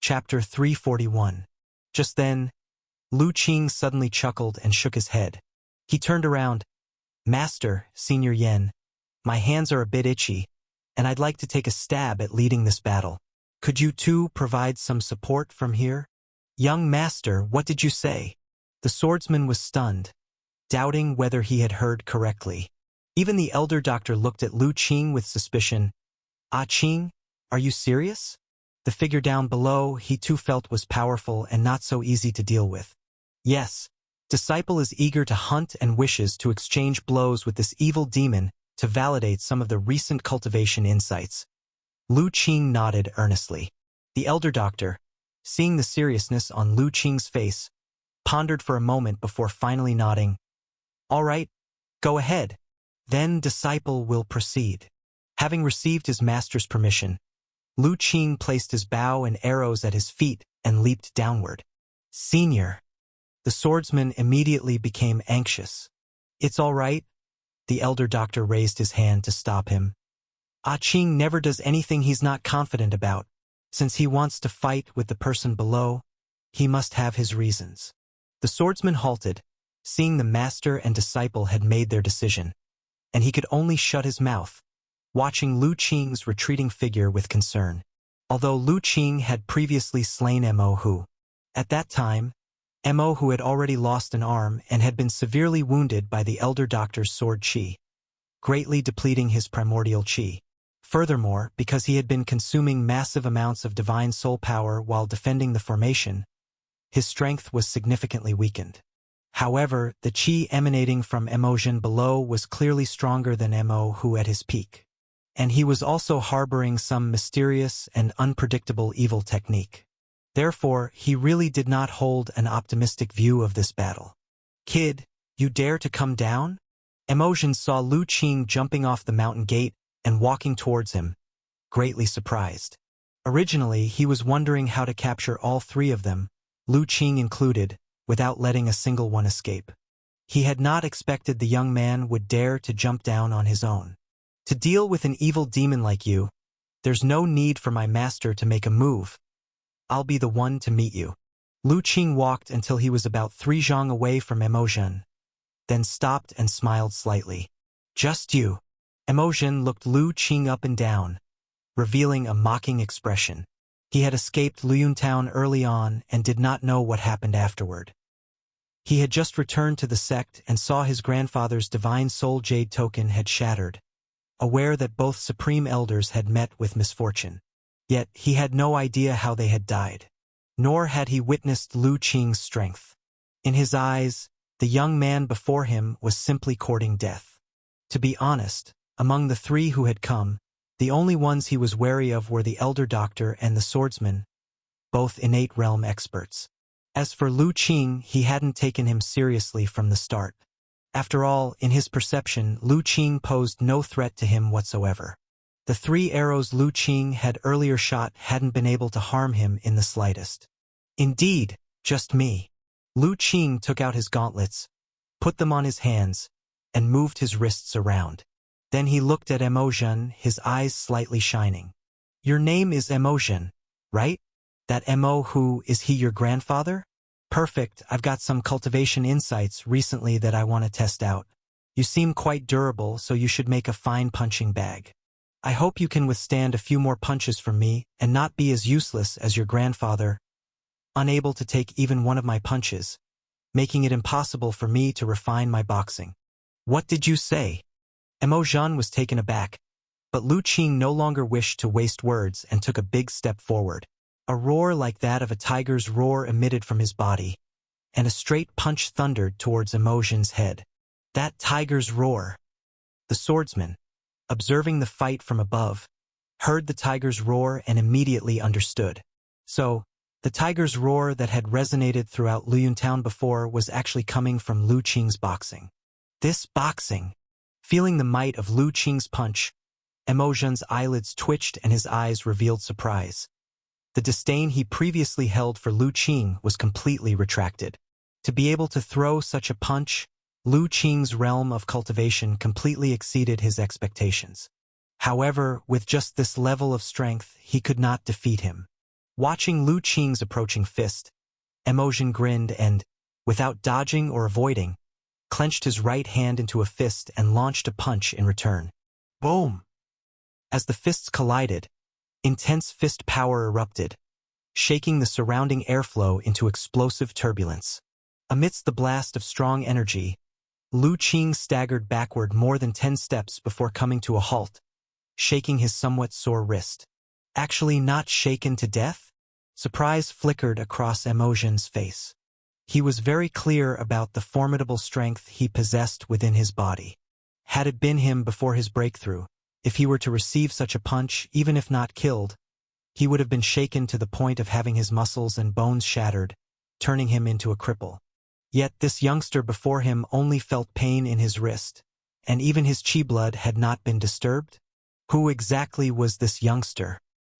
Chapter 341. Just then, Lu Qing suddenly chuckled and shook his head. He turned around. "Master, Senior Yen, my hands are a bit itchy, and I'd like to take a stab at leading this battle. Could you two provide some support from here?" "Young master, what did you say?" The swordsman was stunned, doubting whether he had heard correctly. Even the elder doctor looked at Lu Qing with suspicion. "Ah Qing, are you serious?" The figure down below, he too felt, was powerful and not so easy to deal with. Yes, disciple is eager to hunt and wishes to exchange blows with this evil demon to validate some of the recent cultivation insights. Lu Qing nodded earnestly. The elder doctor, seeing the seriousness on Lu Qing's face, pondered for a moment before finally nodding. "All right, go ahead. Then disciple will proceed." Having received his master's permission, Lu Qing placed his bow and arrows at his feet and leaped downward. "Senior." The swordsman immediately became anxious. "It's all right." The elder doctor raised his hand to stop him. "Ah Qing never does anything he's not confident about. Since he wants to fight with the person below, he must have his reasons." The swordsman halted, seeing the master and disciple had made their decision, and he could only shut his mouth, watching Lu Qing's retreating figure with concern. Although Lu Qing had previously slain Mo Hu, at that time, Mo Hu had already lost an arm and had been severely wounded by the elder doctor's sword qi, greatly depleting his primordial qi. Furthermore, because he had been consuming massive amounts of divine soul power while defending the formation, his strength was significantly weakened. However, the qi emanating from Emotion below was clearly stronger than Mo Hu at his peak, and he was also harboring some mysterious and unpredictable evil technique. Therefore, he really did not hold an optimistic view of this battle. "Kid, you dare to come down?" Emotion saw Lu Qing jumping off the mountain gate and walking towards him, greatly surprised. Originally, he was wondering how to capture all three of them, Lu Qing included, without letting a single one escape. He had not expected the young man would dare to jump down on his own. "To deal with an evil demon like you, there's no need for my master to make a move. I'll be the one to meet you." Lu Qing walked until he was about 3 zhang away from Emotion, then stopped and smiled slightly. "Just you?" Emotion looked Lu Qing up and down, revealing a mocking expression. He had escaped Luyuntown early on and did not know what happened afterward. He had just returned to the sect and saw his grandfather's divine soul jade token had shattered, aware that both supreme elders had met with misfortune. Yet he had no idea how they had died, nor had he witnessed Lu Qing's strength. In his eyes, the young man before him was simply courting death. To be honest, among the three who had come, the only ones he was wary of were the elder doctor and the swordsman, both innate realm experts. As for Lu Qing, he hadn't taken him seriously from the start. After all, in his perception, Lu Qing posed no threat to him whatsoever. The 3 arrows Lu Qing had earlier shot hadn't been able to harm him in the slightest. "Indeed, just me." Lu Qing took out his gauntlets, put them on his hands, and moved his wrists around. Then he looked at Emotion, his eyes slightly shining. "Your name is Emotion, right? That Mo Hu, is he your grandfather?" "Perfect, I've got some cultivation insights recently that I want to test out. You seem quite durable, so you should make a fine punching bag. I hope you can withstand a few more punches from me and not be as useless as your grandfather, unable to take even one of my punches, making it impossible for me to refine my boxing." "What did you say?" Emotion was taken aback, but Lu Qing no longer wished to waste words and took a big step forward. A roar like that of a tiger's roar emitted from his body, and a straight punch thundered towards Emotion's head. That tiger's roar! The swordsman, observing the fight from above, heard the tiger's roar and immediately understood. So, the tiger's roar that had resonated throughout Luyuntown before was actually coming from Lu Qing's boxing. This boxing! Feeling the might of Lu Qing's punch, Emotion's eyelids twitched and his eyes revealed surprise. The disdain he previously held for Lu Qing was completely retracted. To be able to throw such a punch, Lu Qing's realm of cultivation completely exceeded his expectations. However, with just this level of strength, he could not defeat him. Watching Lu Qing's approaching fist, Emojin grinned and, without dodging or avoiding, clenched his right hand into a fist and launched a punch in return. Boom! As the fists collided, intense fist power erupted, shaking the surrounding airflow into explosive turbulence. Amidst the blast of strong energy, Lu Qing staggered backward more than 10 steps before coming to a halt, shaking his somewhat sore wrist. Actually not shaken to death? Surprise flickered across Emojin's face. He was very clear about the formidable strength he possessed within his body. Had it been him before his breakthrough, if he were to receive such a punch, even if not killed, he would have been shaken to the point of having his muscles and bones shattered, turning him into a cripple. Yet this youngster before him only felt pain in his wrist, and even his chi blood had not been disturbed? Who exactly was this youngster?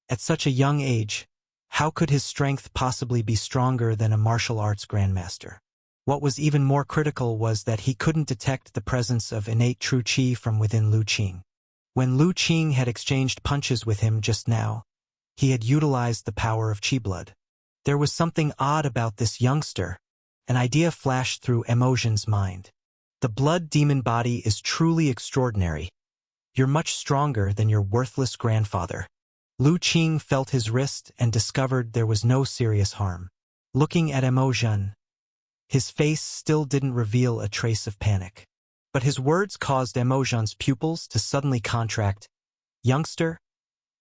At such a young age, how could his strength possibly be stronger than a martial arts grandmaster? What was even more critical was that he couldn't detect the presence of innate true chi from within Lu Qing. When Lu Qing had exchanged punches with him just now, he had utilized the power of chi blood. There was something odd about this youngster. An idea flashed through Emojin's mind. The blood demon body is truly extraordinary. You're much stronger than your worthless grandfather. Lu Qing felt his wrist and discovered there was no serious harm. Looking at Emojin, his face still didn't reveal a trace of panic. But his words caused Emojin's pupils to suddenly contract. Youngster,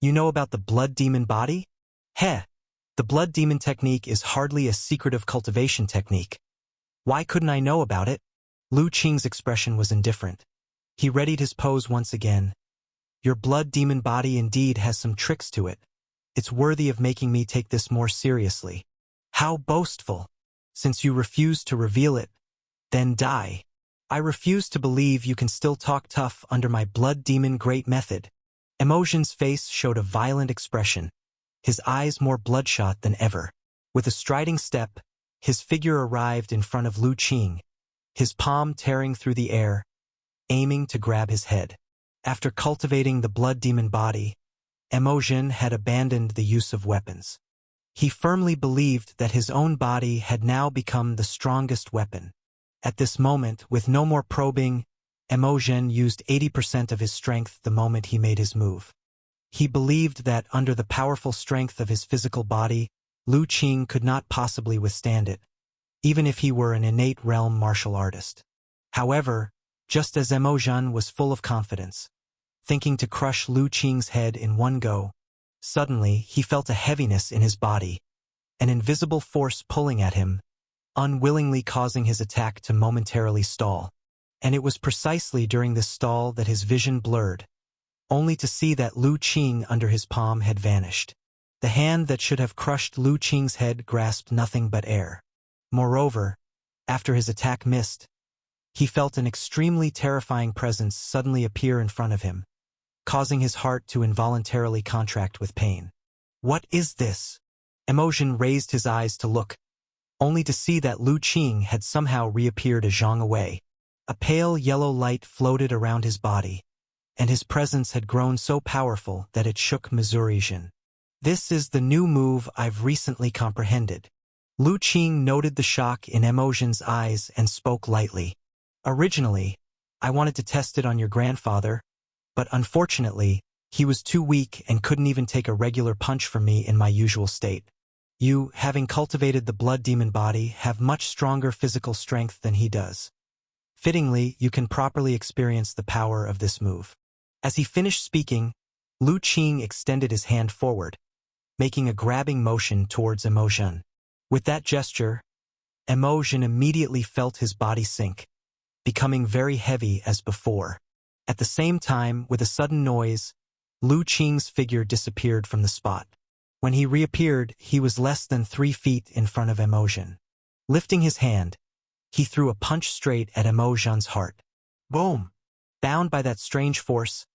you know about the blood demon body? Heh! The blood demon technique is hardly a secretive cultivation technique. Why couldn't I know about it? Lu Qing's expression was indifferent. He readied his pose once again. Your blood demon body indeed has some tricks to it. It's worthy of making me take this more seriously. How boastful! Since you refuse to reveal it, then die. I refuse to believe you can still talk tough under my blood demon great method. Emojin's face showed a violent expression, his eyes more bloodshot than ever. With a striding step, his figure arrived in front of Lu Qing, his palm tearing through the air, aiming to grab his head. After cultivating the blood demon body, Emojin had abandoned the use of weapons. He firmly believed that his own body had now become the strongest weapon. At this moment, with no more probing, Emojin used 80% of his strength the moment he made his move. He believed that under the powerful strength of his physical body, Lu Qing could not possibly withstand it, even if he were an innate realm martial artist. However, just as Emojin was full of confidence, thinking to crush Lu Qing's head in one go, suddenly he felt a heaviness in his body, an invisible force pulling at him, unwillingly causing his attack to momentarily stall. And it was precisely during this stall that his vision blurred, only to see that Lu Qing under his palm had vanished. The hand that should have crushed Lu Qing's head grasped nothing but air. Moreover, after his attack missed, he felt an extremely terrifying presence suddenly appear in front of him, causing his heart to involuntarily contract with pain. What is this? Emojin raised his eyes to look, only to see that Lu Qing had somehow reappeared a zhang away. A pale yellow light floated around his body, and his presence had grown so powerful that it shook Missouri-jin. This is the new move I've recently comprehended. Lu Qing noted the shock in Emojin's eyes and spoke lightly. Originally, I wanted to test it on your grandfather, but unfortunately, he was too weak and couldn't even take a regular punch from me in my usual state. You, having cultivated the blood demon body, have much stronger physical strength than he does. Fittingly, you can properly experience the power of this move. As he finished speaking, Lu Qing extended his hand forward, making a grabbing motion towards Emojin. With that gesture, Emojin immediately felt his body sink, becoming very heavy as before. At the same time, with a sudden noise, Lu Qing's figure disappeared from the spot. When he reappeared, he was less than 3 feet in front of Emojin. Lifting his hand, he threw a punch straight at Emojin's heart. Boom! Bound by that strange force,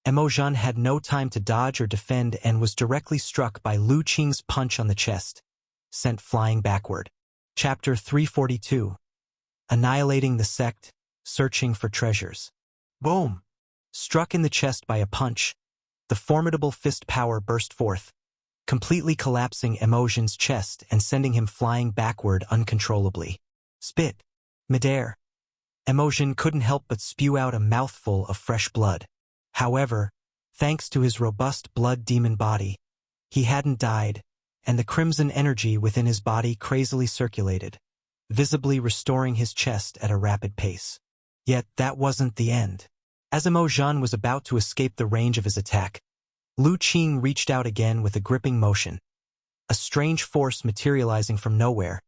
Emojin had no time to dodge or defend and was directly struck by Lu Qing's punch on the chest, sent flying backward. Chapter 342. Annihilating the Sect, Searching for Treasures. Boom! Struck in the chest by a punch, the formidable fist power burst forth, completely collapsing Emotion's chest and sending him flying backward uncontrollably. Spit. Midair. Emotion couldn't help but spew out a mouthful of fresh blood. However, thanks to his robust blood demon body, he hadn't died, and the crimson energy within his body crazily circulated, visibly restoring his chest at a rapid pace. Yet that wasn't the end. As Emotion was about to escape the range of his attack, Lu Qing reached out again with a gripping motion, a strange force materializing from nowhere,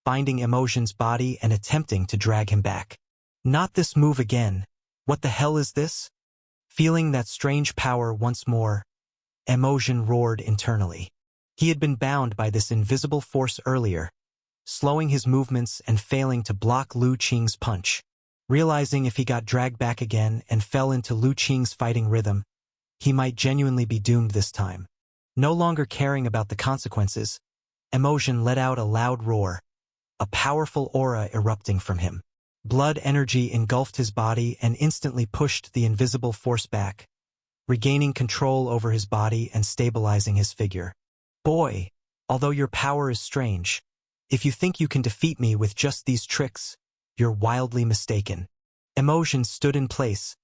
binding Emotion's body and attempting to drag him back. Not this move again. What the hell is this? Feeling that strange power once more, Emotion roared internally. He had been bound by this invisible force earlier, slowing his movements and failing to block Lu Qing's punch. Realizing if he got dragged back again and fell into Lu Qing's fighting rhythm, he might genuinely be doomed this time. No longer caring about the consequences, Emotion let out a loud roar, a powerful aura erupting from him. Blood energy engulfed his body and instantly pushed the invisible force back, regaining control over his body and stabilizing his figure. Boy, although your power is strange, if you think you can defeat me with just these tricks, you're wildly mistaken. Emotion stood in place,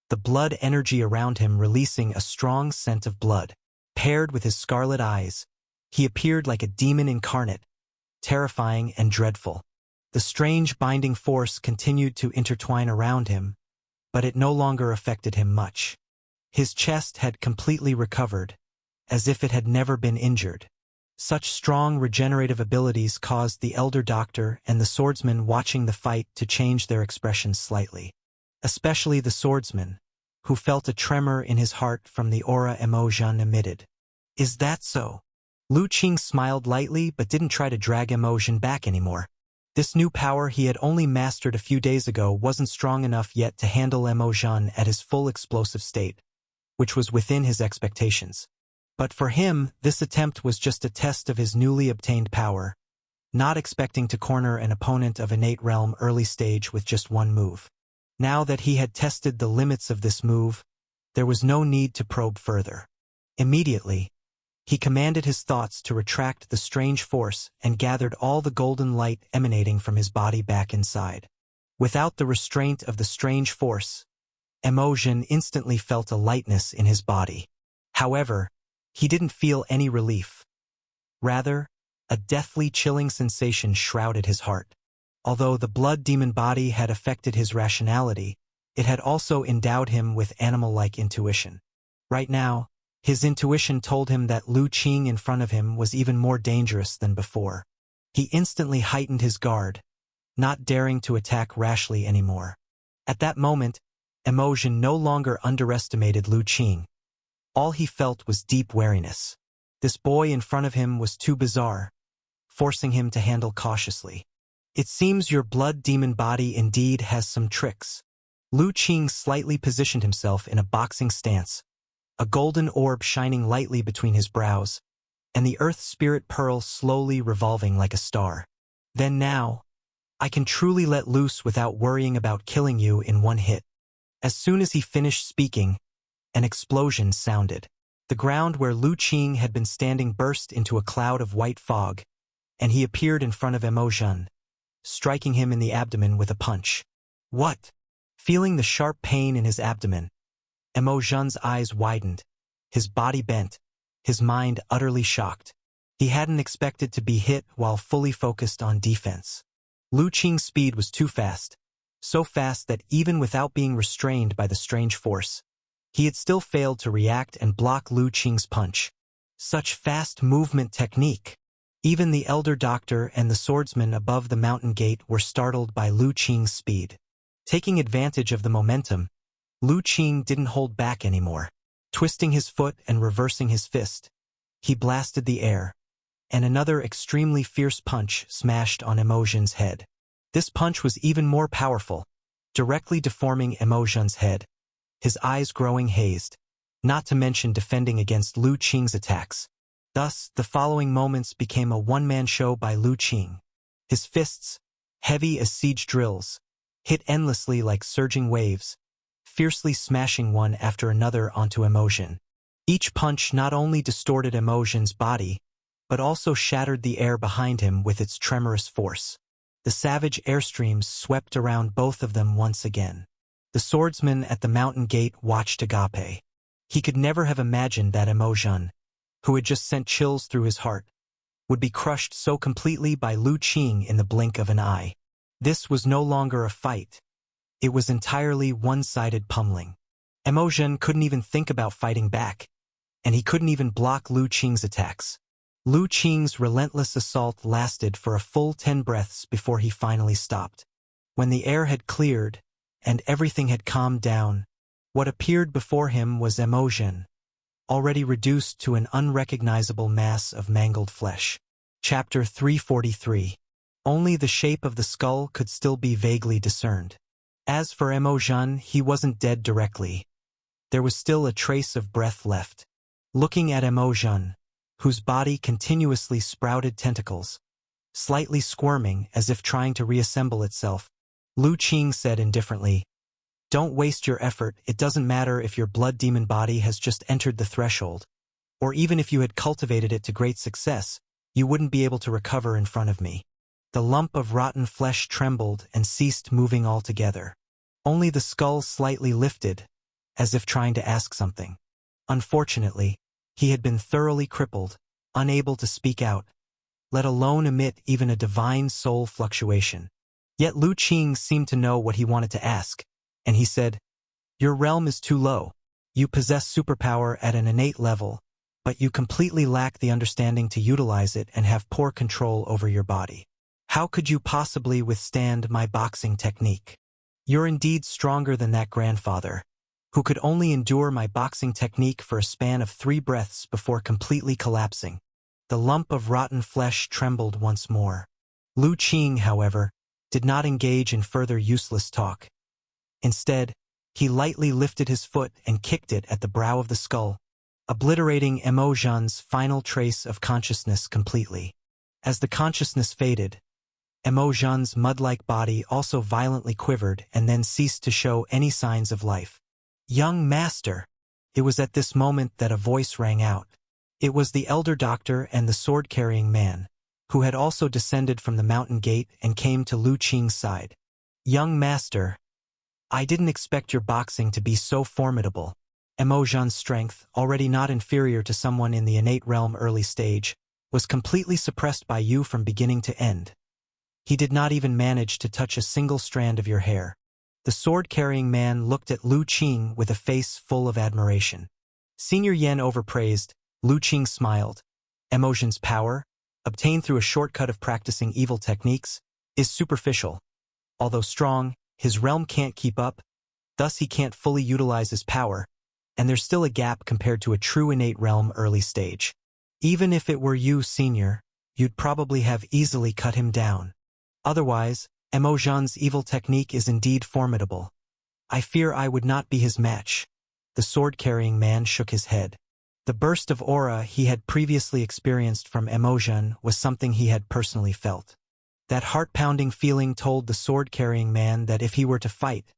the blood energy around him releasing a strong scent of blood. Paired with his scarlet eyes, he appeared like a demon incarnate, terrifying and dreadful. The strange binding force continued to intertwine around him, but it no longer affected him much. His chest had completely recovered, as if it had never been injured. Such strong regenerative abilities caused the Elder Doctor and the swordsman watching the fight to change their expressions slightly. Especially the swordsman, who felt a tremor in his heart from the aura Emotion emitted. Is that so? Lu Qing smiled lightly but didn't try to drag Emotion back anymore. This new power he had only mastered a few days ago wasn't strong enough yet to handle Emotion at his full explosive state, which was within his expectations. But for him, this attempt was just a test of his newly obtained power, not expecting to corner an opponent of innate realm early stage with just one move. Now that he had tested the limits of this move, there was no need to probe further. Immediately, he commanded his thoughts to retract the strange force and gathered all the golden light emanating from his body back inside. Without the restraint of the strange force, Emotion instantly felt a lightness in his body. However, he didn't feel any relief. Rather, a deathly chilling sensation shrouded his heart. Although the blood demon body had affected his rationality, it had also endowed him with animal-like intuition. Right now, his intuition told him that Lu Qing in front of him was even more dangerous than before. He instantly heightened his guard, not daring to attack rashly anymore. At that moment, Emotion no longer underestimated Lu Qing. All he felt was deep wariness. This boy in front of him was too bizarre, forcing him to handle cautiously. It seems your blood demon body indeed has some tricks. Lu Qing slightly positioned himself in a boxing stance, a golden orb shining lightly between his brows, and the earth spirit pearl slowly revolving like a star. Then now, I can truly let loose without worrying about killing you in one hit. As soon as he finished speaking, an explosion sounded. The ground where Lu Qing had been standing burst into a cloud of white fog, and he appeared in front of Emotion, striking him in the abdomen with a punch. What? Feeling the sharp pain in his abdomen, Emotion's eyes widened, his body bent, his mind utterly shocked. He hadn't expected to be hit while fully focused on defense. Lu Qing's speed was too fast, so fast that even without being restrained by the strange force, he had still failed to react and block Lu Qing's punch. Such fast movement technique! Even the Elder Doctor and the swordsman above the mountain gate were startled by Lu Qing's speed. Taking advantage of the momentum, Lu Qing didn't hold back anymore. Twisting his foot and reversing his fist, he blasted the air, and another extremely fierce punch smashed on Emotion's head. This punch was even more powerful, directly deforming Emotion's head, his eyes growing hazed, not to mention defending against Lu Qing's attacks. Thus, the following moments became a one-man show by Lu Qing. His fists, heavy as siege drills, hit endlessly like surging waves, fiercely smashing one after another onto Emotion. Each punch not only distorted Emojin's body, but also shattered the air behind him with its tremorous force. The savage airstreams swept around both of them once again. The swordsman at the mountain gate watched Agape. He could never have imagined that Emojin, who had just sent chills through his heart, would be crushed so completely by Lu Qing in the blink of an eye. This was no longer a fight. It was entirely one-sided pummeling. Emojin couldn't even think about fighting back, and he couldn't even block Lu Qing's attacks. Lu Qing's relentless assault lasted for a full 10 breaths before he finally stopped. When the air had cleared, and everything had calmed down, what appeared before him was Emojin, already reduced to an unrecognizable mass of mangled flesh. Chapter 343. Only the shape of the skull could still be vaguely discerned. As for Emojin, he wasn't dead directly. There was still a trace of breath left. Looking at Emojin, whose body continuously sprouted tentacles, slightly squirming as if trying to reassemble itself, Lu Qing said indifferently, "Don't waste your effort. It doesn't matter if your blood demon body has just entered the threshold, or even if you had cultivated it to great success, you wouldn't be able to recover in front of me." The lump of rotten flesh trembled and ceased moving altogether. Only the skull slightly lifted, as if trying to ask something. Unfortunately, he had been thoroughly crippled, unable to speak out, let alone emit even a divine soul fluctuation. Yet Lu Qing seemed to know what he wanted to ask, and he said, "Your realm is too low. You possess superpower at an innate level, but you completely lack the understanding to utilize it and have poor control over your body. How could you possibly withstand my boxing technique? You're indeed stronger than that grandfather, who could only endure my boxing technique for a span of 3 breaths before completely collapsing." The lump of rotten flesh trembled once more. Lu Qing, however, did not engage in further useless talk. Instead, he lightly lifted his foot and kicked it at the brow of the skull, obliterating Emojin's final trace of consciousness completely. As the consciousness faded, Emojin's mud-like body also violently quivered and then ceased to show any signs of life. "Young master!" It was at this moment that a voice rang out. It was the elder doctor and the sword-carrying man, who had also descended from the mountain gate and came to Lu Qing's side. "Young master, I didn't expect your boxing to be so formidable." Emojin's strength, already not inferior to someone in the innate realm early stage, was completely suppressed by you from beginning to end. He did not even manage to touch a single strand of your hair. The sword-carrying man looked at Lu Qing with a face full of admiration. Senior Yen overpraised. Lu Qing smiled. Emojin's power, obtained through a shortcut of practicing evil techniques, is superficial. Although strong, his realm can't keep up, thus he can't fully utilize his power, and there's still a gap compared to a true innate realm early stage. Even if it were you, Senior, you'd probably have easily cut him down. Otherwise, Emojin's evil technique is indeed formidable. I fear I would not be his match." The sword-carrying man shook his head. The burst of aura he had previously experienced from Emojin was something he had personally felt. That heart-pounding feeling told the sword-carrying man that if he were to fight,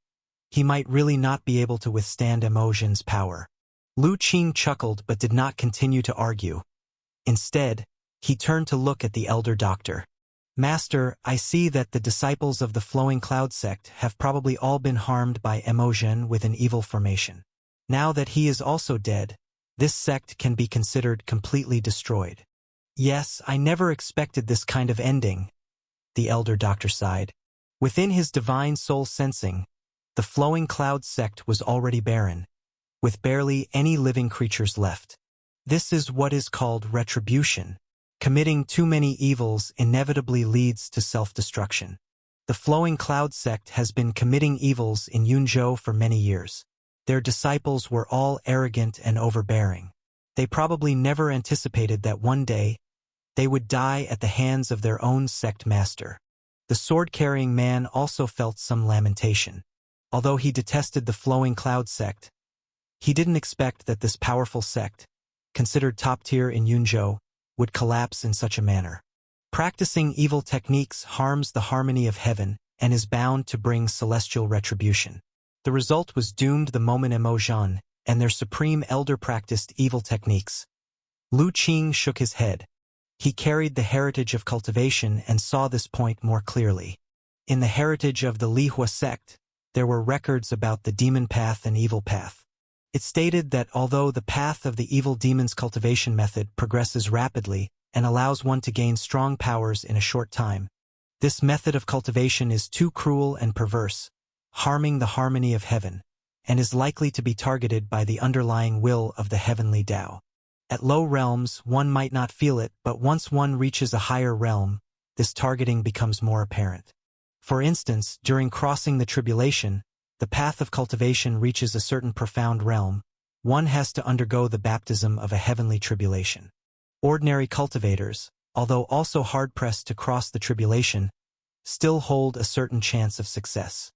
he might really not be able to withstand Emojin's power. Lu Qing chuckled but did not continue to argue. Instead, he turned to look at the elder doctor. "Master, I see that the disciples of the Flowing Cloud sect have probably all been harmed by Emojin with an evil formation. Now that he is also dead, this sect can be considered completely destroyed." "Yes, I never expected this kind of ending," the elder doctor sighed. Within his divine soul sensing, the Flowing Cloud sect was already barren, with barely any living creatures left. This is what is called retribution. Committing too many evils inevitably leads to self-destruction. The Flowing Cloud sect has been committing evils in Yunzhou for many years. Their disciples were all arrogant and overbearing. They probably never anticipated that one day, they would die at the hands of their own sect master. The sword-carrying man also felt some lamentation. Although he detested the Flowing Cloud sect, he didn't expect that this powerful sect, considered top-tier in Yunzhou, would collapse in such a manner. Practicing evil techniques harms the harmony of heaven and is bound to bring celestial retribution. The result was doomed the moment Emojin, and their supreme elder practiced evil techniques. Lu Qing shook his head. He carried the heritage of cultivation and saw this point more clearly. In the heritage of the Lihua sect, there were records about the demon path and evil path. It stated that although the path of the evil demon's cultivation method progresses rapidly and allows one to gain strong powers in a short time, this method of cultivation is too cruel and perverse, harming the harmony of heaven, and is likely to be targeted by the underlying will of the heavenly Tao. At low realms, one might not feel it, but once one reaches a higher realm, this targeting becomes more apparent. For instance, during crossing the tribulation, the path of cultivation reaches a certain profound realm. One has to undergo the baptism of a heavenly tribulation. Ordinary cultivators, although also hard-pressed to cross the tribulation, still hold a certain chance of success.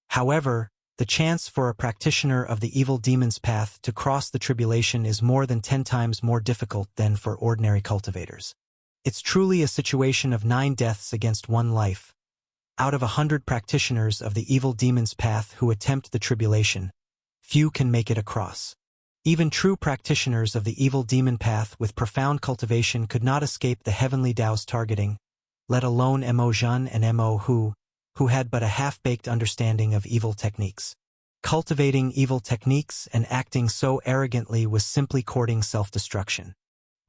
However, the chance for a practitioner of the evil demon's path to cross the tribulation is more than 10 times more difficult than for ordinary cultivators. It's truly a situation of 9 deaths against 1 life. Out of 100 practitioners of the evil demon's path who attempt the tribulation, few can make it across. Even true practitioners of the evil demon path with profound cultivation could not escape the heavenly Tao's targeting, let alone Mo Zhen and Mo Hu, who had but a half-baked understanding of evil techniques. Cultivating evil techniques and acting so arrogantly was simply courting self-destruction.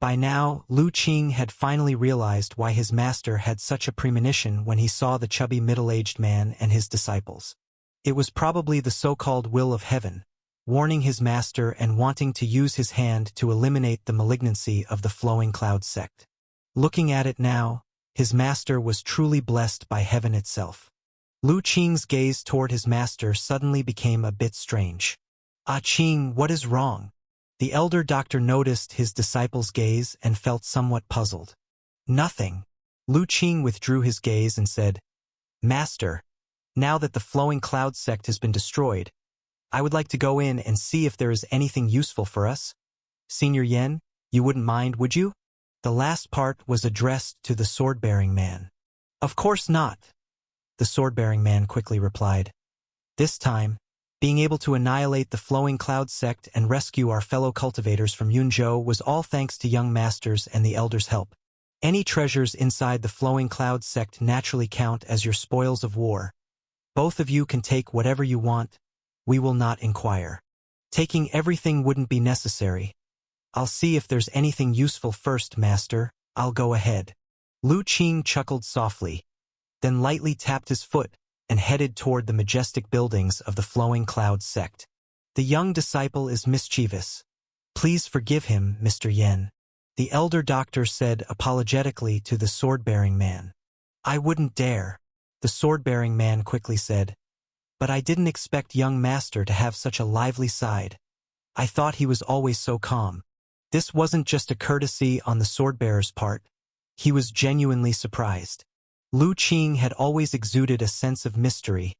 By now, Lu Qing had finally realized why his master had such a premonition when he saw the chubby middle-aged man and his disciples. It was probably the so-called will of heaven, warning his master and wanting to use his hand to eliminate the malignancy of the Flowing Cloud sect. Looking at it now, his master was truly blessed by heaven itself. Lu Qing's gaze toward his master suddenly became a bit strange. "Ah Qing, what is wrong?" The elder doctor noticed his disciple's gaze and felt somewhat puzzled. "Nothing." Lu Qing withdrew his gaze and said, "Master, now that the Flowing Cloud sect has been destroyed, I would like to go in and see if there is anything useful for us. Senior Yen, you wouldn't mind, would you?" The last part was addressed to the sword-bearing man. "Of course not," the sword-bearing man quickly replied. This time, being able to annihilate the Flowing Cloud sect and rescue our fellow cultivators from Yunzhou was all thanks to young masters and the elders' help. Any treasures inside the Flowing Cloud sect naturally count as your spoils of war. Both of you can take whatever you want. We will not inquire. Taking everything wouldn't be necessary. I'll see if there's anything useful first, master. I'll go ahead. Lu Qing chuckled softly, then lightly tapped his foot and headed toward the majestic buildings of the Flowing Cloud sect. "The young disciple is mischievous. Please forgive him, Mr. Yen," the elder doctor said apologetically to the sword-bearing man. "I wouldn't dare," the sword-bearing man quickly said. "But I didn't expect young master to have such a lively side. I thought he was always so calm." This wasn't just a courtesy on the sword-bearer's part. He was genuinely surprised. Lu Qing had always exuded a sense of mystery,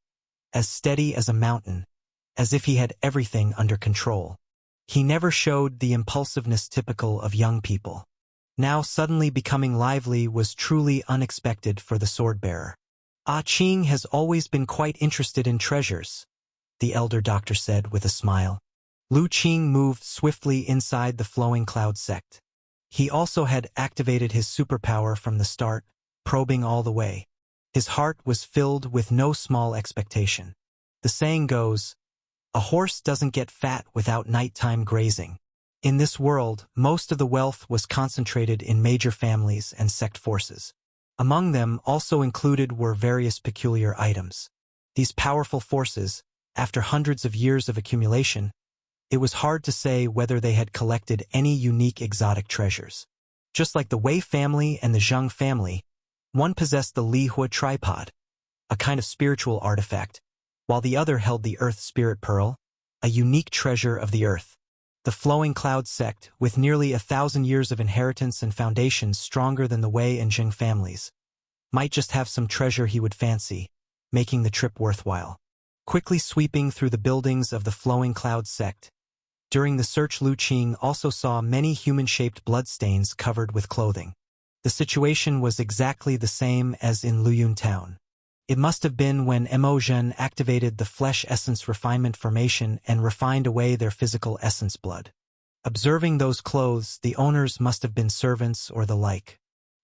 as steady as a mountain, as if he had everything under control. He never showed the impulsiveness typical of young people. Now suddenly becoming lively was truly unexpected for the sword-bearer. "Ah Qing has always been quite interested in treasures," the elder doctor said with a smile. Lu Qing moved swiftly inside the Flowing Cloud sect. He also had activated his superpower from the start, probing all the way. His heart was filled with no small expectation. The saying goes, "A horse doesn't get fat without nighttime grazing." In this world, most of the wealth was concentrated in major families and sect forces. Among them also included were various peculiar items. These powerful forces, after hundreds of years of accumulation, it was hard to say whether they had collected any unique exotic treasures. Just like the Wei family and the Zheng family, one possessed the Lihua tripod, a kind of spiritual artifact, while the other held the Earth Spirit Pearl, a unique treasure of the earth. The Flowing Cloud sect, with nearly 1,000 years of inheritance and foundations stronger than the Wei and Zheng families, might just have some treasure he would fancy, making the trip worthwhile. Quickly sweeping through the buildings of the Flowing Cloud sect, during the search Lu Qing also saw many human-shaped bloodstains covered with clothing. The situation was exactly the same as in Luyun town. It must have been when Emotion activated the flesh essence refinement formation and refined away their physical essence blood. Observing those clothes, the owners must have been servants or the like.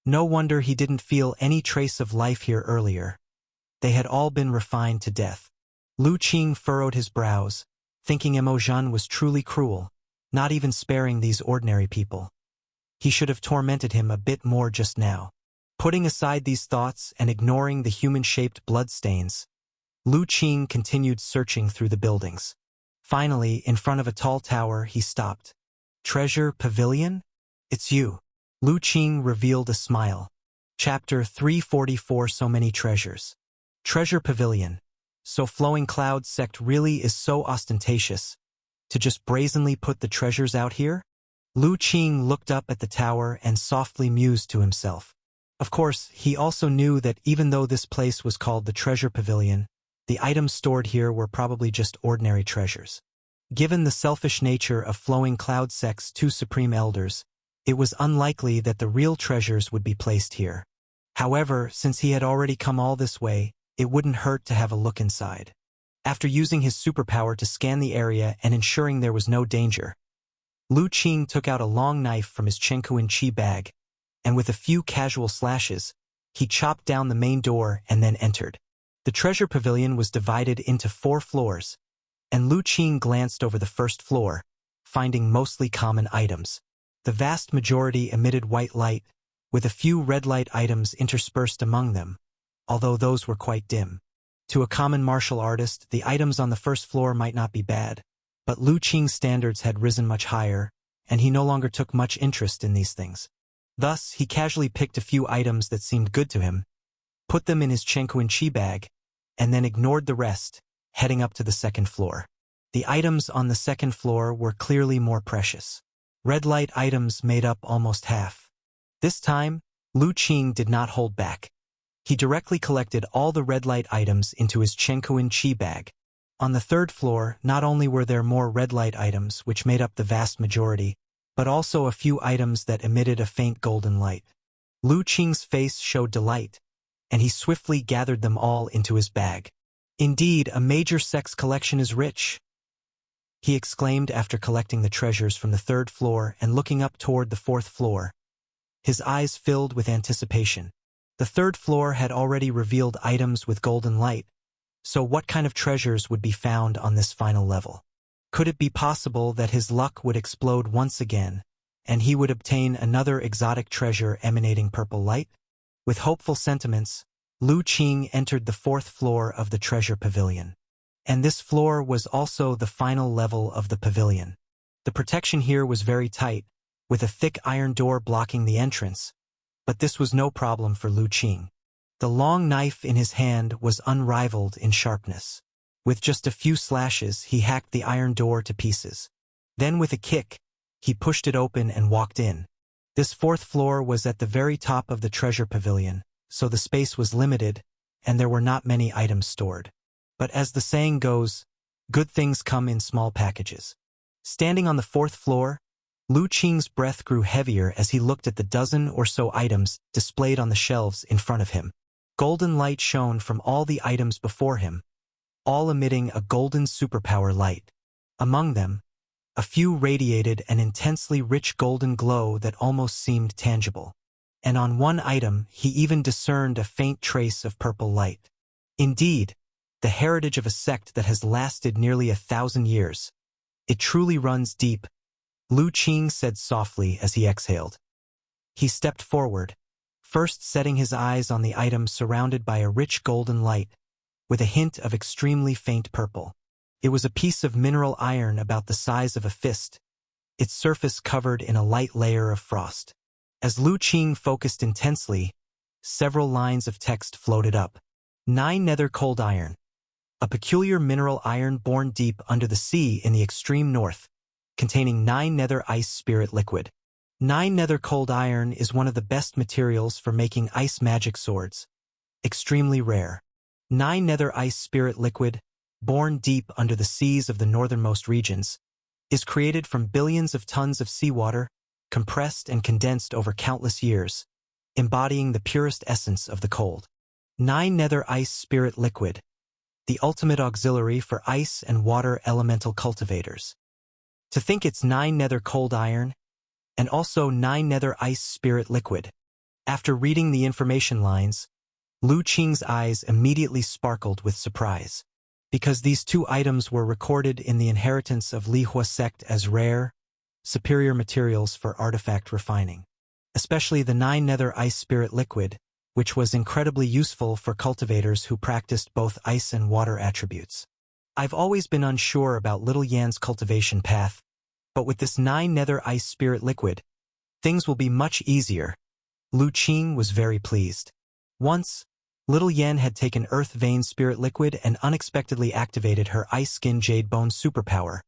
No wonder he didn't feel any trace of life here earlier. They had all been refined to death. Lu Qing furrowed his brows, thinking Emotion was truly cruel, not even sparing these ordinary people. He should have tormented him a bit more just now. Putting aside these thoughts and ignoring the human-shaped bloodstains, Lu Qing continued searching through the buildings. Finally, in front of a tall tower, he stopped. "Treasure Pavilion? It's you." Lu Qing revealed a smile. Chapter 344. So many treasures. Treasure Pavilion. So Flowing Cloud sect really is so ostentatious, to just brazenly put the treasures out here? Lu Qing looked up at the tower and softly mused to himself. Of course, he also knew that even though this place was called the Treasure Pavilion, the items stored here were probably just ordinary treasures. Given the selfish nature of Flowing Cloud sect's two supreme elders, it was unlikely that the real treasures would be placed here. However, since he had already come all this way, it wouldn't hurt to have a look inside. After using his superpower to scan the area and ensuring there was no danger, Lu Qing took out a long knife from his Chenkuan Chi bag, and with a few casual slashes, he chopped down the main door and then entered. The treasure pavilion was divided into 4 floors, and Lu Qing glanced over the first floor, finding mostly common items. The vast majority emitted white light, with a few red light items interspersed among them, although those were quite dim. To a common martial artist, the items on the first floor might not be bad, but Lu Qing's standards had risen much higher, and he no longer took much interest in these things. Thus, he casually picked a few items that seemed good to him, put them in his Chenkuan Chi bag, and then ignored the rest, heading up to the second floor. The items on the second floor were clearly more precious. Red light items made up almost half. This time, Lu Qing did not hold back. He directly collected all the red light items into his Chenkuan Chi bag. On the third floor, not only were there more red light items, which made up the vast majority, but also a few items that emitted a faint golden light. Lu Qing's face showed delight, and he swiftly gathered them all into his bag. "Indeed, a major sex collection is rich," he exclaimed after collecting the treasures from the third floor and looking up toward the fourth floor. His eyes filled with anticipation. The third floor had already revealed items with golden light, so what kind of treasures would be found on this final level? Could it be possible that his luck would explode once again, and he would obtain another exotic treasure emanating purple light? With hopeful sentiments, Lu Qing entered the fourth floor of the treasure pavilion. And this floor was also the final level of the pavilion. The protection here was very tight, with a thick iron door blocking the entrance, but this was no problem for Lu Qing. The long knife in his hand was unrivaled in sharpness. With just a few slashes, he hacked the iron door to pieces. Then with a kick, he pushed it open and walked in. This fourth floor was at the very top of the treasure pavilion, so the space was limited, and there were not many items stored. But as the saying goes, good things come in small packages. Standing on the fourth floor, Lu Qing's breath grew heavier as he looked at the dozen or so items displayed on the shelves in front of him. Golden light shone from all the items before him, all emitting a golden superpower light. Among them, a few radiated an intensely rich golden glow that almost seemed tangible. And on one item, he even discerned a faint trace of purple light. Indeed, the heritage of a sect that has lasted nearly 1,000 years. It truly runs deep, Lu Qing said softly as he exhaled. He stepped forward, first setting his eyes on the item surrounded by a rich golden light, with a hint of extremely faint purple. It was a piece of mineral iron about the size of a fist, its surface covered in a light layer of frost. As Lu Qing focused intensely, several lines of text floated up. 9 Nether Cold Iron. A peculiar mineral iron born deep under the sea in the extreme north, containing 9 nether ice spirit liquid. 9 nether cold iron is one of the best materials for making ice magic swords. Extremely rare. 9 nether ice spirit liquid, born deep under the seas of the northernmost regions, is created from billions of tons of seawater, compressed and condensed over countless years, embodying the purest essence of the cold. 9 Nether Ice Spirit Liquid, the ultimate auxiliary for ice and water elemental cultivators. To think it's 9 Nether Cold Iron, and also 9 Nether Ice Spirit Liquid. After reading the information lines, Lu Qing's eyes immediately sparkled with surprise, because these two items were recorded in the inheritance of Li Hua sect as rare, superior materials for artifact refining. Especially the 9 Nether Ice Spirit Liquid, which was incredibly useful for cultivators who practiced both ice and water attributes. I've always been unsure about Little Yan's cultivation path, but with this 9 Nether Ice Spirit Liquid, things will be much easier. Lu Qing was very pleased. Once, Little Yan had taken Earth Vein Spirit Liquid and unexpectedly activated her Ice Skin Jade Bone superpower,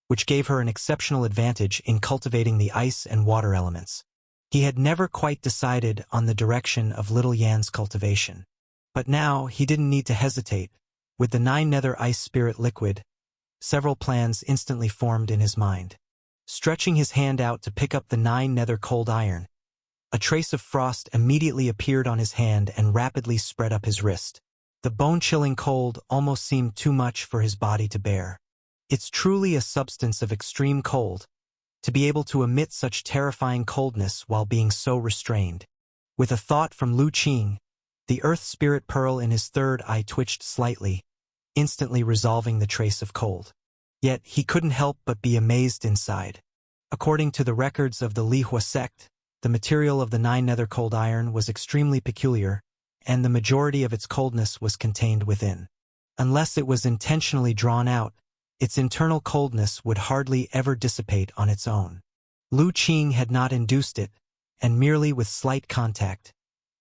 which gave her an exceptional advantage in cultivating the ice and water elements. He had never quite decided on the direction of Little Yan's cultivation. But now he didn't need to hesitate. With the 9 Nether Ice Spirit Liquid, several plans instantly formed in his mind. Stretching his hand out to pick up the 9 Nether Cold Iron, a trace of frost immediately appeared on his hand and rapidly spread up his wrist. The bone-chilling cold almost seemed too much for his body to bear. It's truly a substance of extreme cold, to be able to emit such terrifying coldness while being so restrained. With a thought from Lu Qing, the Earth Spirit Pearl in his third eye twitched slightly, instantly resolving the trace of cold. Yet he couldn't help but be amazed inside. According to the records of the Li Hua sect, the material of the 9 Nether Cold Iron was extremely peculiar, and the majority of its coldness was contained within. Unless it was intentionally drawn out, its internal coldness would hardly ever dissipate on its own. Lu Qing had not induced it, and merely with slight contact,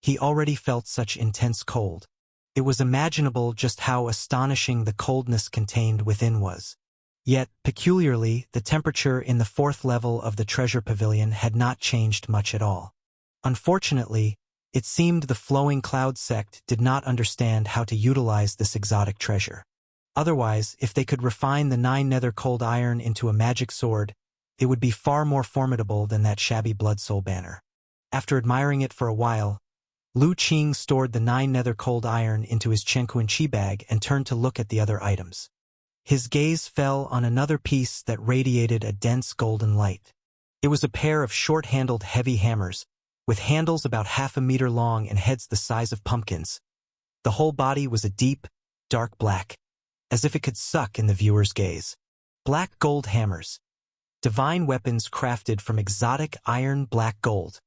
he already felt such intense cold. It was imaginable just how astonishing the coldness contained within was. Yet, peculiarly, the temperature in the 4th level of the treasure pavilion had not changed much at all. Unfortunately, it seemed the Flowing Cloud sect did not understand how to utilize this exotic treasure. Otherwise, if they could refine the 9 Nether Cold Iron into a magic sword, it would be far more formidable than that shabby Blood Soul banner. After admiring it for a while, Lu Qing stored the 9 Nether Cold Iron into his Chenkuan Chi bag and turned to look at the other items. His gaze fell on another piece that radiated a dense golden light. It was a pair of short-handled heavy hammers, with handles about half a meter long and heads the size of pumpkins. The whole body was a deep, dark black, as if it could suck in the viewer's gaze. Black gold hammers. Divine weapons crafted from exotic iron black gold.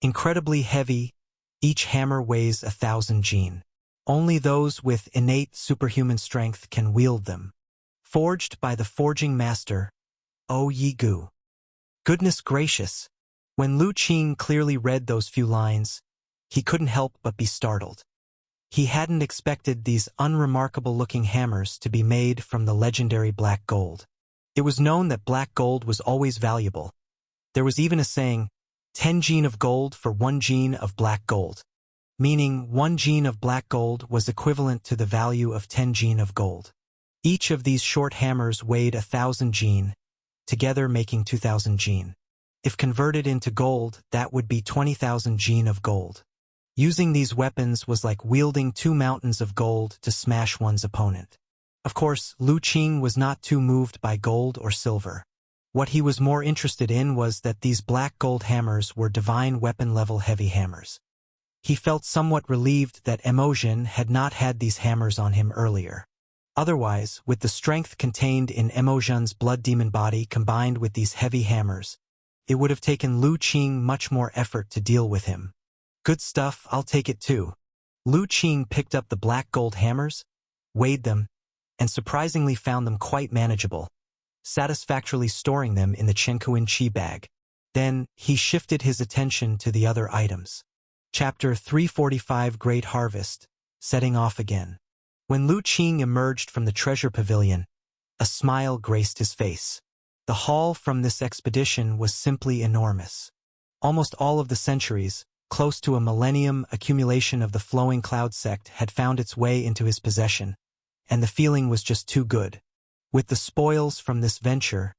Incredibly heavy, each hammer weighs 1,000 jin. Only those with innate superhuman strength can wield them. Forged by the forging master, O Yi Gu. Goodness gracious! When Lu Qing clearly read those few lines, he couldn't help but be startled. He hadn't expected these unremarkable-looking hammers to be made from the legendary black gold. It was known that black gold was always valuable. There was even a saying, 10 jin of gold for 1 jin of black gold, meaning 1 jin of black gold was equivalent to the value of 10 jin of gold. Each of these short hammers weighed 1,000 jin, together making 2,000 jin. If converted into gold, that would be 20,000 jin of gold. Using these weapons was like wielding 2 mountains of gold to smash one's opponent. Of course, Lu Qing was not too moved by gold or silver. What he was more interested in was that these black gold hammers were divine weapon-level heavy hammers. He felt somewhat relieved that Emojin had not had these hammers on him earlier. Otherwise, with the strength contained in Emojin's blood demon body combined with these heavy hammers, it would have taken Lu Qing much more effort to deal with him. Good stuff, I'll take it too. Lu Qing picked up the black gold hammers, weighed them, and surprisingly found them quite manageable, satisfactorily storing them in the Chenkuan Chi bag. Then, he shifted his attention to the other items. Chapter 345 Great Harvest, setting off again. When Lu Qing emerged from the treasure pavilion, a smile graced his face. The haul from this expedition was simply enormous. Almost all of the centuries, close to a millennium accumulation of the Flowing Cloud sect had found its way into his possession, and the feeling was just too good. With the spoils from this venture,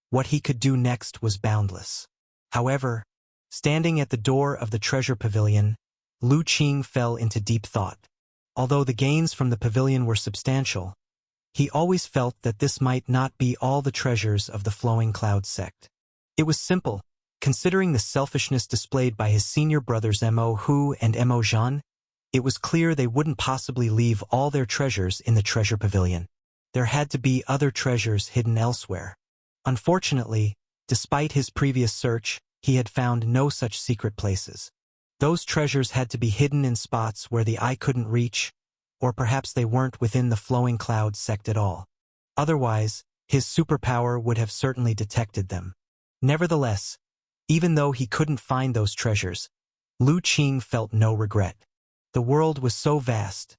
what he could do next was boundless. However, standing at the door of the treasure pavilion, Lu Qing fell into deep thought. Although the gains from the pavilion were substantial, he always felt that this might not be all the treasures of the Flowing Cloud sect. It was simple, considering the selfishness displayed by his senior brothers Mo Hu and Mo Zhan. It was clear they wouldn't possibly leave all their treasures in the treasure pavilion. There had to be other treasures hidden elsewhere. Unfortunately, despite his previous search, he had found no such secret places. Those treasures had to be hidden in spots where the eye couldn't reach, or perhaps they weren't within the Flowing Cloud sect at all. Otherwise, his superpower would have certainly detected them. Nevertheless, even though he couldn't find those treasures, Lu Qing felt no regret. The world was so vast,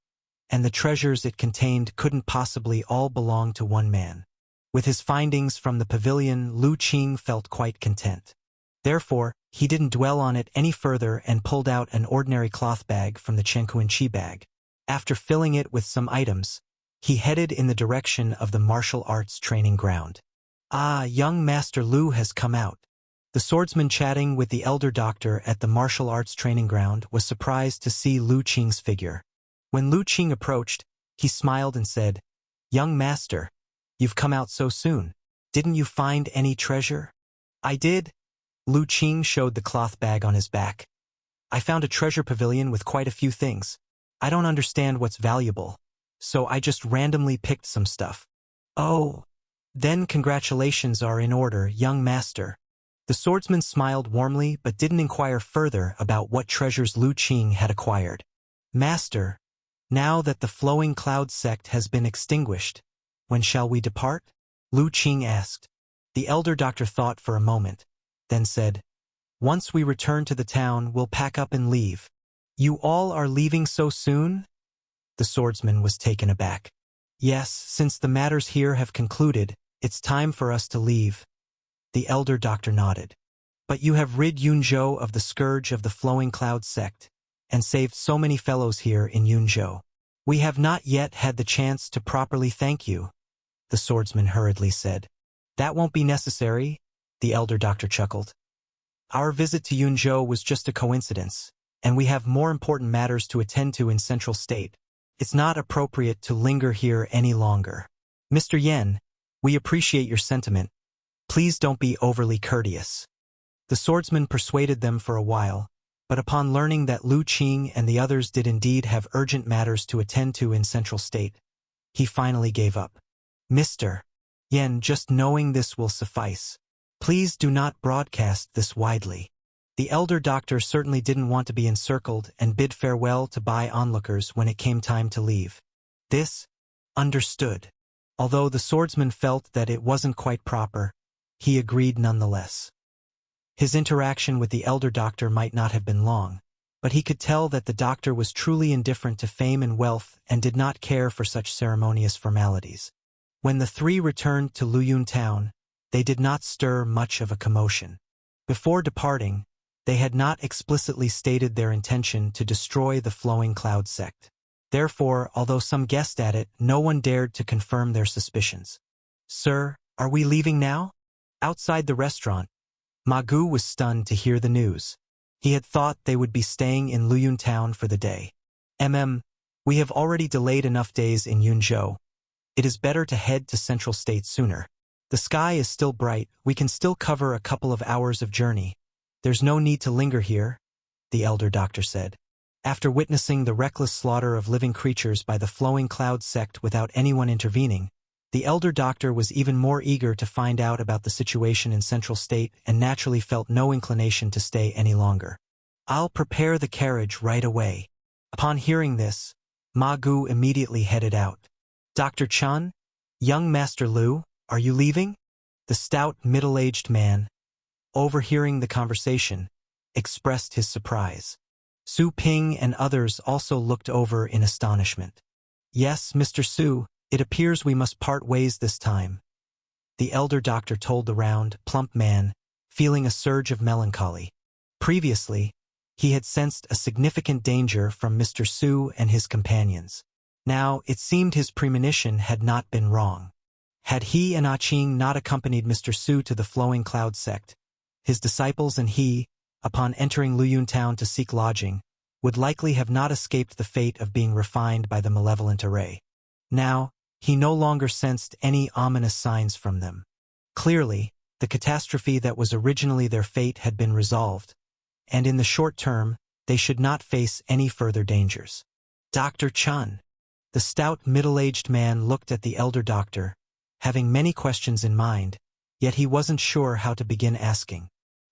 and the treasures it contained couldn't possibly all belong to one man. With his findings from the pavilion, Lu Qing felt quite content. Therefore, he didn't dwell on it any further and pulled out an ordinary cloth bag from the Chenkuanqi bag. After filling it with some items, he headed in the direction of the martial arts training ground. Ah, young Master Lu has come out. The swordsman chatting with the elder doctor at the martial arts training ground was surprised to see Lu Qing's figure. When Lu Qing approached, he smiled and said, "Young master, you've come out so soon. Didn't you find any treasure?" "I did." Lu Qing showed the cloth bag on his back. "I found a treasure pavilion with quite a few things. I don't understand what's valuable, so I just randomly picked some stuff." "Oh, then congratulations are in order, young master." The swordsman smiled warmly but didn't inquire further about what treasures Lu Qing had acquired. "Master, now that the Flowing Cloud sect has been extinguished, when shall we depart?" Lu Qing asked. The elder doctor thought for a moment, then said, "Once we return to the town, we'll pack up and leave." "You all are leaving so soon?" The swordsman was taken aback. "Yes, since the matters here have concluded, it's time for us to leave." The elder doctor nodded. "But you have rid Yunzhou of the scourge of the Flowing Cloud sect, and saved so many fellows here in Yunzhou. We have not yet had the chance to properly thank you," the swordsman hurriedly said. "That won't be necessary," the elder doctor chuckled. "Our visit to Yunzhou was just a coincidence, and we have more important matters to attend to in Central State. It's not appropriate to linger here any longer. Mr. Yen, we appreciate your sentiment. Please don't be overly courteous." The swordsman persuaded them for a while, but upon learning that Lu Qing and the others did indeed have urgent matters to attend to in Central State, he finally gave up. "Mr. Yen, just knowing this will suffice. Please do not broadcast this widely." The elder doctor certainly didn't want to be encircled and bid farewell to by onlookers when it came time to leave. This, understood. Although the swordsman felt that it wasn't quite proper, he agreed nonetheless. His interaction with the elder doctor might not have been long, but he could tell that the doctor was truly indifferent to fame and wealth and did not care for such ceremonious formalities. When the three returned to Luyun town, they did not stir much of a commotion. Before departing, they had not explicitly stated their intention to destroy the Flowing Cloud sect. Therefore, although some guessed at it, no one dared to confirm their suspicions. "Sir, are we leaving now?" Outside the restaurant, Ma Gu was stunned to hear the news. He had thought they would be staying in Luyun town for the day. We have already delayed enough days in Yunzhou. It is better to head to Central State sooner. The sky is still bright, we can still cover a couple of hours of journey. There's no need to linger here," the elder doctor said. After witnessing the reckless slaughter of living creatures by the Flowing Cloud sect without anyone intervening, the elder doctor was even more eager to find out about the situation in Central State and naturally felt no inclination to stay any longer. "I'll prepare the carriage right away." Upon hearing this, Ma Gu immediately headed out. "Dr. Chen, young Master Lu, are you leaving?" The stout, middle-aged man, overhearing the conversation, expressed his surprise. Su Ping and others also looked over in astonishment. "Yes, Mr. Su, it appears we must part ways this time," the elder doctor told the round, plump man, feeling a surge of melancholy. Previously, he had sensed a significant danger from Mr. Su and his companions. Now, it seemed his premonition had not been wrong. Had he and Ah Qing not accompanied Mr. Su to the Flowing Cloud sect, his disciples and he, upon entering Luyun town to seek lodging, would likely have not escaped the fate of being refined by the malevolent array. Now, he no longer sensed any ominous signs from them. Clearly, the catastrophe that was originally their fate had been resolved, and in the short term, they should not face any further dangers. Dr. Chun. The stout middle-aged man looked at the elder doctor, having many questions in mind, yet he wasn't sure how to begin asking.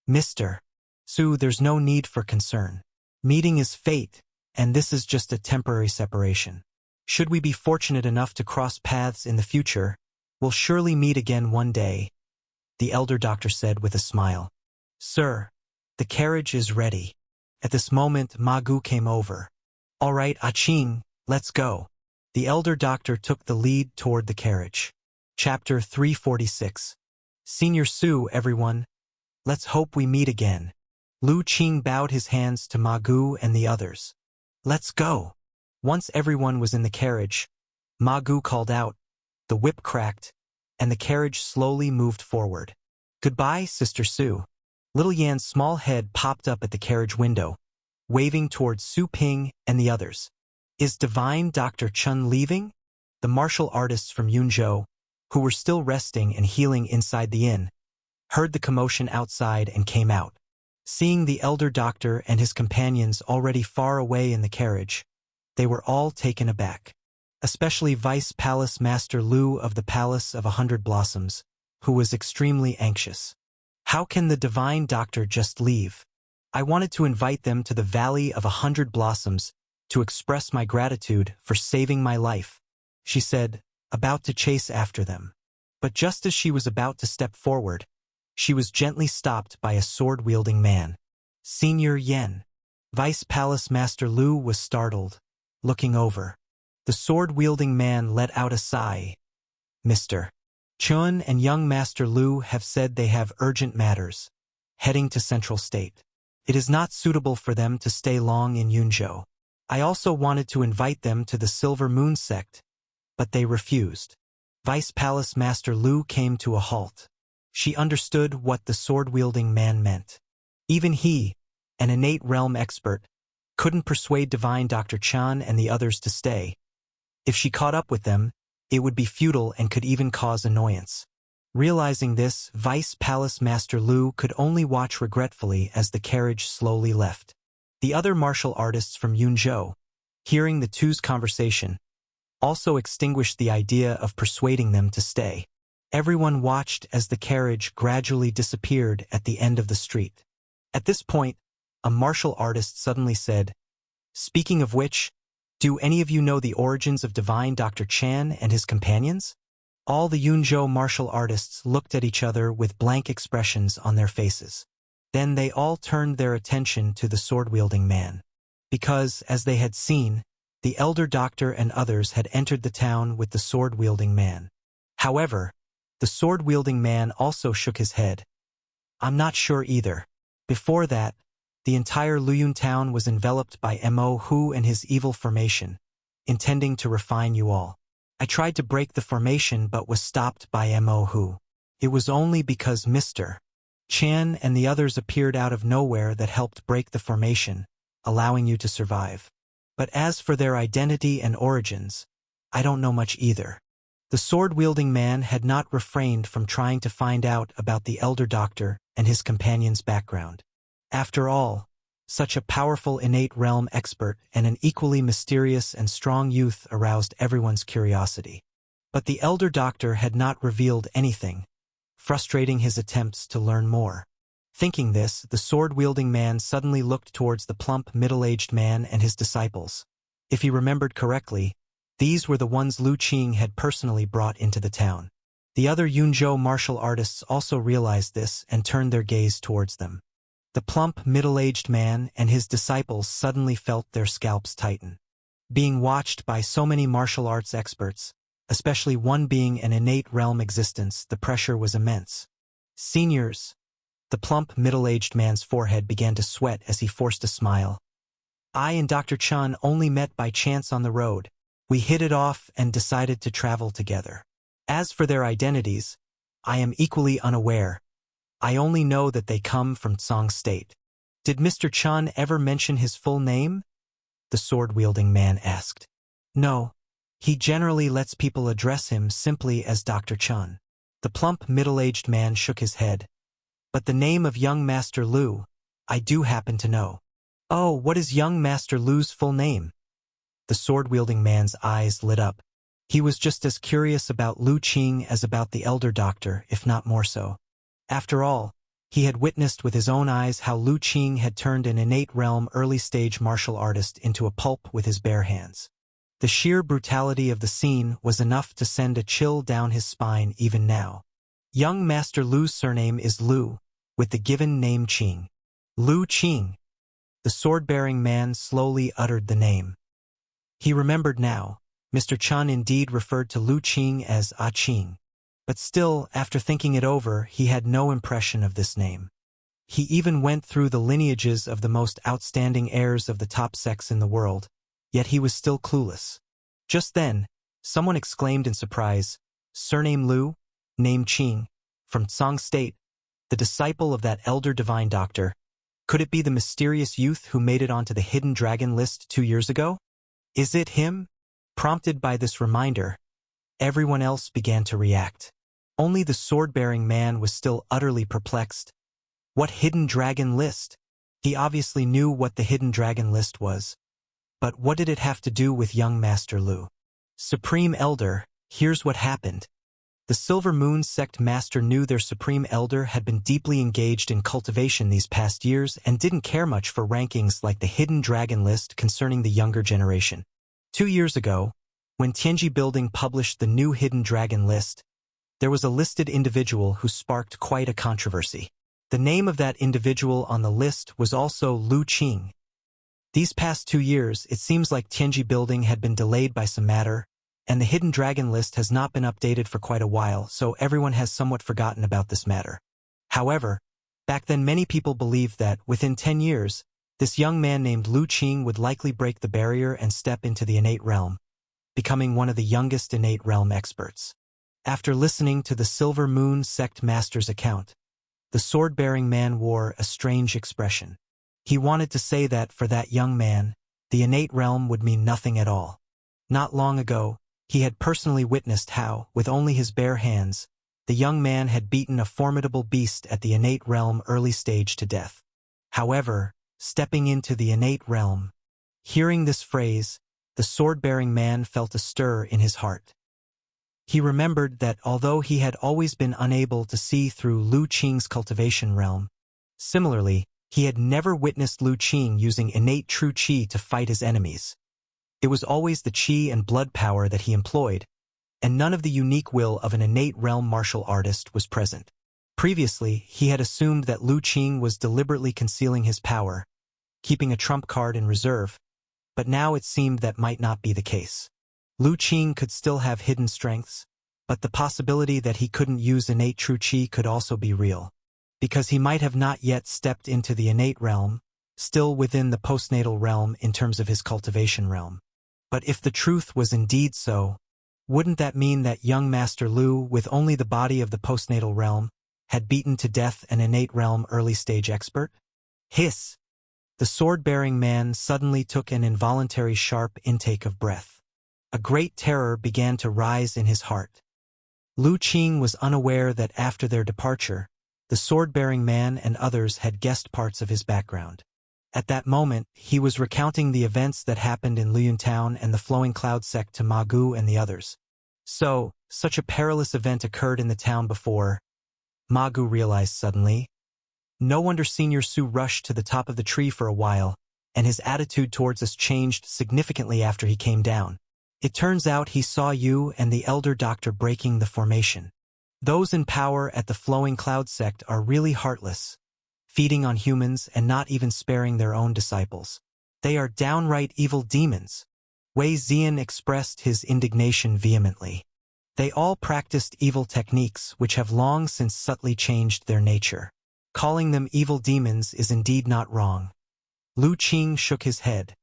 Mr. Su, there's no need for concern. Meeting is fate, and this is just a temporary separation. Should we be fortunate enough to cross paths in the future, we'll surely meet again one day, the elder doctor said with a smile. Sir, the carriage is ready. At this moment, Ma Gu came over. All right, Qing, let's go. The elder doctor took the lead toward the carriage. Chapter 346. Senior Su, everyone. Let's hope we meet again. Lu Qing bowed his hands to Ma Gu and the others. Let's go. Once everyone was in the carriage, Ma Gu called out, the whip cracked, and the carriage slowly moved forward. Goodbye, Sister Su. Little Yan's small head popped up at the carriage window, waving towards Su Ping and the others. Is Divine Dr. Chun leaving? The martial artists from Yunzhou, who were still resting and healing inside the inn, heard the commotion outside and came out. Seeing the elder doctor and his companions already far away in the carriage, they were all taken aback. Especially Vice Palace Master Lu of the Palace of 100 Blossoms, who was extremely anxious. How can the Divine Doctor just leave? I wanted to invite them to the Valley of 100 Blossoms to express my gratitude for saving my life, she said, about to chase after them. But just as she was about to step forward, she was gently stopped by a sword-wielding man. Senior Yen. Vice Palace Master Lu was startled, looking over. The sword-wielding man let out a sigh. Mr. Chun and young Master Lu have said they have urgent matters, heading to Central State. It is not suitable for them to stay long in Yunzhou. I also wanted to invite them to the Silver Moon sect, but they refused. Vice Palace Master Lu came to a halt. She understood what the sword-wielding man meant. Even he, an innate realm expert, couldn't persuade Divine Dr. Chan and the others to stay. If she caught up with them, it would be futile and could even cause annoyance. Realizing this, Vice Palace Master Lu could only watch regretfully as the carriage slowly left. The other martial artists from Yunzhou, hearing the two's conversation, also extinguished the idea of persuading them to stay. Everyone watched as the carriage gradually disappeared at the end of the street. At this point, a martial artist suddenly said, Speaking of which, do any of you know the origins of Divine Dr. Chan and his companions? All the Yunzhou martial artists looked at each other with blank expressions on their faces. Then they all turned their attention to the sword-wielding man. Because, as they had seen, the elder doctor and others had entered the town with the sword-wielding man. However, the sword-wielding man also shook his head. I'm not sure either. Before that, the entire Luyun town was enveloped by Mo Hu and his evil formation, intending to refine you all. I tried to break the formation but was stopped by Mo Hu. It was only because Mr. Chan and the others appeared out of nowhere that helped break the formation, allowing you to survive. But as for their identity and origins, I don't know much either. The sword-wielding man had not refrained from trying to find out about the elder doctor and his companion's background. After all, such a powerful innate realm expert and an equally mysterious and strong youth aroused everyone's curiosity. But the elder doctor had not revealed anything, frustrating his attempts to learn more. Thinking this, the sword-wielding man suddenly looked towards the plump, middle-aged man and his disciples. If he remembered correctly, these were the ones Lu Qing had personally brought into the town. The other Yunzhou martial artists also realized this and turned their gaze towards them. The plump, middle-aged man and his disciples suddenly felt their scalps tighten. Being watched by so many martial arts experts, especially one being an innate realm existence, the pressure was immense. Seniors. The plump, middle-aged man's forehead began to sweat as he forced a smile. I and Dr. Chun only met by chance on the road. We hit it off and decided to travel together. As for their identities, I am equally unaware. I only know that they come from Tsang State. Did Mr. Chun ever mention his full name? the sword-wielding man asked. No, he generally lets people address him simply as Dr. Chun. The plump, middle-aged man shook his head. But the name of young Master Lu, I do happen to know. Oh, what is young Master Lu's full name? The sword-wielding man's eyes lit up. He was just as curious about Lu Qing as about the elder doctor, if not more so. After all, he had witnessed with his own eyes how Lu Qing had turned an innate realm early-stage martial artist into a pulp with his bare hands. The sheer brutality of the scene was enough to send a chill down his spine even now. Young Master Lu's surname is Lu, with the given name Qing. Lu Qing. The sword-bearing man slowly uttered the name. He remembered now. Mr. Chun indeed referred to Lu Qing as Ah Qing. But still, after thinking it over, he had no impression of this name. He even went through the lineages of the most outstanding heirs of the top sex in the world, yet he was still clueless. Just then, someone exclaimed in surprise, "Surname Lu, name Qing, from Tsang State, the disciple of that elder divine doctor. Could it be the mysterious youth who made it onto the hidden dragon list 2 years ago? Is it him?" Prompted by this reminder, everyone else began to react. Only the sword-bearing man was still utterly perplexed. What hidden dragon list? He obviously knew what the hidden dragon list was. But what did it have to do with young Master Lu? Supreme Elder, here's what happened. The Silver Moon Sect Master knew their Supreme Elder had been deeply engaged in cultivation these past years and didn't care much for rankings like the hidden dragon list concerning the younger generation. 2 years ago, when Tianji Building published the new Hidden Dragon list, there was a listed individual who sparked quite a controversy. The name of that individual on the list was also Lu Qing. These past 2 years, it seems like Tianji Building had been delayed by some matter, and the Hidden Dragon list has not been updated for quite a while, so everyone has somewhat forgotten about this matter. However, back then many people believed that, within 10 years, this young man named Lu Qing would likely break the barrier and step into the innate realm, becoming one of the youngest innate realm experts. After listening to the Silver Moon Sect Master's account, the sword-bearing man wore a strange expression. He wanted to say that for that young man, the innate realm would mean nothing at all. Not long ago, he had personally witnessed how, with only his bare hands, the young man had beaten a formidable beast at the innate realm early stage to death. However, stepping into the innate realm. Hearing this phrase, the sword-bearing man felt a stir in his heart. He remembered that although he had always been unable to see through Lu Qing's cultivation realm, similarly, he had never witnessed Lu Qing using innate true qi to fight his enemies. It was always the qi and blood power that he employed, and none of the unique will of an innate realm martial artist was present. Previously, he had assumed that Lu Qing was deliberately concealing his power, keeping a trump card in reserve, but now it seemed that might not be the case. Lu Qing could still have hidden strengths, but the possibility that he couldn't use innate true qi could also be real, because he might have not yet stepped into the innate realm, still within the postnatal realm in terms of his cultivation realm. But if the truth was indeed so, wouldn't that mean that young Master Lu, with only the body of the postnatal realm, had beaten to death an innate realm early-stage expert? Hiss! The sword-bearing man suddenly took an involuntary sharp intake of breath. A great terror began to rise in his heart. Lu Qing was unaware that after their departure, the sword-bearing man and others had guessed parts of his background. At that moment, he was recounting the events that happened in Liyun Town and the Flowing Cloud sect to Ma Gu and the others. So, such a perilous event occurred in the town before, Ma Gu realized suddenly. No wonder Senior Su rushed to the top of the tree for a while, and his attitude towards us changed significantly after he came down. It turns out he saw you and the elder doctor breaking the formation. Those in power at the Flowing Cloud sect are really heartless, feeding on humans and not even sparing their own disciples. They are downright evil demons. Wei Zian expressed his indignation vehemently. They all practiced evil techniques which have long since subtly changed their nature. Calling them evil demons is indeed not wrong. Lu Qing shook his head.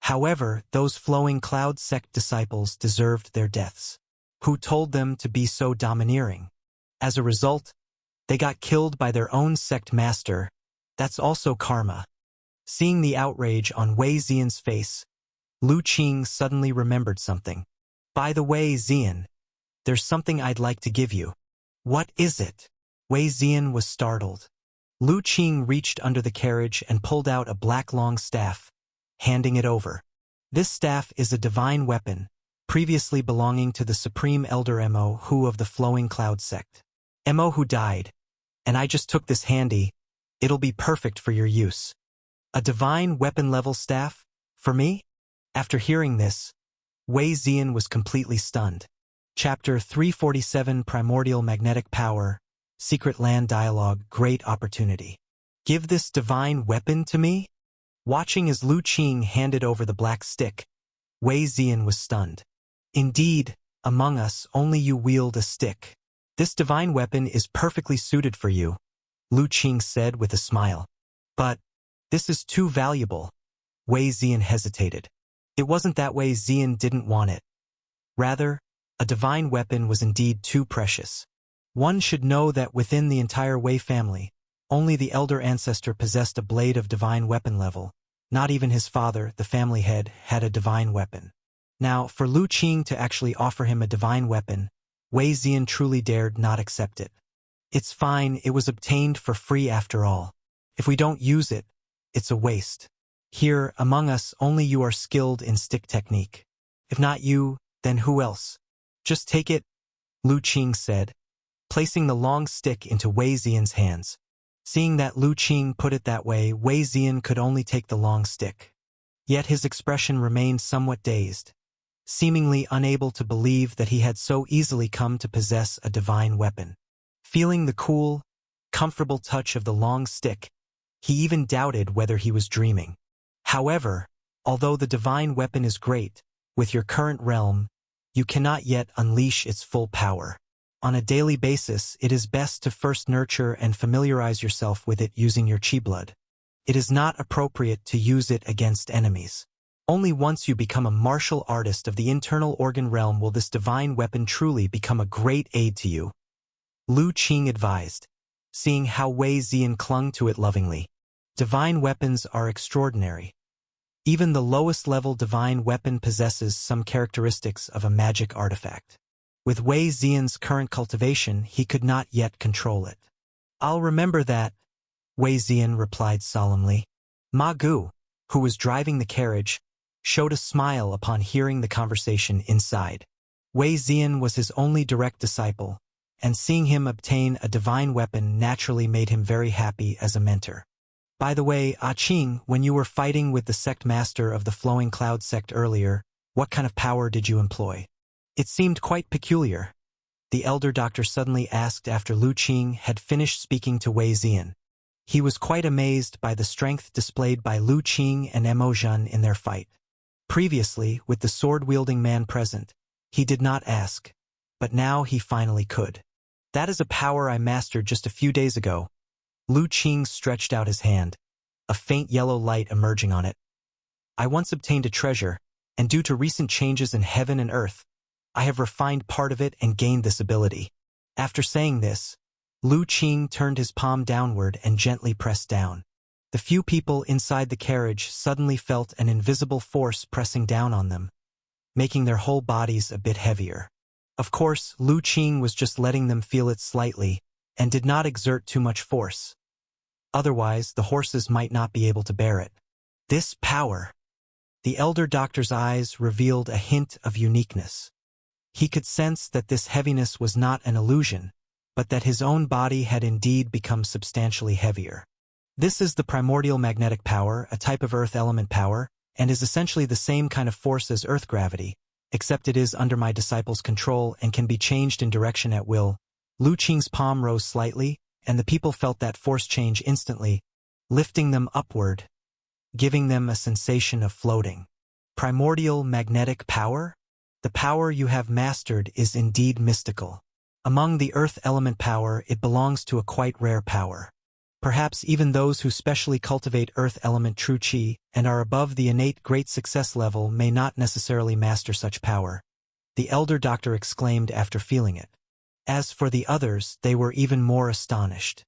However, those Flowing Cloud sect disciples deserved their deaths. Who told them to be so domineering? As a result, they got killed by their own sect master. That's also karma. Seeing the outrage on Wei Zian's face, Lu Qing suddenly remembered something. By the way, Xian, there's something I'd like to give you. What is it? Wei Xian was startled. Lu Qing reached under the carriage and pulled out a black long staff, handing it over. This staff is a divine weapon, previously belonging to the Supreme Elder Mo Hu of the Flowing Cloud sect. Mo Hu died, and I just took this handy. It'll be perfect for your use. A divine weapon-level staff? For me? After hearing this, Wei Xian was completely stunned. Chapter 347 Primordial Magnetic Power, Secret Land Dialogue, Great Opportunity. Give this divine weapon to me? Watching as Lu Qing handed over the black stick, Wei Xian was stunned. Indeed, among us only you wield a stick. This divine weapon is perfectly suited for you, Lu Qing said with a smile. But this is too valuable. Wei Xian hesitated. It wasn't that Wei Xian didn't want it. Rather, a divine weapon was indeed too precious. One should know that within the entire Wei family, only the elder ancestor possessed a blade of divine weapon level. Not even his father, the family head, had a divine weapon. Now, for Lu Qing to actually offer him a divine weapon, Wei Xian truly dared not accept it. It's fine, it was obtained for free after all. If we don't use it, it's a waste. Here, among us, only you are skilled in stick technique. If not you, then who else? Just take it, Lu Qing said, placing the long stick into Wei Xian's hands. Seeing that Lu Qing put it that way, Wei Xian could only take the long stick. Yet his expression remained somewhat dazed, seemingly unable to believe that he had so easily come to possess a divine weapon. Feeling the cool, comfortable touch of the long stick, he even doubted whether he was dreaming. However, although the divine weapon is great, with your current realm, you cannot yet unleash its full power. On a daily basis, it is best to first nurture and familiarize yourself with it using your chi blood. It is not appropriate to use it against enemies. Only once you become a martial artist of the internal organ realm will this divine weapon truly become a great aid to you, Lu Qing advised, seeing how Wei Xian clung to it lovingly. Divine weapons are extraordinary. Even the lowest level divine weapon possesses some characteristics of a magic artifact. With Wei Xian's current cultivation, he could not yet control it. I'll remember that, Wei Xian replied solemnly. Ma Gu, who was driving the carriage, showed a smile upon hearing the conversation inside. Wei Xian was his only direct disciple, and seeing him obtain a divine weapon naturally made him very happy as a mentor. By the way, Qing, when you were fighting with the sect master of the Flowing Cloud sect earlier, what kind of power did you employ? It seemed quite peculiar, the elder doctor suddenly asked after Lu Qing had finished speaking to Wei Xian. He was quite amazed by the strength displayed by Lu Qing and Mo Zhen in their fight. Previously, with the sword-wielding man present, he did not ask, but now he finally could. That is a power I mastered just a few days ago. Lu Qing stretched out his hand, a faint yellow light emerging on it. I once obtained a treasure, and due to recent changes in heaven and earth, I have refined part of it and gained this ability. After saying this, Lu Qing turned his palm downward and gently pressed down. The few people inside the carriage suddenly felt an invisible force pressing down on them, making their whole bodies a bit heavier. Of course, Lu Qing was just letting them feel it slightly, and did not exert too much force. Otherwise, the horses might not be able to bear it. This power. The elder doctor's eyes revealed a hint of uniqueness. He could sense that this heaviness was not an illusion, but that his own body had indeed become substantially heavier. This is the primordial magnetic power, a type of earth element power, and is essentially the same kind of force as earth gravity, except it is under my disciple's control and can be changed in direction at will. Lu Qing's palm rose slightly, and the people felt that force change instantly, lifting them upward, giving them a sensation of floating. Primordial magnetic power? The power you have mastered is indeed mystical. Among the earth element power, it belongs to a quite rare power. Perhaps even those who specially cultivate earth element true chi and are above the innate great success level may not necessarily master such power, the elder doctor exclaimed after feeling it. As for the others, they were even more astonished.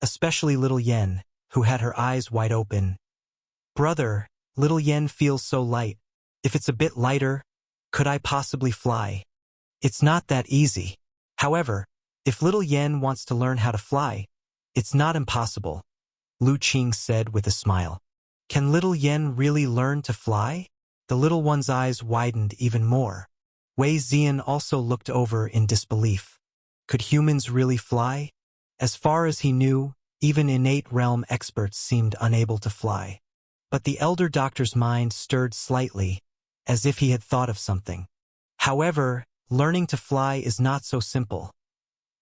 Especially little Yen, who had her eyes wide open. Brother, little Yen feels so light. If it's a bit lighter, could I possibly fly? It's not that easy. However, if little Yen wants to learn how to fly, it's not impossible, Lu Qing said with a smile. Can little Yen really learn to fly? The little one's eyes widened even more. Wei Zian also looked over in disbelief. Could humans really fly? As far as he knew, even innate realm experts seemed unable to fly. But the elder doctor's mind stirred slightly, as if he had thought of something. However, learning to fly is not so simple.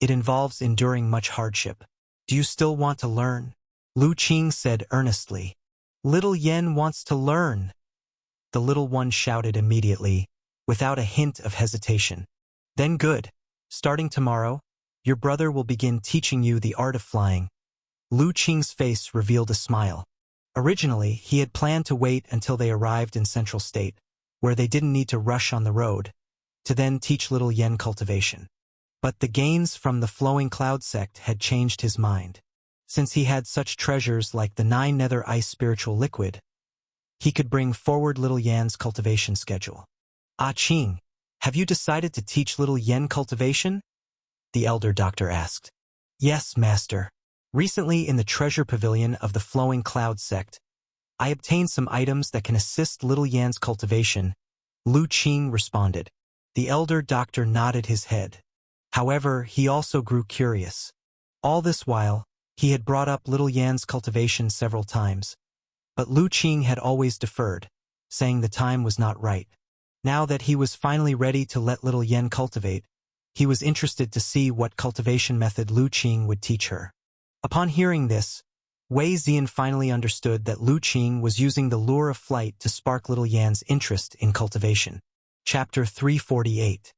It involves enduring much hardship. Do you still want to learn? Lu Qing said earnestly. Little Yen wants to learn. The little one shouted immediately, without a hint of hesitation. Then good. Starting tomorrow, your brother will begin teaching you the art of flying. Lu Qing's face revealed a smile. Originally, he had planned to wait until they arrived in Central State, where they didn't need to rush on the road, to then teach little Yen cultivation. But the gains from the Flowing Cloud sect had changed his mind. Since he had such treasures like the 9 nether ice spiritual liquid, he could bring forward little Yan's cultivation schedule. Ah Qing, have you decided to teach little Yen cultivation? The elder doctor asked. Yes, master. Recently in the treasure pavilion of the Flowing Cloud sect, I obtained some items that can assist little Yan's cultivation, Lu Qing responded. The elder doctor nodded his head. However, he also grew curious. All this while, he had brought up little Yan's cultivation several times, but Lu Qing had always deferred, saying the time was not right. Now that he was finally ready to let little Yen cultivate, he was interested to see what cultivation method Lu Qing would teach her. Upon hearing this, Wei Zian finally understood that Lu Qing was using the lure of flight to spark little Yan's interest in cultivation. Chapter 348.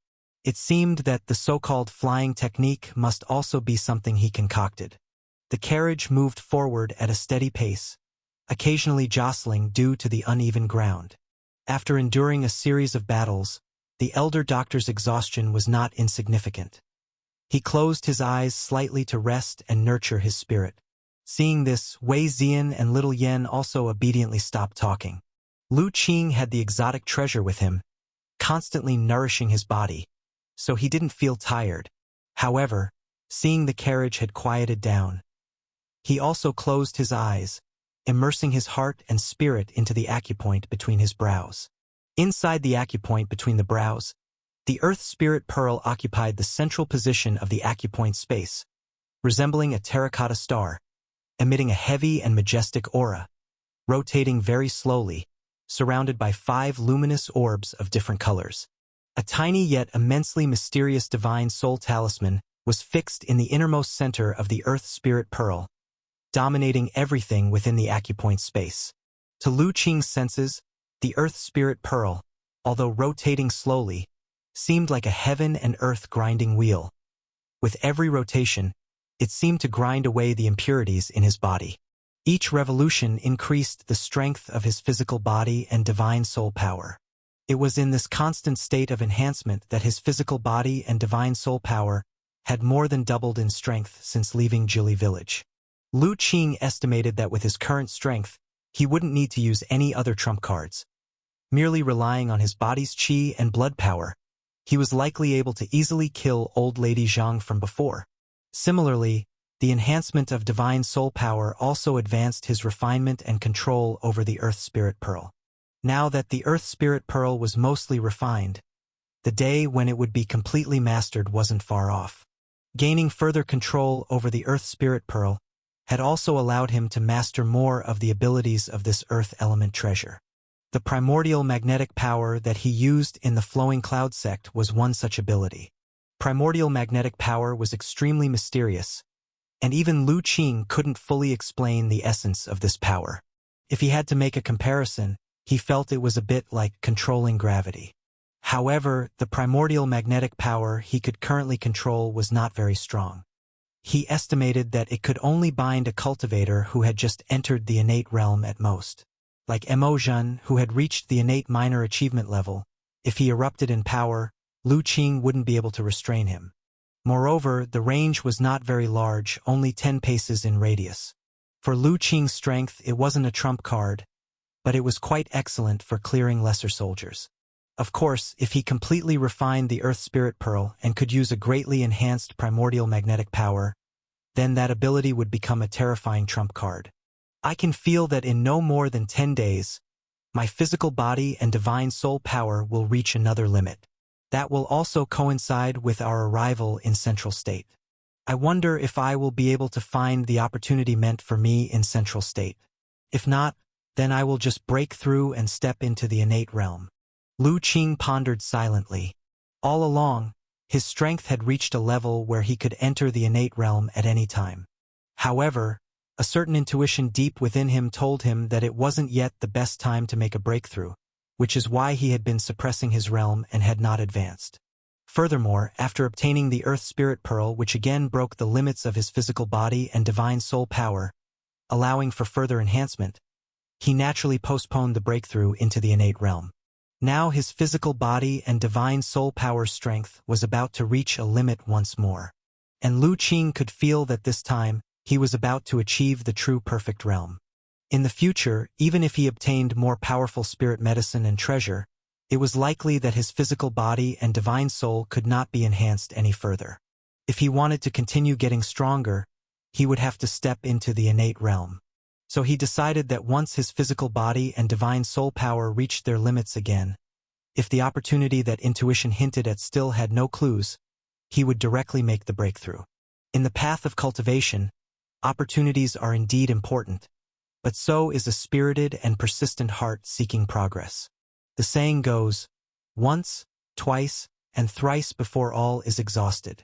It seemed that the so-called flying technique must also be something he concocted. The carriage moved forward at a steady pace, occasionally jostling due to the uneven ground. After enduring a series of battles, the elder doctor's exhaustion was not insignificant. He closed his eyes slightly to rest and nurture his spirit. Seeing this, Wei Zian and little Yen also obediently stopped talking. Lu Qing had the exotic treasure with him, constantly nourishing his body, so he didn't feel tired. However, seeing the carriage had quieted down, he also closed his eyes, immersing his heart and spirit into the acupoint between his brows. Inside the acupoint between the brows, the Earth Spirit Pearl occupied the central position of the acupoint space, resembling a terracotta star, emitting a heavy and majestic aura, rotating very slowly, surrounded by 5 luminous orbs of different colors. A tiny yet immensely mysterious divine soul talisman was fixed in the innermost center of the Earth Spirit Pearl, dominating everything within the acupoint space. To Lu Qing's senses, the Earth Spirit Pearl, although rotating slowly, seemed like a heaven and earth grinding wheel. With every rotation, it seemed to grind away the impurities in his body. Each revolution increased the strength of his physical body and divine soul power. It was in this constant state of enhancement that his physical body and divine soul power had more than doubled in strength since leaving Jili village. Lu Qing estimated that with his current strength, he wouldn't need to use any other trump cards. Merely relying on his body's qi and blood power, he was likely able to easily kill old Lady Zhang from before. Similarly, the enhancement of divine soul power also advanced his refinement and control over the Earth Spirit Pearl. Now that the Earth Spirit Pearl was mostly refined, the day when it would be completely mastered wasn't far off. Gaining further control over the Earth Spirit Pearl had also allowed him to master more of the abilities of this Earth element treasure. The primordial magnetic power that he used in the Flowing Cloud sect was one such ability. Primordial magnetic power was extremely mysterious, and even Lu Qing couldn't fully explain the essence of this power. If he had to make a comparison, he felt it was a bit like controlling gravity. However, the primordial magnetic power he could currently control was not very strong. He estimated that it could only bind a cultivator who had just entered the innate realm at most. Like Mo Zhen, who had reached the innate minor achievement level, if he erupted in power, Lu Qing wouldn't be able to restrain him. Moreover, the range was not very large, only 10 paces in radius. For Lu Qing's strength, it wasn't a trump card, but it was quite excellent for clearing lesser soldiers. Of course, if he completely refined the Earth Spirit Pearl and could use a greatly enhanced primordial magnetic power, then that ability would become a terrifying trump card. I can feel that in no more than 10 days, my physical body and divine soul power will reach another limit. That will also coincide with our arrival in Central State. I wonder if I will be able to find the opportunity meant for me in Central State. If not, then I will just break through and step into the innate realm. Lu Qing pondered silently. All along, his strength had reached a level where he could enter the innate realm at any time. However, a certain intuition deep within him told him that it wasn't yet the best time to make a breakthrough, which is why he had been suppressing his realm and had not advanced. Furthermore, after obtaining the Earth Spirit Pearl, which again broke the limits of his physical body and divine soul power, allowing for further enhancement, he naturally postponed the breakthrough into the innate realm. Now his physical body and divine soul power strength was about to reach a limit once more. And Lu Qing could feel that this time, he was about to achieve the true perfect realm. In the future, even if he obtained more powerful spirit medicine and treasure, it was likely that his physical body and divine soul could not be enhanced any further. If he wanted to continue getting stronger, he would have to step into the innate realm. So he decided that once his physical body and divine soul power reached their limits again, if the opportunity that intuition hinted at still had no clues, he would directly make the breakthrough. In the path of cultivation, opportunities are indeed important, but so is a spirited and persistent heart seeking progress. The saying goes, once, twice, and thrice before all is exhausted.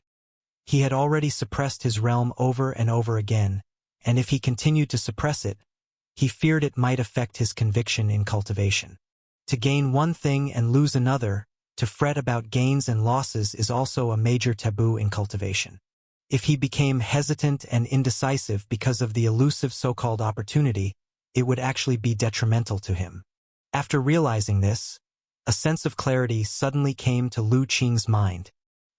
He had already suppressed his realm over and over again, and if he continued to suppress it, he feared it might affect his conviction in cultivation. To gain one thing and lose another, to fret about gains and losses is also a major taboo in cultivation. If he became hesitant and indecisive because of the elusive so-called opportunity, it would actually be detrimental to him. After realizing this, a sense of clarity suddenly came to Lu Qing's mind.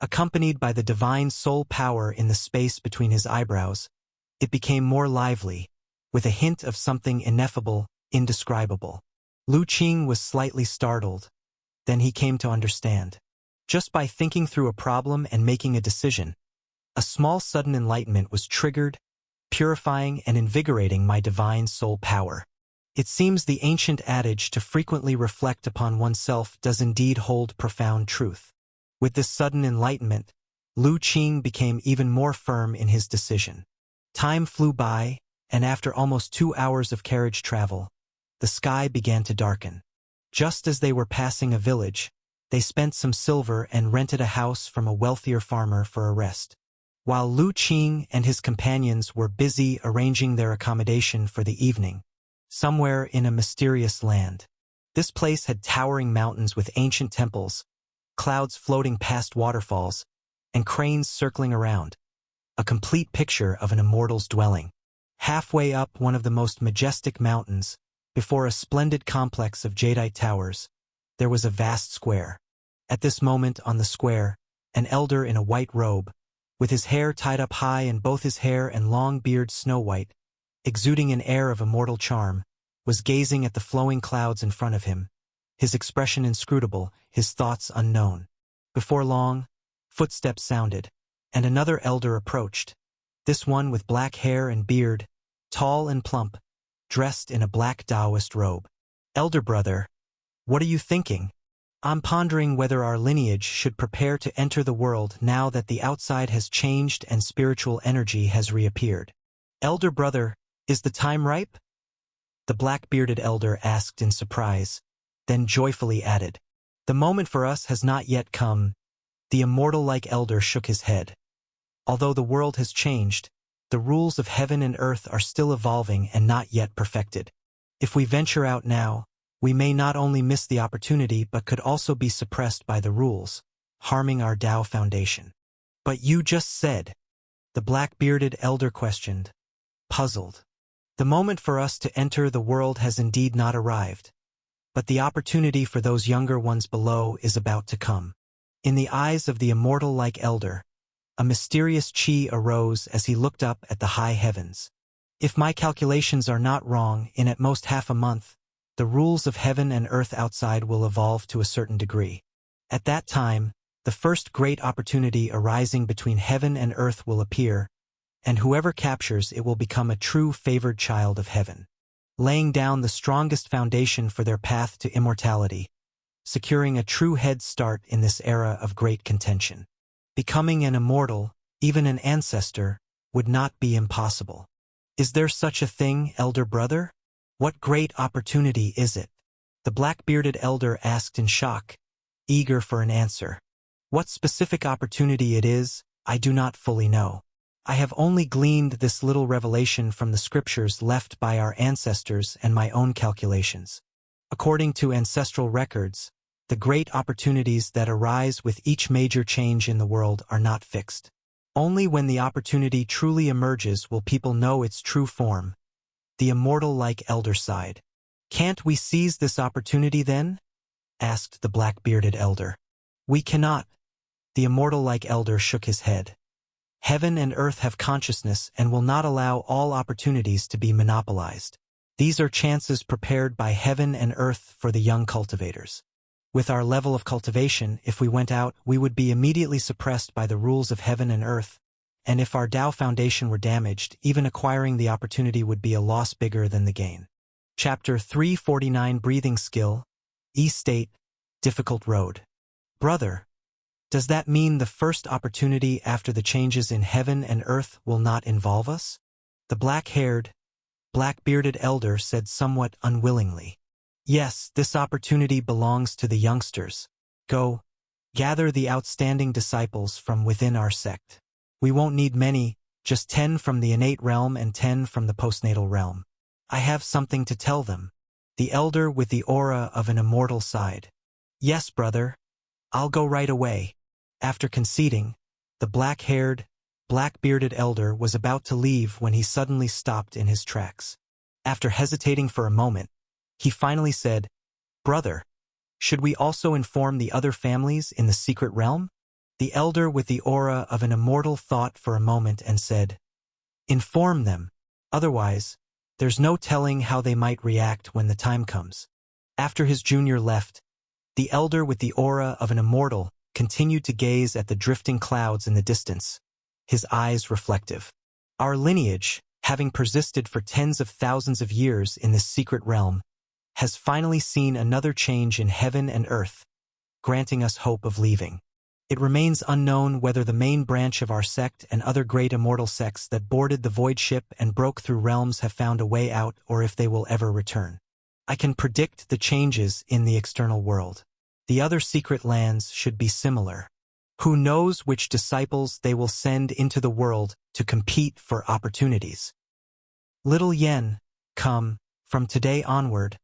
Accompanied by the divine soul power in the space between his eyebrows, it became more lively, with a hint of something ineffable, indescribable. Lu Qing was slightly startled. Then he came to understand. Just by thinking through a problem and making a decision, a small sudden enlightenment was triggered, purifying and invigorating my divine soul power. It seems the ancient adage to frequently reflect upon oneself does indeed hold profound truth. With this sudden enlightenment, Lu Qing became even more firm in his decision. Time flew by, and after almost 2 hours of carriage travel, the sky began to darken. Just as they were passing a village, they spent some silver and rented a house from a wealthier farmer for a rest. While Lu Qing and his companions were busy arranging their accommodation for the evening, somewhere in a mysterious land. This place had towering mountains with ancient temples, clouds floating past waterfalls, and cranes circling around. A complete picture of an immortal's dwelling. Halfway up one of the most majestic mountains, before a splendid complex of jadeite towers, there was a vast square. At this moment on the square, an elder in a white robe, with his hair tied up high and both his hair and long beard snow-white, exuding an air of immortal charm, was gazing at the flowing clouds in front of him, his expression inscrutable, his thoughts unknown. Before long, footsteps sounded, and another elder approached, this one with black hair and beard, tall and plump, dressed in a black Taoist robe. Elder brother, what are you thinking? I'm pondering whether our lineage should prepare to enter the world now that the outside has changed and spiritual energy has reappeared. Elder brother, is the time ripe? The black-bearded elder asked in surprise, then joyfully added, the moment for us has not yet come. The immortal-like elder shook his head. Although the world has changed, the rules of heaven and earth are still evolving and not yet perfected. If we venture out now, we may not only miss the opportunity but could also be suppressed by the rules, harming our Tao foundation. But you just said, the black-bearded elder questioned, puzzled. The moment for us to enter the world has indeed not arrived, but the opportunity for those younger ones below is about to come. In the eyes of the immortal-like elder, a mysterious chi arose as he looked up at the high heavens. If my calculations are not wrong, in at most half a month, the rules of heaven and earth outside will evolve to a certain degree. At that time, the first great opportunity arising between heaven and earth will appear, and whoever captures it will become a true favored child of heaven, laying down the strongest foundation for their path to immortality, securing a true head start in this era of great contention. Becoming an immortal, even an ancestor, would not be impossible. Is there such a thing, elder brother? What great opportunity is it? The black-bearded elder asked in shock, eager for an answer. What specific opportunity it is, I do not fully know. I have only gleaned this little revelation from the scriptures left by our ancestors and my own calculations. According to ancestral records, the great opportunities that arise with each major change in the world are not fixed. Only when the opportunity truly emerges will people know its true form, the immortal-like elder side. Can't we seize this opportunity then? Asked the black-bearded elder. We cannot. The immortal-like elder shook his head. Heaven and earth have consciousness and will not allow all opportunities to be monopolized. These are chances prepared by heaven and earth for the young cultivators. With our level of cultivation, if we went out, we would be immediately suppressed by the rules of heaven and earth, and if our Tao foundation were damaged, even acquiring the opportunity would be a loss bigger than the gain. Chapter 349 Breathing Skill, E-State, Difficult Road. Brother, does that mean the first opportunity after the changes in heaven and earth will not involve us? The black-haired, black-bearded elder said somewhat unwillingly. Yes, this opportunity belongs to the youngsters. Go, gather the outstanding disciples from within our sect. We won't need many, just 10 from the innate realm and 10 from the postnatal realm. I have something to tell them. The elder with the aura of an immortal side. Yes, brother. I'll go right away. After conceding, the black-haired, black-bearded elder was about to leave when he suddenly stopped in his tracks. After hesitating for a moment, he finally said, Brother, should we also inform the other families in the secret realm? The elder with the aura of an immortal thought for a moment and said, Inform them. Otherwise, there's no telling how they might react when the time comes. After his junior left, the elder with the aura of an immortal continued to gaze at the drifting clouds in the distance, his eyes reflective. Our lineage, having persisted for tens of thousands of years in this secret realm, has finally seen another change in heaven and earth, granting us hope of leaving. It remains unknown whether the main branch of our sect and other great immortal sects that boarded the void ship and broke through realms have found a way out or if they will ever return. I can predict the changes in the external world. The other secret lands should be similar. Who knows which disciples they will send into the world to compete for opportunities? Little Yen, come, from today onward,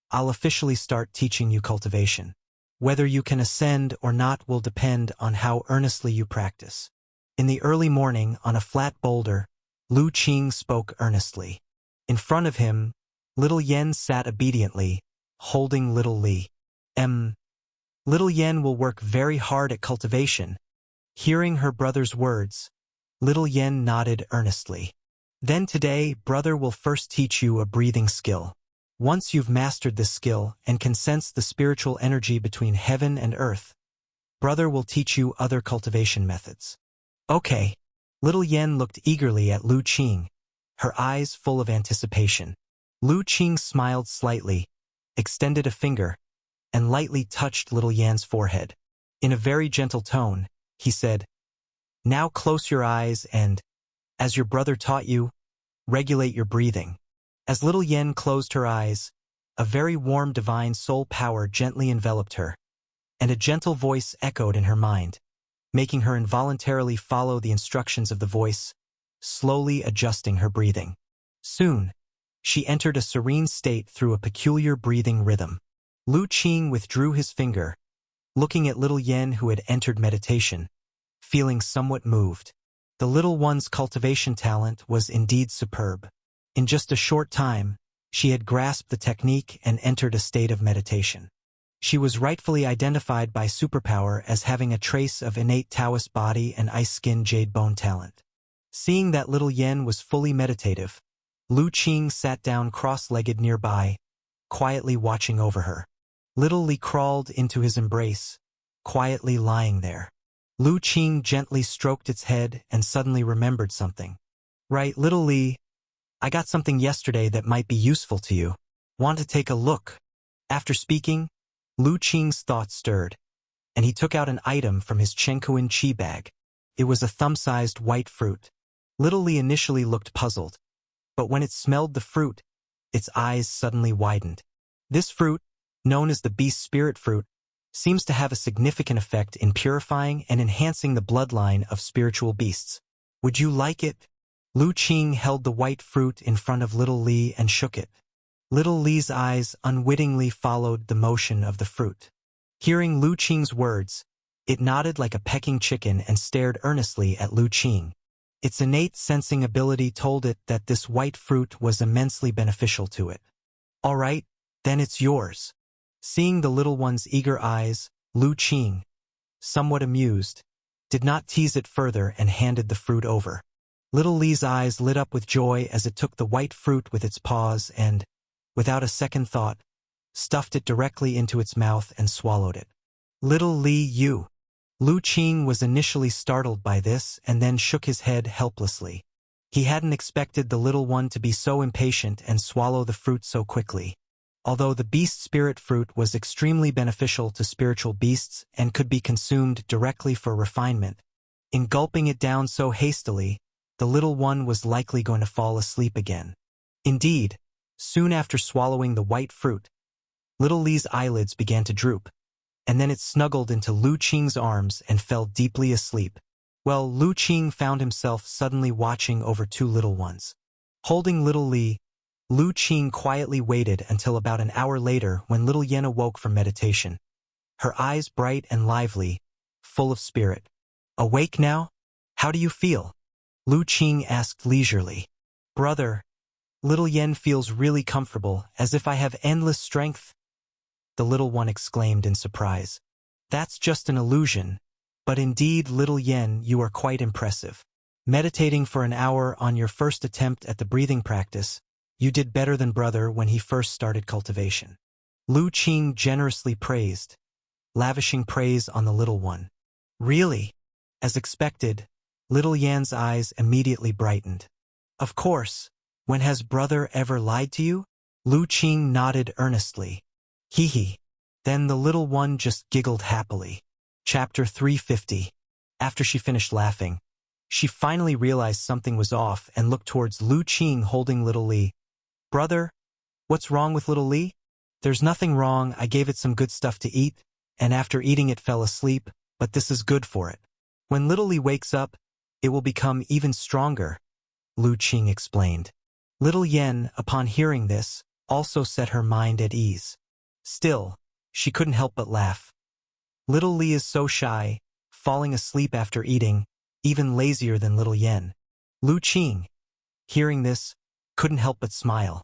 I'll officially start teaching you cultivation. Whether you can ascend or not will depend on how earnestly you practice. In the early morning, on a flat boulder, Lu Qing spoke earnestly. In front of him, little Yen sat obediently, holding little Li. Little Yen will work very hard at cultivation. Hearing her brother's words, little Yen nodded earnestly. Then today, brother will first teach you a breathing skill. Once you've mastered this skill and can sense the spiritual energy between heaven and earth, brother will teach you other cultivation methods. Okay. Little Yen looked eagerly at Lu Qing, her eyes full of anticipation. Lu Qing smiled slightly, extended a finger, and lightly touched little Yan's forehead. In a very gentle tone, he said, Now close your eyes and, as your brother taught you, regulate your breathing. As little Yen closed her eyes, a very warm divine soul power gently enveloped her, and a gentle voice echoed in her mind, making her involuntarily follow the instructions of the voice, slowly adjusting her breathing. Soon, she entered a serene state through a peculiar breathing rhythm. Lu Qing withdrew his finger, looking at little Yen who had entered meditation, feeling somewhat moved. The little one's cultivation talent was indeed superb. In just a short time, she had grasped the technique and entered a state of meditation. She was rightfully identified by superpower as having a trace of innate Taoist body and ice-skin jade bone talent. Seeing that little Yen was fully meditative, Lu Qing sat down cross-legged nearby, quietly watching over her. Little Li crawled into his embrace, quietly lying there. Lu Qing gently stroked its head and suddenly remembered something. Right, Little Li, I got something yesterday that might be useful to you. Want to take a look? After speaking, Lu Qing's thoughts stirred, and he took out an item from his Chengkuan Qi bag. It was a thumb-sized white fruit. Little Li initially looked puzzled, but when it smelled the fruit, its eyes suddenly widened. This fruit, known as the beast spirit fruit, seems to have a significant effect in purifying and enhancing the bloodline of spiritual beasts. Would you like it? Lu Qing held the white fruit in front of Little Li and shook it. Little Li's eyes unwittingly followed the motion of the fruit. Hearing Lu Qing's words, it nodded like a pecking chicken and stared earnestly at Lu Qing. Its innate sensing ability told it that this white fruit was immensely beneficial to it. All right, then it's yours. Seeing the little one's eager eyes, Lu Qing, somewhat amused, did not tease it further and handed the fruit over. Little Li's eyes lit up with joy as it took the white fruit with its paws and, without a second thought, stuffed it directly into its mouth and swallowed it. Little Li, you. Lu Qing was initially startled by this and then shook his head helplessly. He hadn't expected the little one to be so impatient and swallow the fruit so quickly. Although the beast spirit fruit was extremely beneficial to spiritual beasts and could be consumed directly for refinement, in gulping it down so hastily, the little one was likely going to fall asleep again. Indeed, soon after swallowing the white fruit, Little Li's eyelids began to droop, and then it snuggled into Lu Qing's arms and fell deeply asleep. Well, Lu Qing found himself suddenly watching over two little ones. Holding Little Li, Lu Qing quietly waited until about an hour later when Little Yen awoke from meditation, her eyes bright and lively, full of spirit. Awake now? How do you feel? Lu Qing asked leisurely. Brother, Little Yen feels really comfortable, as if I have endless strength. The little one exclaimed in surprise. That's just an illusion, but indeed, Little Yen, you are quite impressive. Meditating for an hour on your first attempt at the breathing practice, you did better than brother when he first started cultivation. Lu Qing generously praised, lavishing praise on the little one. Really? As expected, Little Yan's eyes immediately brightened. Of course, when has brother ever lied to you? Lu Qing nodded earnestly. Hee hee. Then the little one just giggled happily. Chapter 350. After she finished laughing, she finally realized something was off and looked towards Lu Qing holding Little Li. Brother, what's wrong with Little Li? There's nothing wrong, I gave it some good stuff to eat, and after eating it fell asleep, but this is good for it. When Little Li wakes up, it will become even stronger, Lu Qing explained. Little Yen, upon hearing this, also set her mind at ease. Still, she couldn't help but laugh. Little Li is so shy, falling asleep after eating, even lazier than Little Yen. Lu Qing, hearing this, couldn't help but smile.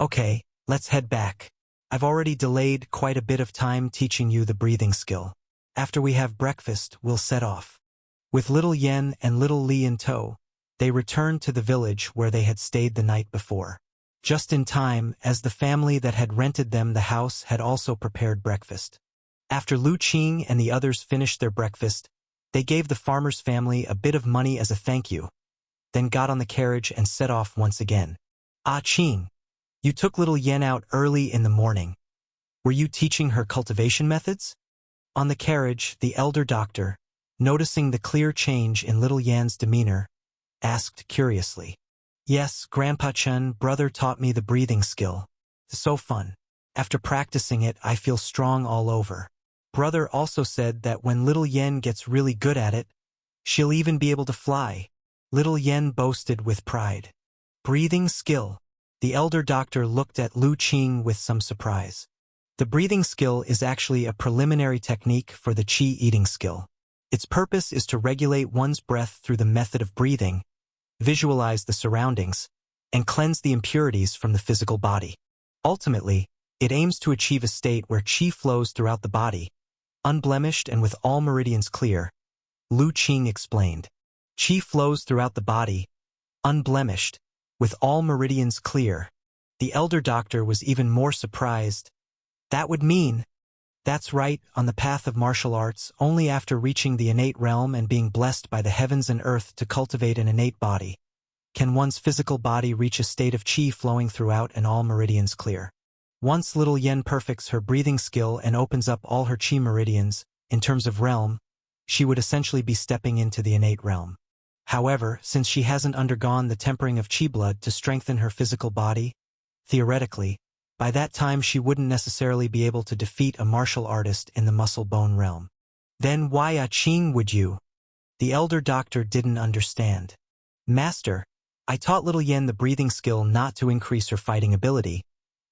Okay, let's head back. I've already delayed quite a bit of time teaching you the breathing skill. After we have breakfast, we'll set off. With Little Yen and Little Li in tow, they returned to the village where they had stayed the night before. Just in time, as the family that had rented them the house had also prepared breakfast. After Lu Qing and the others finished their breakfast, they gave the farmer's family a bit of money as a thank you, then got on the carriage and set off once again. Ah Qing, you took Little Yen out early in the morning. Were you teaching her cultivation methods? On the carriage, the elder doctor, noticing the clear change in Little Yan's demeanor, asked curiously. Yes, Grandpa Chen, brother taught me the breathing skill. So fun. After practicing it, I feel strong all over. Brother also said that when Little Yen gets really good at it, she'll even be able to fly. Little Yen boasted with pride. Breathing skill. The elder doctor looked at Lu Qing with some surprise. The breathing skill is actually a preliminary technique for the Qi eating skill. Its purpose is to regulate one's breath through the method of breathing, visualize the surroundings, and cleanse the impurities from the physical body. Ultimately, it aims to achieve a state where Qi flows throughout the body, unblemished and with all meridians clear, Lu Qing explained. Qi flows throughout the body, unblemished, with all meridians clear. The elder doctor was even more surprised. That would mean, that's right, on the path of martial arts, only after reaching the innate realm and being blessed by the heavens and earth to cultivate an innate body, can one's physical body reach a state of qi flowing throughout and all meridians clear. Once little Yen perfects her breathing skill and opens up all her qi meridians, in terms of realm, she would essentially be stepping into the innate realm. However, since she hasn't undergone the tempering of qi blood to strengthen her physical body, theoretically, by that time she wouldn't necessarily be able to defeat a martial artist in the muscle-bone realm. Then why Qing would you? The elder doctor didn't understand. Master, I taught little Yen the breathing skill not to increase her fighting ability,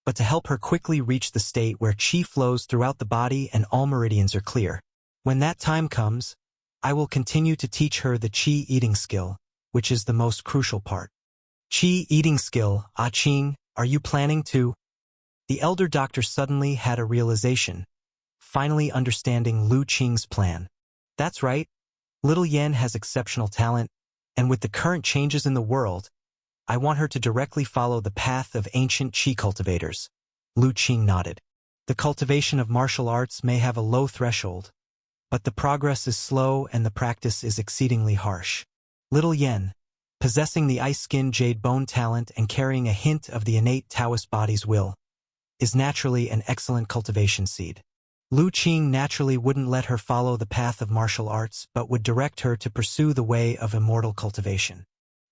but to help her quickly reach the state where qi flows throughout the body and all meridians are clear. When that time comes, I will continue to teach her the qi eating skill, which is the most crucial part. Qi eating skill, Qing, are you planning to? The elder doctor suddenly had a realization, finally understanding Lu Qing's plan. That's right, little Yen has exceptional talent, and with the current changes in the world, I want her to directly follow the path of ancient qi cultivators. Lu Qing nodded. The cultivation of martial arts may have a low threshold, but the progress is slow and the practice is exceedingly harsh. Little Yen, possessing the ice skin jade bone talent and carrying a hint of the innate Taoist body's will, is naturally an excellent cultivation seed. Lu Qing naturally wouldn't let her follow the path of martial arts but would direct her to pursue the way of immortal cultivation.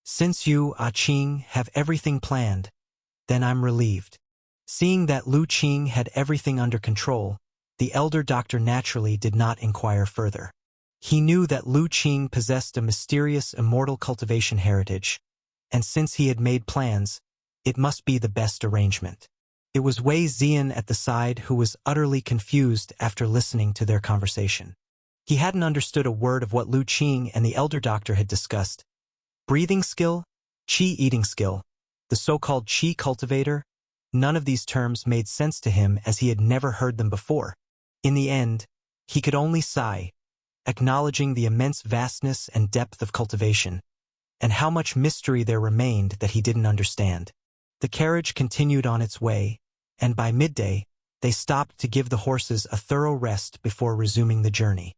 Since you, Qing, have everything planned, then I'm relieved. Seeing that Lu Qing had everything under control, the elder doctor naturally did not inquire further. He knew that Lu Qing possessed a mysterious immortal cultivation heritage, and since he had made plans, it must be the best arrangement. It was Wei Ziyan at the side who was utterly confused after listening to their conversation. He hadn't understood a word of what Lu Qing and the elder doctor had discussed. Breathing skill, qi eating skill, the so-called qi cultivator, none of these terms made sense to him as he had never heard them before. In the end, he could only sigh, acknowledging the immense vastness and depth of cultivation, and how much mystery there remained that he didn't understand. The carriage continued on its way, and by midday, they stopped to give the horses a thorough rest before resuming the journey.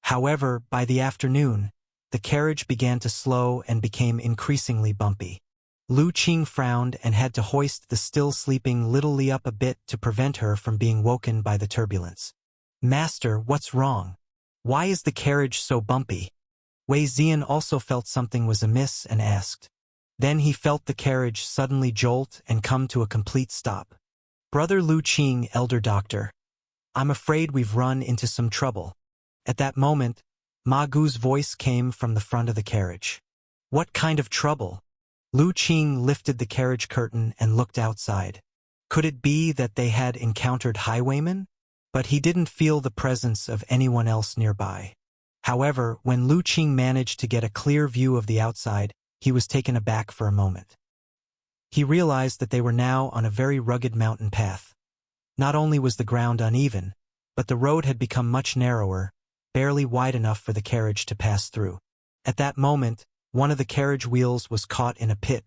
However, by the afternoon, the carriage began to slow and became increasingly bumpy. Lu Qing frowned and had to hoist the still sleeping little Li up a bit to prevent her from being woken by the turbulence. Master, what's wrong? Why is the carriage so bumpy? Wei Ziyan also felt something was amiss and asked. Then he felt the carriage suddenly jolt and come to a complete stop. Brother Lu Qing, elder doctor, I'm afraid we've run into some trouble. At that moment, Ma Gu's voice came from the front of the carriage. What kind of trouble? Lu Qing lifted the carriage curtain and looked outside. Could it be that they had encountered highwaymen? But he didn't feel the presence of anyone else nearby. However, when Lu Qing managed to get a clear view of the outside, he was taken aback for a moment. He realized that they were now on a very rugged mountain path. Not only was the ground uneven, but the road had become much narrower, barely wide enough for the carriage to pass through. At that moment, one of the carriage wheels was caught in a pit,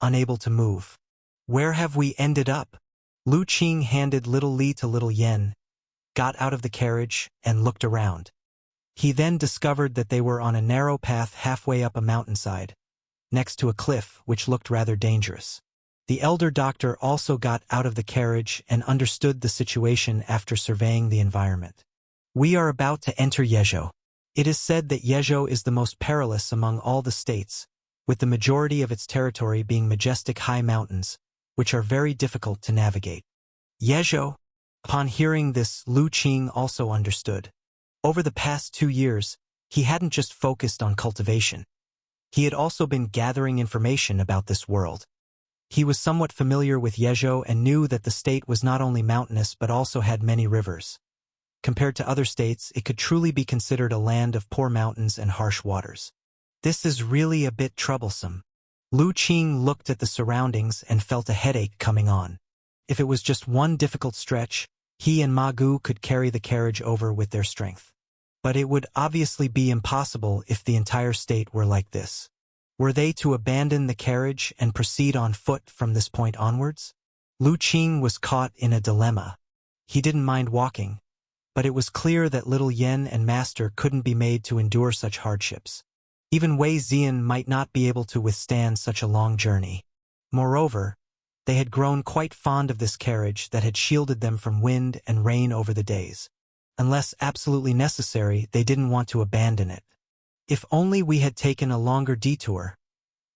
unable to move. Where have we ended up? Lu Qing handed little Li to little Yen, got out of the carriage, and looked around. He then discovered that they were on a narrow path halfway up a mountainside, next to a cliff which looked rather dangerous. The elder doctor also got out of the carriage and understood the situation after surveying the environment. We are about to enter Yezhou. It is said that Yezhou is the most perilous among all the states, with the majority of its territory being majestic high mountains, which are very difficult to navigate. Yezhou? Upon hearing this, Lu Qing also understood. Over the past 2 years, he hadn't just focused on cultivation. He had also been gathering information about this world. He was somewhat familiar with Yezhou and knew that the state was not only mountainous but also had many rivers. Compared to other states, it could truly be considered a land of poor mountains and harsh waters. This is really a bit troublesome. Lu Qing looked at the surroundings and felt a headache coming on. If it was just one difficult stretch, he and Ma Gu could carry the carriage over with their strength. But it would obviously be impossible if the entire state were like this. Were they to abandon the carriage and proceed on foot from this point onwards? Lu Qing was caught in a dilemma. He didn't mind walking, but it was clear that little Yen and Master couldn't be made to endure such hardships. Even Wei Zian might not be able to withstand such a long journey. Moreover, they had grown quite fond of this carriage that had shielded them from wind and rain over the days. Unless absolutely necessary, they didn't want to abandon it. If only we had taken a longer detour.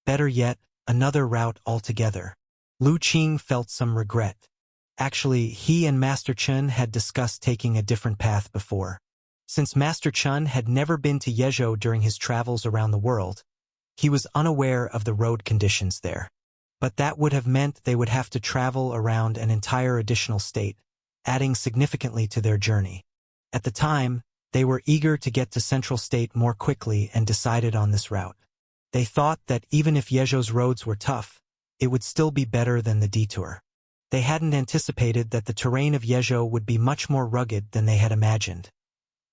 Better yet, another route altogether. Lu Qing felt some regret. Actually, he and Master Chen had discussed taking a different path before. Since Master Chen had never been to Yezhou during his travels around the world, he was unaware of the road conditions there. But that would have meant they would have to travel around an entire additional state, adding significantly to their journey. At the time, they were eager to get to Central State more quickly and decided on this route. They thought that even if Yezhou's roads were tough, it would still be better than the detour. They hadn't anticipated that the terrain of Yezhou would be much more rugged than they had imagined.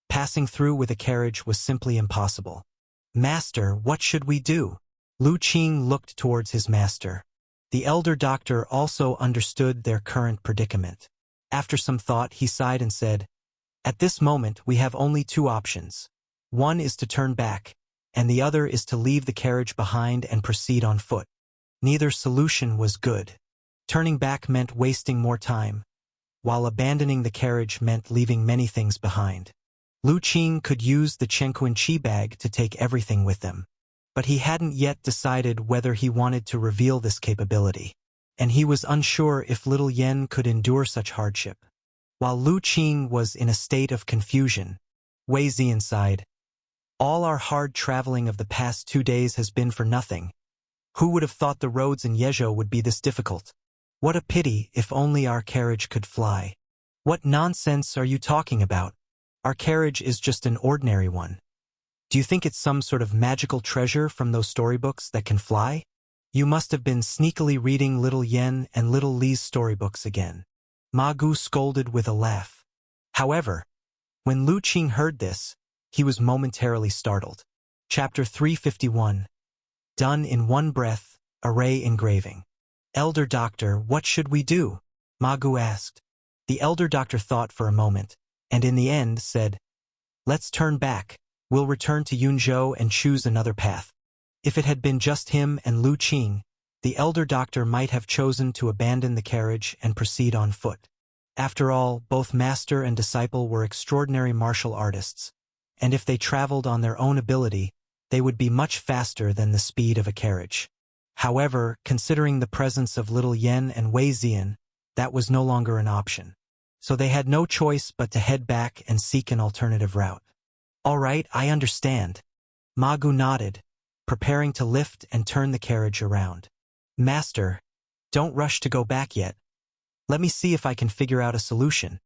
Passing through with a carriage was simply impossible. "Master, what should we do?" Lu Qing looked towards his master. The elder doctor also understood their current predicament. After some thought, he sighed and said, "At this moment, we have only two options. One is to turn back, and the other is to leave the carriage behind and proceed on foot." Neither solution was good. Turning back meant wasting more time, while abandoning the carriage meant leaving many things behind. Lu Qing could use the Chengquan Qi bag to take everything with them, but he hadn't yet decided whether he wanted to reveal this capability, and he was unsure if little Yen could endure such hardship. While Lu Qing was in a state of confusion, Wei Zian sighed. "All our hard traveling of the past 2 days has been for nothing. Who would have thought the roads in Yezhou would be this difficult? What a pity if only our carriage could fly." "What nonsense are you talking about? Our carriage is just an ordinary one. Do you think it's some sort of magical treasure from those storybooks that can fly? You must have been sneakily reading Little Yen and Little Li's storybooks again." Ma Gu scolded with a laugh. However, when Lu Qing heard this, he was momentarily startled. Chapter 351. Done in one breath, array engraving. "Elder Doctor, what should we do?" Ma Gu asked. The elder doctor thought for a moment, and in the end said, "Let's turn back. We'll return to Yunzhou and choose another path." If it had been just him and Lu Qing, the elder doctor might have chosen to abandon the carriage and proceed on foot. After all, both master and disciple were extraordinary martial artists, and if they traveled on their own ability, they would be much faster than the speed of a carriage. However, considering the presence of little Yen and Wei Zian, that was no longer an option. So they had no choice but to head back and seek an alternative route. "All right, I understand." Ma Gu nodded, preparing to lift and turn the carriage around. "Master, don't rush to go back yet. Let me see if I can figure out a solution."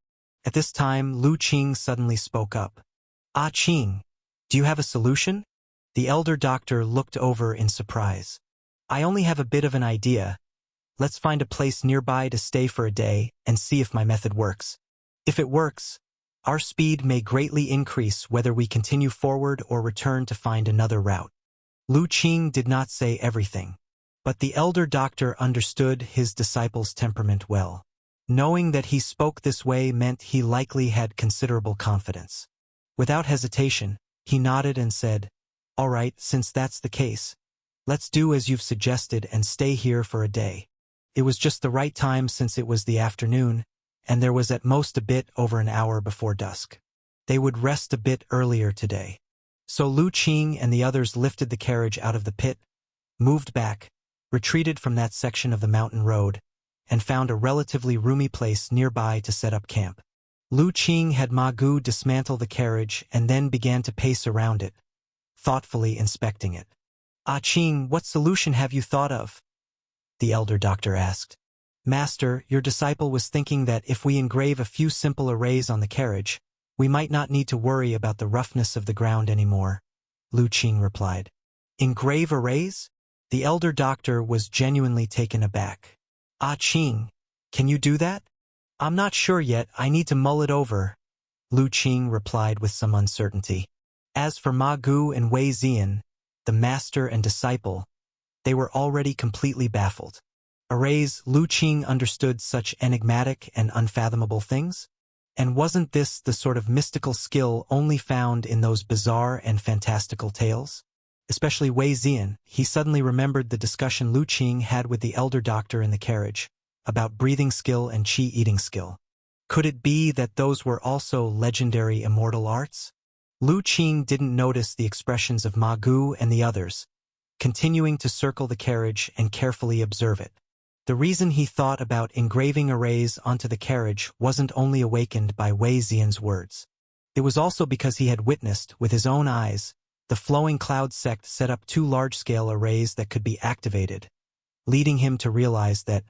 At this time, Lu Qing suddenly spoke up. "Ah Qing, do you have a solution?" The elder doctor looked over in surprise. "I only have a bit of an idea. Let's find a place nearby to stay for a day and see if my method works. If it works, our speed may greatly increase whether we continue forward or return to find another route." Lu Qing did not say everything, but the elder doctor understood his disciple's temperament well. Knowing that he spoke this way meant he likely had considerable confidence. Without hesitation, he nodded and said, "All right, since that's the case, let's do as you've suggested and stay here for a day." It was just the right time since it was the afternoon, and there was at most a bit over an hour before dusk. They would rest a bit earlier today. So Lu Qing and the others lifted the carriage out of the pit, moved back, retreated from that section of the mountain road, and found a relatively roomy place nearby to set up camp. Lu Qing had Ma Gu dismantle the carriage and then began to pace around it, thoughtfully inspecting it. "Ah Qing, what solution have you thought of?" the elder doctor asked. "Master, your disciple was thinking that if we engrave a few simple arrays on the carriage, we might not need to worry about the roughness of the ground anymore," Lu Qing replied. "Engrave arrays?" The elder doctor was genuinely taken aback. "Ah Qing, can you do that?" "I'm not sure yet, I need to mull it over," Lu Qing replied with some uncertainty. As for Ma Gu and Wei Zian, the master and disciple, they were already completely baffled. Arrays, Lu Qing understood such enigmatic and unfathomable things? And wasn't this the sort of mystical skill only found in those bizarre and fantastical tales? Especially Wei Ziyan, he suddenly remembered the discussion Lu Qing had with the elder doctor in the carriage, about breathing skill and qi eating skill. Could it be that those were also legendary immortal arts? Lu Qing didn't notice the expressions of Ma Gu and the others, continuing to circle the carriage and carefully observe it. The reason he thought about engraving arrays onto the carriage wasn't only awakened by Wei Ziyan's words. It was also because he had witnessed, with his own eyes, the Flowing Cloud sect set up 2 large-scale arrays that could be activated, leading him to realize that,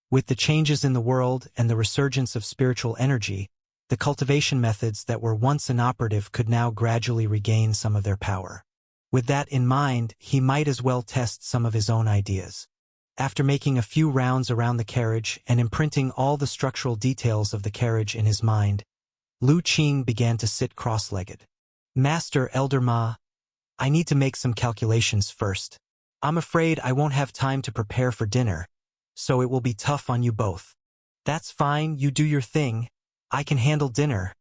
with the changes in the world and the resurgence of spiritual energy, the cultivation methods that were once inoperative could now gradually regain some of their power. With that in mind, he might as well test some of his own ideas. After making a few rounds around the carriage and imprinting all the structural details of the carriage in his mind, Lu Qing began to sit cross-legged. "Master Elder Ma, I need to make some calculations first. I'm afraid I won't have time to prepare for dinner, so it will be tough on you both." "That's fine, you do your thing. I can handle dinner,"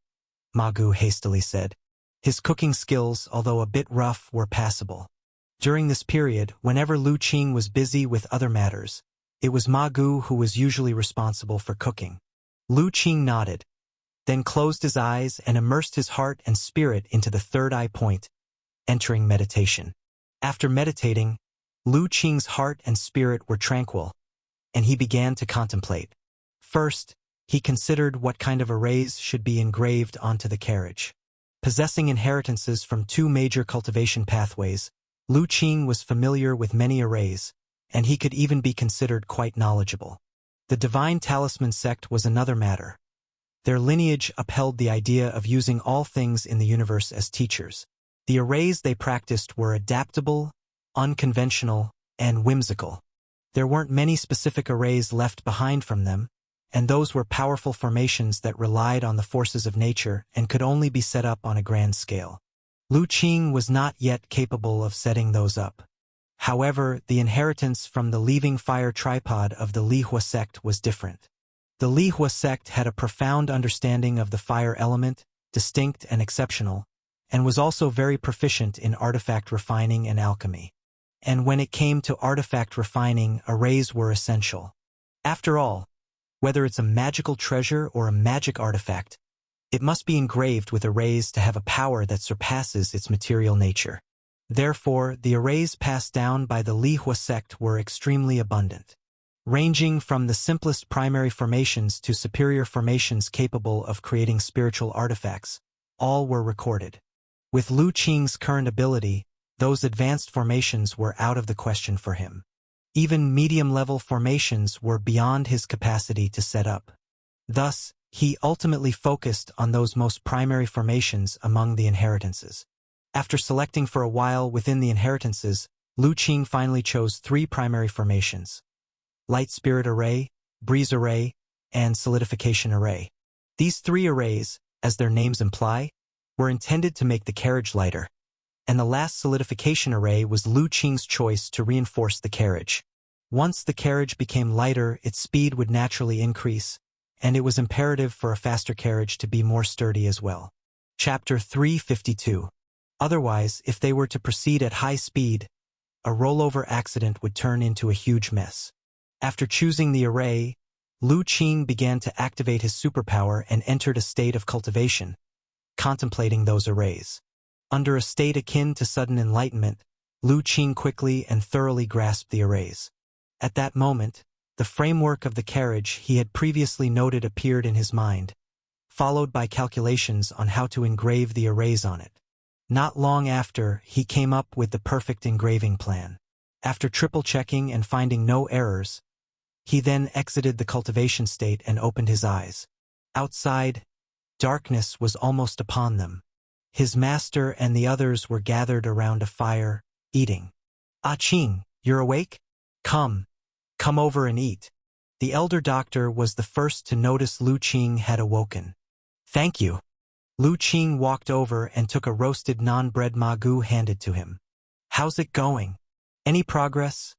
Ma Gu hastily said. His cooking skills, although a bit rough, were passable. During this period, whenever Lu Qing was busy with other matters, it was Ma Gu who was usually responsible for cooking. Lu Qing nodded, then closed his eyes and immersed his heart and spirit into the third eye point, entering meditation. After meditating, Lu Qing's heart and spirit were tranquil, and he began to contemplate. First, he considered what kind of arrays should be engraved onto the carriage. Possessing inheritances from 2 major cultivation pathways, Lu Qing was familiar with many arrays, and he could even be considered quite knowledgeable. The Divine Talisman sect was another matter. Their lineage upheld the idea of using all things in the universe as teachers. The arrays they practiced were adaptable, unconventional, and whimsical. There weren't many specific arrays left behind from them, and those were powerful formations that relied on the forces of nature and could only be set up on a grand scale. Lu Qing was not yet capable of setting those up. However, the inheritance from the Leaving Fire tripod of the Lihua sect was different. The Lihua sect had a profound understanding of the fire element, distinct and exceptional, and was also very proficient in artifact refining and alchemy. And when it came to artifact refining, arrays were essential. After all, whether it's a magical treasure or a magic artifact, it must be engraved with arrays to have a power that surpasses its material nature. Therefore, the arrays passed down by the Lihua sect were extremely abundant. Ranging from the simplest primary formations to superior formations capable of creating spiritual artifacts, all were recorded. With Lu Qing's current ability, those advanced formations were out of the question for him. Even medium-level formations were beyond his capacity to set up. Thus, he ultimately focused on those most primary formations among the inheritances. After selecting for a while within the inheritances, Lu Qing finally chose 3 primary formations: Light Spirit Array, Breeze Array, and Solidification Array. These 3 arrays, as their names imply, were intended to make the carriage lighter, and the last Solidification Array was Lu Qing's choice to reinforce the carriage. Once the carriage became lighter, its speed would naturally increase, and it was imperative for a faster carriage to be more sturdy as well. Chapter 352. Otherwise, if they were to proceed at high speed, a rollover accident would turn into a huge mess. After choosing the array, Lu Qing began to activate his superpower and entered a state of cultivation, contemplating those arrays. Under a state akin to sudden enlightenment, Lu Qing quickly and thoroughly grasped the arrays. At that moment, the framework of the carriage he had previously noted appeared in his mind, followed by calculations on how to engrave the arrays on it. Not long after, he came up with the perfect engraving plan. After triple-checking and finding no errors, he then exited the cultivation state and opened his eyes. Outside, darkness was almost upon them. His master and the others were gathered around a fire, eating. "Ah Qing, you're awake? Come over and eat." The elder doctor was the first to notice Lu Qing had awoken. "Thank you." Lu Qing walked over and took a roasted non-bread Ma Gu handed to him. "How's it going? Any progress?"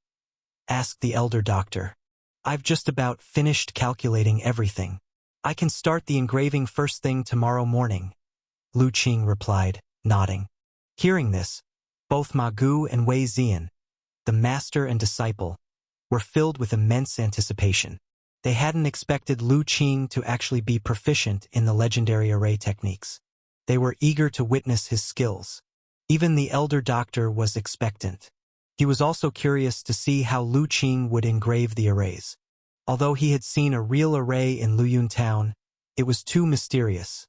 asked the elder doctor. I've just about finished calculating everything. I can start the engraving first thing tomorrow morning, Lu Qing replied, nodding. Hearing this, both Ma Gu and Wei Ziyan, the master and disciple, were filled with immense anticipation. They hadn't expected Lu Qing to actually be proficient in the legendary array techniques. They were eager to witness his skills. Even the elder doctor was expectant. He was also curious to see how Lu Qing would engrave the arrays. Although he had seen a real array in Luyun town, it was too mysterious.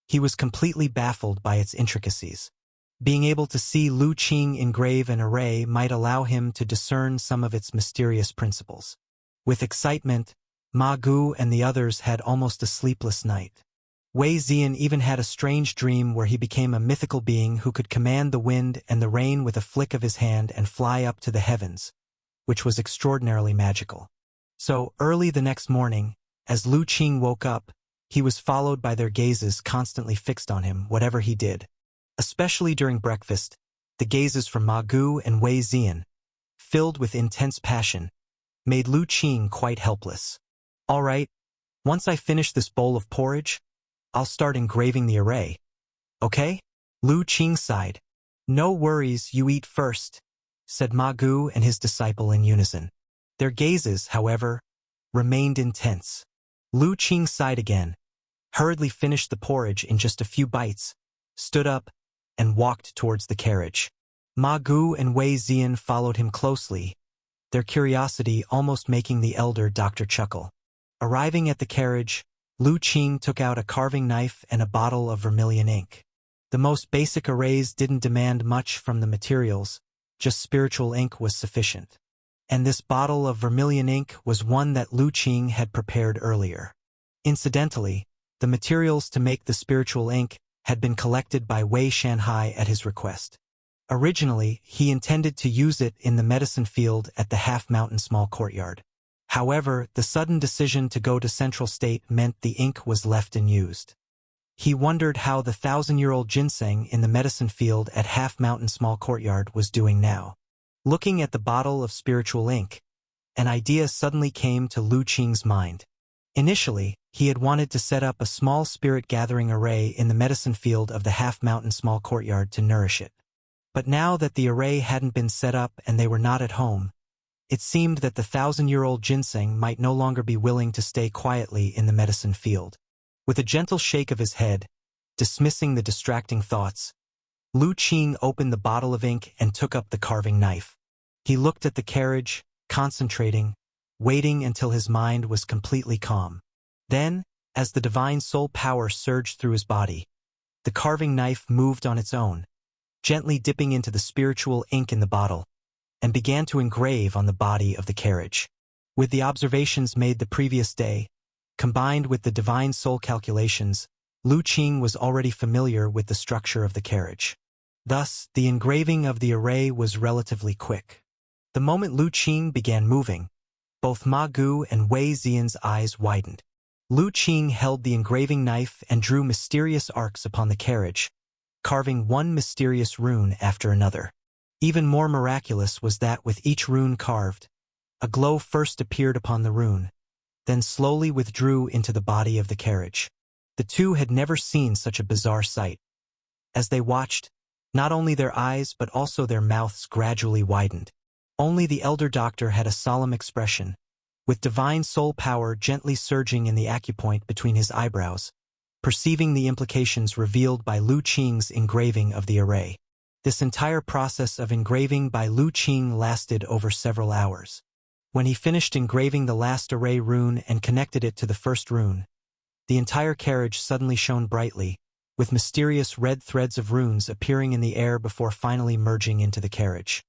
He was completely baffled by its intricacies. Being able to see Lu Qing engrave an array might allow him to discern some of its mysterious principles. With excitement, Ma Gu and the others had almost a sleepless night. Wei Ziyan even had a strange dream where he became a mythical being who could command the wind and the rain with a flick of his hand and fly up to the heavens, which was extraordinarily magical. So, early the next morning, as Lu Qing woke up, he was followed by their gazes constantly fixed on him, whatever he did. Especially during breakfast, the gazes from Ma Gu and Wei Ziyan, filled with intense passion, made Lu Qing quite helpless. All right, once I finish this bowl of porridge, I'll start engraving the array. Okay? Lu Qing sighed. No worries, you eat first, said Ma Gu and his disciple in unison. Their gazes, however, remained intense. Lu Qing sighed again, hurriedly finished the porridge in just a few bites, stood up, and walked towards the carriage. Ma Gu and Wei Ziyan followed him closely, their curiosity almost making the elder doctor chuckle. Arriving at the carriage, Lu Qing took out a carving knife and a bottle of vermilion ink. The most basic arrays didn't demand much from the materials, just spiritual ink was sufficient. And this bottle of vermilion ink was one that Lu Qing had prepared earlier. Incidentally, the materials to make the spiritual ink had been collected by Wei Shanhai at his request. Originally, he intended to use it in the medicine field at the Half-Mountain Small Courtyard. However, the sudden decision to go to Central State meant the ink was left unused. He wondered how the 1,000-year-old ginseng in the medicine field at Half-Mountain Small Courtyard was doing now. Looking at the bottle of spiritual ink, an idea suddenly came to Lu Qing's mind. Initially, he had wanted to set up a small spirit-gathering array in the medicine field of the Half-Mountain Small Courtyard to nourish it. But now that the array hadn't been set up and they were not at home, it seemed that the 1,000-year-old ginseng might no longer be willing to stay quietly in the medicine field. With a gentle shake of his head, dismissing the distracting thoughts, Lu Qing opened the bottle of ink and took up the carving knife. He looked at the carriage, concentrating, waiting until his mind was completely calm. Then, as the divine soul power surged through his body, the carving knife moved on its own, gently dipping into the spiritual ink in the bottle, and began to engrave on the body of the carriage. With the observations made the previous day, combined with the divine soul calculations, Lu Qing was already familiar with the structure of the carriage. Thus, the engraving of the array was relatively quick. The moment Lu Qing began moving, both Ma Gu and Wei Ziyan's eyes widened. Lu Qing held the engraving knife and drew mysterious arcs upon the carriage, carving one mysterious rune after another. Even more miraculous was that with each rune carved, a glow first appeared upon the rune, then slowly withdrew into the body of the carriage. The two had never seen such a bizarre sight. As they watched, not only their eyes but also their mouths gradually widened. Only the elder doctor had a solemn expression, with divine soul power gently surging in the acupoint between his eyebrows, perceiving the implications revealed by Lu Qing's engraving of the array. This entire process of engraving by Lu Qing lasted over several hours. When he finished engraving the last array rune and connected it to the first rune, the entire carriage suddenly shone brightly, with mysterious red threads of runes appearing in the air before finally merging into the carriage.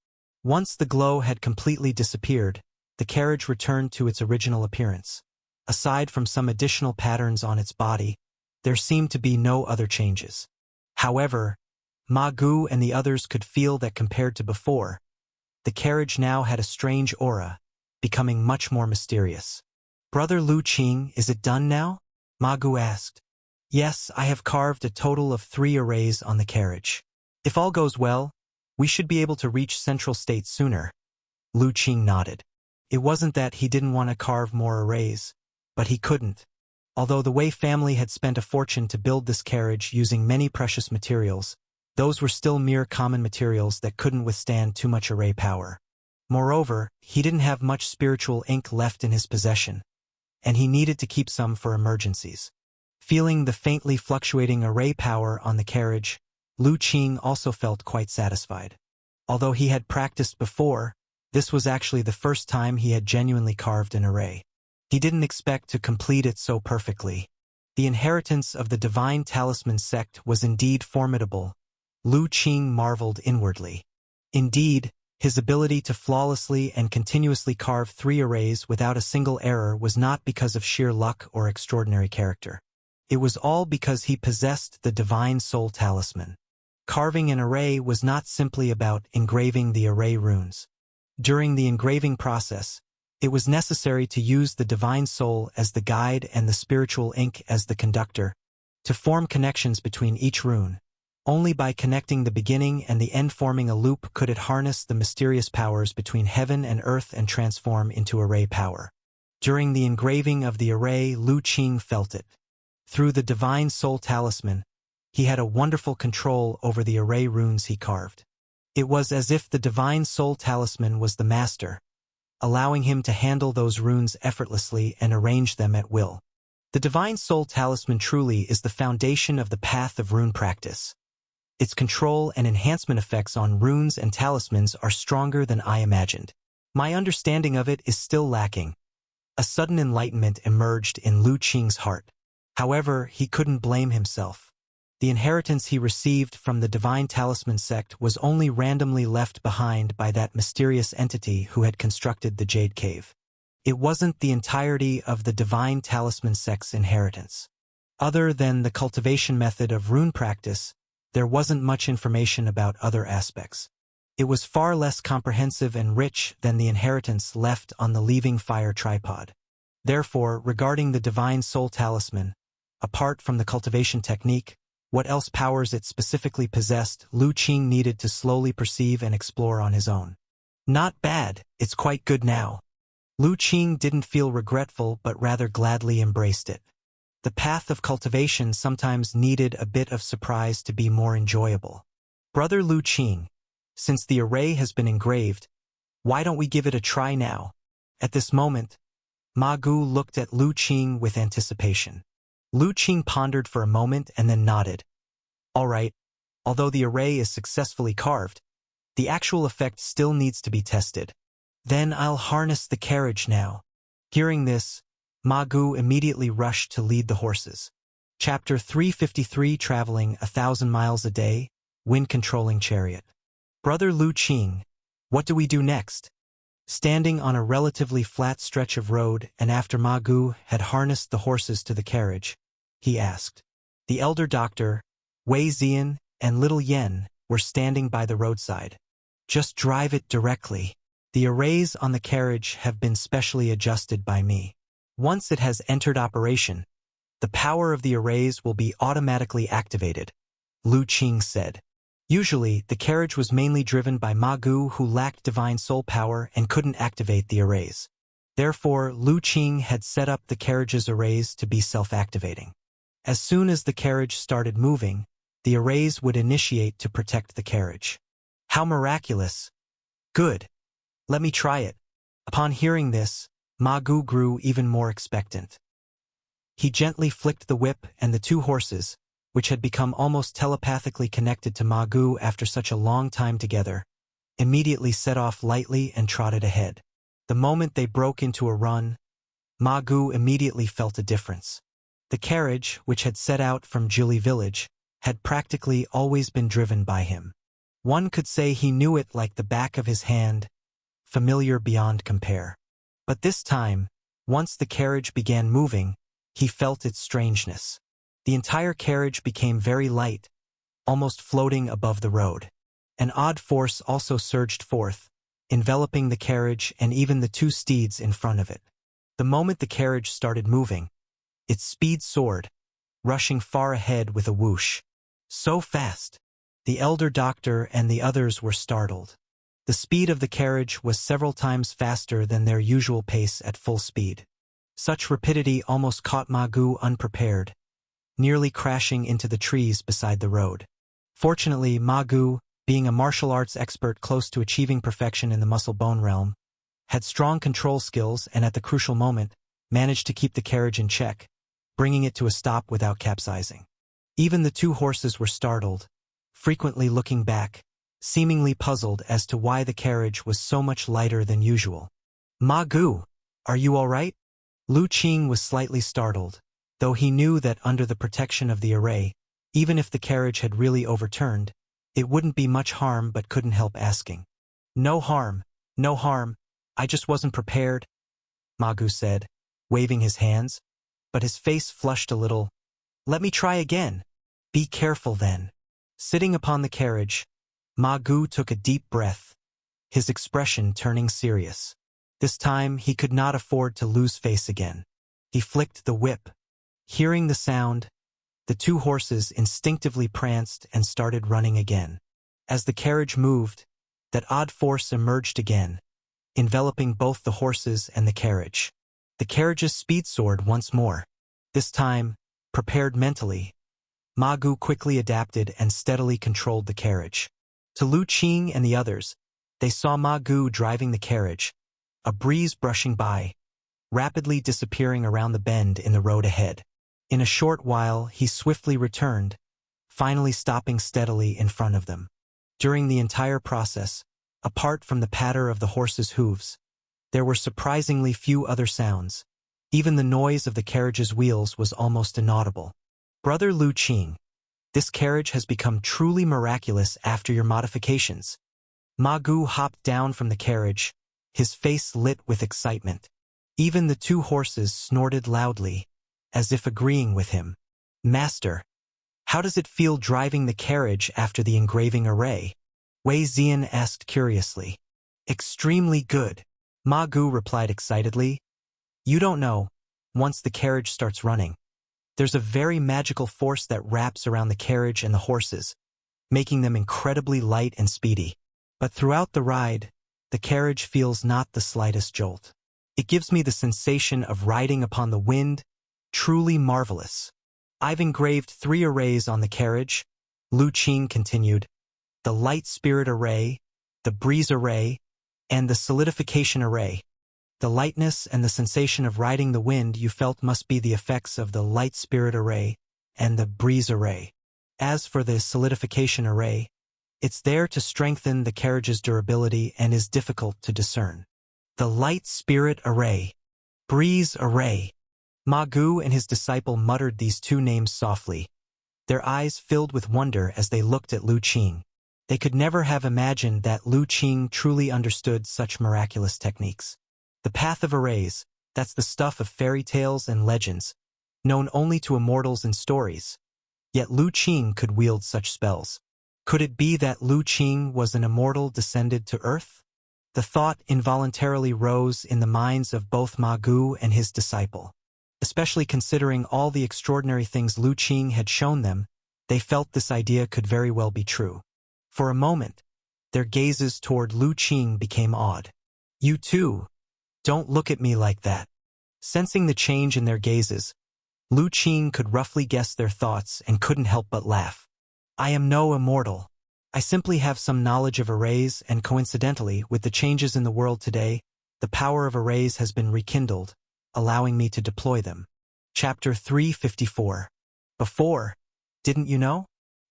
Once the glow had completely disappeared, the carriage returned to its original appearance. Aside from some additional patterns on its body, there seemed to be no other changes. However, Ma Gu and the others could feel that compared to before, the carriage now had a strange aura, becoming much more mysterious. "Brother Lu Qing, is it done now?" Ma Gu asked. "Yes, I have carved a total of 3 arrays on the carriage. If all goes well, we should be able to reach Central State sooner." Lu Qing nodded. It wasn't that he didn't want to carve more arrays, but he couldn't. Although the Wei family had spent a fortune to build this carriage using many precious materials, those were still mere common materials that couldn't withstand too much array power. Moreover, he didn't have much spiritual ink left in his possession, and he needed to keep some for emergencies. Feeling the faintly fluctuating array power on the carriage, Lu Qing also felt quite satisfied. Although he had practiced before, this was actually the first time he had genuinely carved an array. He didn't expect to complete it so perfectly. The inheritance of the Divine Talisman sect was indeed formidable. Lu Qing marveled inwardly. Indeed, his ability to flawlessly and continuously carve 3 arrays without a single error was not because of sheer luck or extraordinary character. It was all because he possessed the Divine Soul Talisman. Carving an array was not simply about engraving the array runes. During the engraving process, it was necessary to use the Divine Soul as the guide and the spiritual ink as the conductor, to form connections between each rune. Only by connecting the beginning and the end forming a loop could it harness the mysterious powers between heaven and earth and transform into array power. During the engraving of the array, Lu Qing felt it. Through the Divine Soul Talisman, he had a wonderful control over the array runes he carved. It was as if the Divine Soul Talisman was the master, allowing him to handle those runes effortlessly and arrange them at will. The Divine Soul Talisman truly is the foundation of the path of rune practice. Its control and enhancement effects on runes and talismans are stronger than I imagined. My understanding of it is still lacking. A sudden enlightenment emerged in Lu Qing's heart. However, he couldn't blame himself. The inheritance he received from the Divine Talisman sect was only randomly left behind by that mysterious entity who had constructed the Jade Cave. It wasn't the entirety of the Divine Talisman sect's inheritance. Other than the cultivation method of rune practice, there wasn't much information about other aspects. It was far less comprehensive and rich than the inheritance left on the Leaving Fire tripod. Therefore, regarding the Divine Soul Talisman, apart from the cultivation technique, what else powers it specifically possessed, Lu Qing needed to slowly perceive and explore on his own. Not bad, it's quite good now. Lu Qing didn't feel regretful but rather gladly embraced it. The path of cultivation sometimes needed a bit of surprise to be more enjoyable. Brother Lu Qing, since the array has been engraved, why don't we give it a try now? At this moment, Ma Gu looked at Lu Qing with anticipation. Lu Qing pondered for a moment and then nodded. All right, although the array is successfully carved, the actual effect still needs to be tested. Then I'll harness the carriage now. Hearing this, Ma Gu immediately rushed to lead the horses. Chapter 353, Traveling 1,000 Miles a Day, Wind-Controlling Chariot. Brother Lu Qing, what do we do next? Standing on a relatively flat stretch of road and after Ma Gu had harnessed the horses to the carriage, he asked. The elder doctor, Wei Zian, and little Yen were standing by the roadside. Just drive it directly. The arrays on the carriage have been specially adjusted by me. Once it has entered operation, the power of the arrays will be automatically activated, Lu Qing said. Usually, the carriage was mainly driven by Ma Gu, who lacked divine soul power and couldn't activate the arrays. Therefore, Lu Qing had set up the carriage's arrays to be self-activating. As soon as the carriage started moving, the arrays would initiate to protect the carriage. How miraculous! Good. Let me try it. Upon hearing this, Ma Gu grew even more expectant. He gently flicked the whip and the 2 horses, which had become almost telepathically connected to Ma Gu after such a long time together, immediately set off lightly and trotted ahead. The moment they broke into a run, Ma Gu immediately felt a difference. The carriage, which had set out from Jili village, had practically always been driven by him. One could say he knew it like the back of his hand, familiar beyond compare. But this time, once the carriage began moving, he felt its strangeness. The entire carriage became very light, almost floating above the road. An odd force also surged forth, enveloping the carriage and even the 2 steeds in front of it. The moment the carriage started moving, its speed soared, rushing far ahead with a whoosh. So fast! The elder doctor and the others were startled. The speed of the carriage was several times faster than their usual pace at full speed. Such rapidity almost caught Ma Gu unprepared, nearly crashing into the trees beside the road. Fortunately, Ma Gu, being a martial arts expert close to achieving perfection in the muscle-bone realm, had strong control skills and at the crucial moment, managed to keep the carriage in check, bringing it to a stop without capsizing. Even the two horses were startled, frequently looking back, seemingly puzzled as to why the carriage was so much lighter than usual. Ma Gu, are you all right? Lu Qing was slightly startled, though he knew that under the protection of the array, even if the carriage had really overturned, it wouldn't be much harm but couldn't help asking. No harm, no harm, I just wasn't prepared, Ma Gu said, waving his hands, but his face flushed a little. Let me try again. Be careful then. Sitting upon the carriage, Ma Gu took a deep breath, his expression turning serious. This time he could not afford to lose face again. He flicked the whip. Hearing the sound, the two horses instinctively pranced and started running again. As the carriage moved, that odd force emerged again, enveloping both the horses and the carriage. The carriage's speed soared once more. This time, prepared mentally, Ma Gu quickly adapted and steadily controlled the carriage. To Lu Qing and the others, they saw Ma Gu driving the carriage, a breeze brushing by, rapidly disappearing around the bend in the road ahead. In a short while, he swiftly returned, finally stopping steadily in front of them. During the entire process, apart from the patter of the horses' hooves, there were surprisingly few other sounds. Even the noise of the carriage's wheels was almost inaudible. Brother Lu Qing, this carriage has become truly miraculous after your modifications. Ma Gu hopped down from the carriage, his face lit with excitement. Even the two horses snorted loudly, as if agreeing with him. Master, how does it feel driving the carriage after the engraving array? Wei Zian asked curiously. Extremely good, Ma Gu replied excitedly. You don't know, once the carriage starts running, there's a very magical force that wraps around the carriage and the horses, making them incredibly light and speedy. But throughout the ride, the carriage feels not the slightest jolt. It gives me the sensation of riding upon the wind, truly marvelous. I've engraved 3 arrays on the carriage, Lu Qing continued. The light spirit array, the breeze array, and the solidification array. The lightness and the sensation of riding the wind you felt must be the effects of the light spirit array and the breeze array. As for the solidification array, it's there to strengthen the carriage's durability and is difficult to discern. The light spirit array, breeze array. Ma Gu and his disciple muttered these 2 names softly. Their eyes filled with wonder as they looked at Lu Qing. They could never have imagined that Lu Qing truly understood such miraculous techniques. The path of arrays, that's the stuff of fairy tales and legends, known only to immortals in stories. Yet Lu Qing could wield such spells. Could it be that Lu Qing was an immortal descended to Earth? The thought involuntarily rose in the minds of both Ma Gu and his disciple. Especially considering all the extraordinary things Lu Qing had shown them, they felt this idea could very well be true. For a moment, their gazes toward Lu Qing became awed. You too. Don't look at me like that. Sensing the change in their gazes, Lu Qing could roughly guess their thoughts and couldn't help but laugh. I am no immortal. I simply have some knowledge of arrays and coincidentally, with the changes in the world today, the power of arrays has been rekindled, allowing me to deploy them. Chapter 354. Before, didn't you know?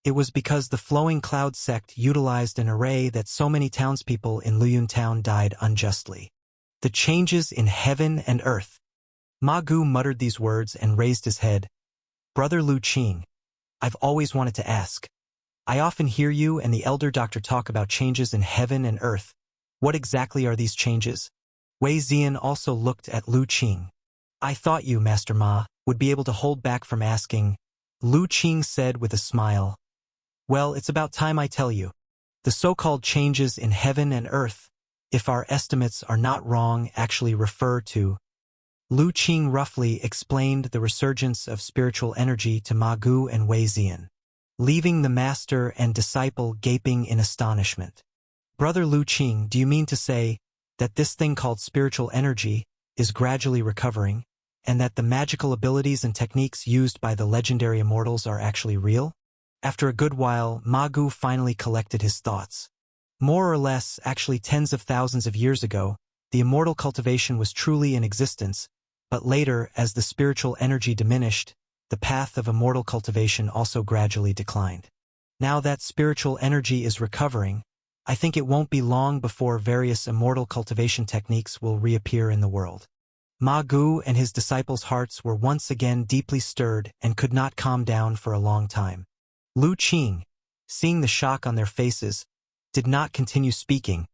It was because the Flowing Cloud sect utilized an array that so many townspeople in Luyun Town died unjustly. The changes in heaven and earth. Ma Gu muttered these words and raised his head. Brother Lu Qing, I've always wanted to ask. I often hear you and the elder doctor talk about changes in heaven and earth. What exactly are these changes? Wei Zian also looked at Lu Qing. I thought you, Master Ma, would be able to hold back from asking. Lu Qing said with a smile. Well, it's about time I tell you. The so-called changes in heaven and earth, if our estimates are not wrong, actually refer to. Lu Qing roughly explained the resurgence of spiritual energy to Ma Gu and Wei Zian, leaving the master and disciple gaping in astonishment. Brother Lu Qing, do you mean to say that this thing called spiritual energy is gradually recovering, and that the magical abilities and techniques used by the legendary immortals are actually real? After a good while, Ma Gu finally collected his thoughts. More or less, actually tens of thousands of years ago, the immortal cultivation was truly in existence, but later, as the spiritual energy diminished, the path of immortal cultivation also gradually declined. Now that spiritual energy is recovering, I think it won't be long before various immortal cultivation techniques will reappear in the world. Ma Gu and his disciples' hearts were once again deeply stirred and could not calm down for a long time. Lu Qing, seeing the shock on their faces, did not continue speaking,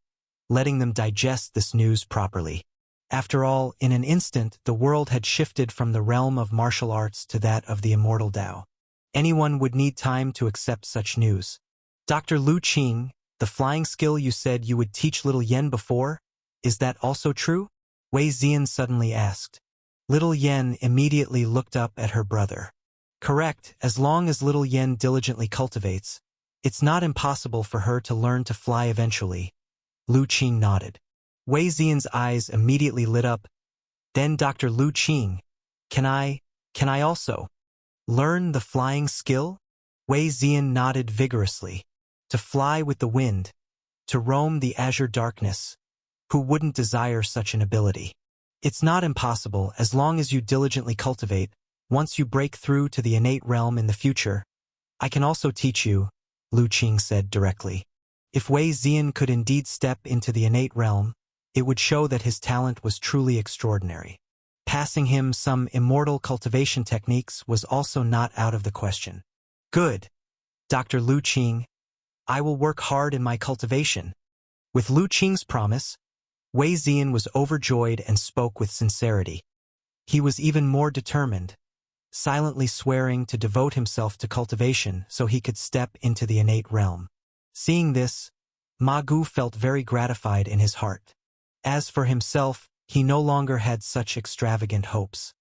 letting them digest this news properly. After all, in an instant, the world had shifted from the realm of martial arts to that of the immortal Tao. Anyone would need time to accept such news. Dr. Lu Qing, the flying skill you said you would teach little Yen before, is that also true? Wei Ziyan suddenly asked. Little Yen immediately looked up at her brother. Correct, as long as little Yen diligently cultivates, it's not impossible for her to learn to fly eventually. Lu Qing nodded. Wei Ziyan's eyes immediately lit up. Then Dr. Lu Qing, can I also learn the flying skill? Wei Ziyan nodded vigorously. To fly with the wind, to roam the azure darkness. Who wouldn't desire such an ability? It's not impossible as long as you diligently cultivate. Once you break through to the innate realm in the future, I can also teach you, Lu Qing said directly. If Wei Ziyan could indeed step into the innate realm, it would show that his talent was truly extraordinary. Passing him some immortal cultivation techniques was also not out of the question. Good. Dr. Lu Qing, I will work hard in my cultivation. With Lu Qing's promise, Wei Ziyan was overjoyed and spoke with sincerity. He was even more determined, silently swearing to devote himself to cultivation so he could step into the innate realm. Seeing this, Ma Gu felt very gratified in his heart. As for himself, he no longer had such extravagant hopes.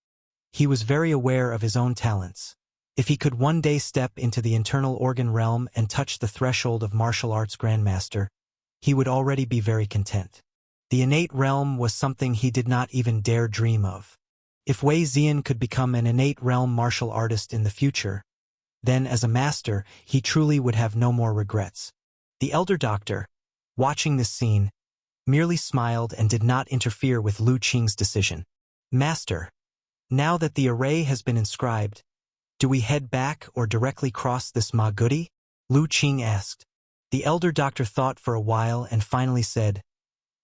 He was very aware of his own talents. If he could one day step into the internal organ realm and touch the threshold of martial arts grandmaster, he would already be very content. The innate realm was something he did not even dare dream of. If Wei Ziyan could become an innate realm martial artist in the future, then as a master, he truly would have no more regrets. The elder doctor, watching this scene, merely smiled and did not interfere with Lu Qing's decision. Master, now that the array has been inscribed, do we head back or directly cross this Ma Gudi? Lu Qing asked. The elder doctor thought for a while and finally said,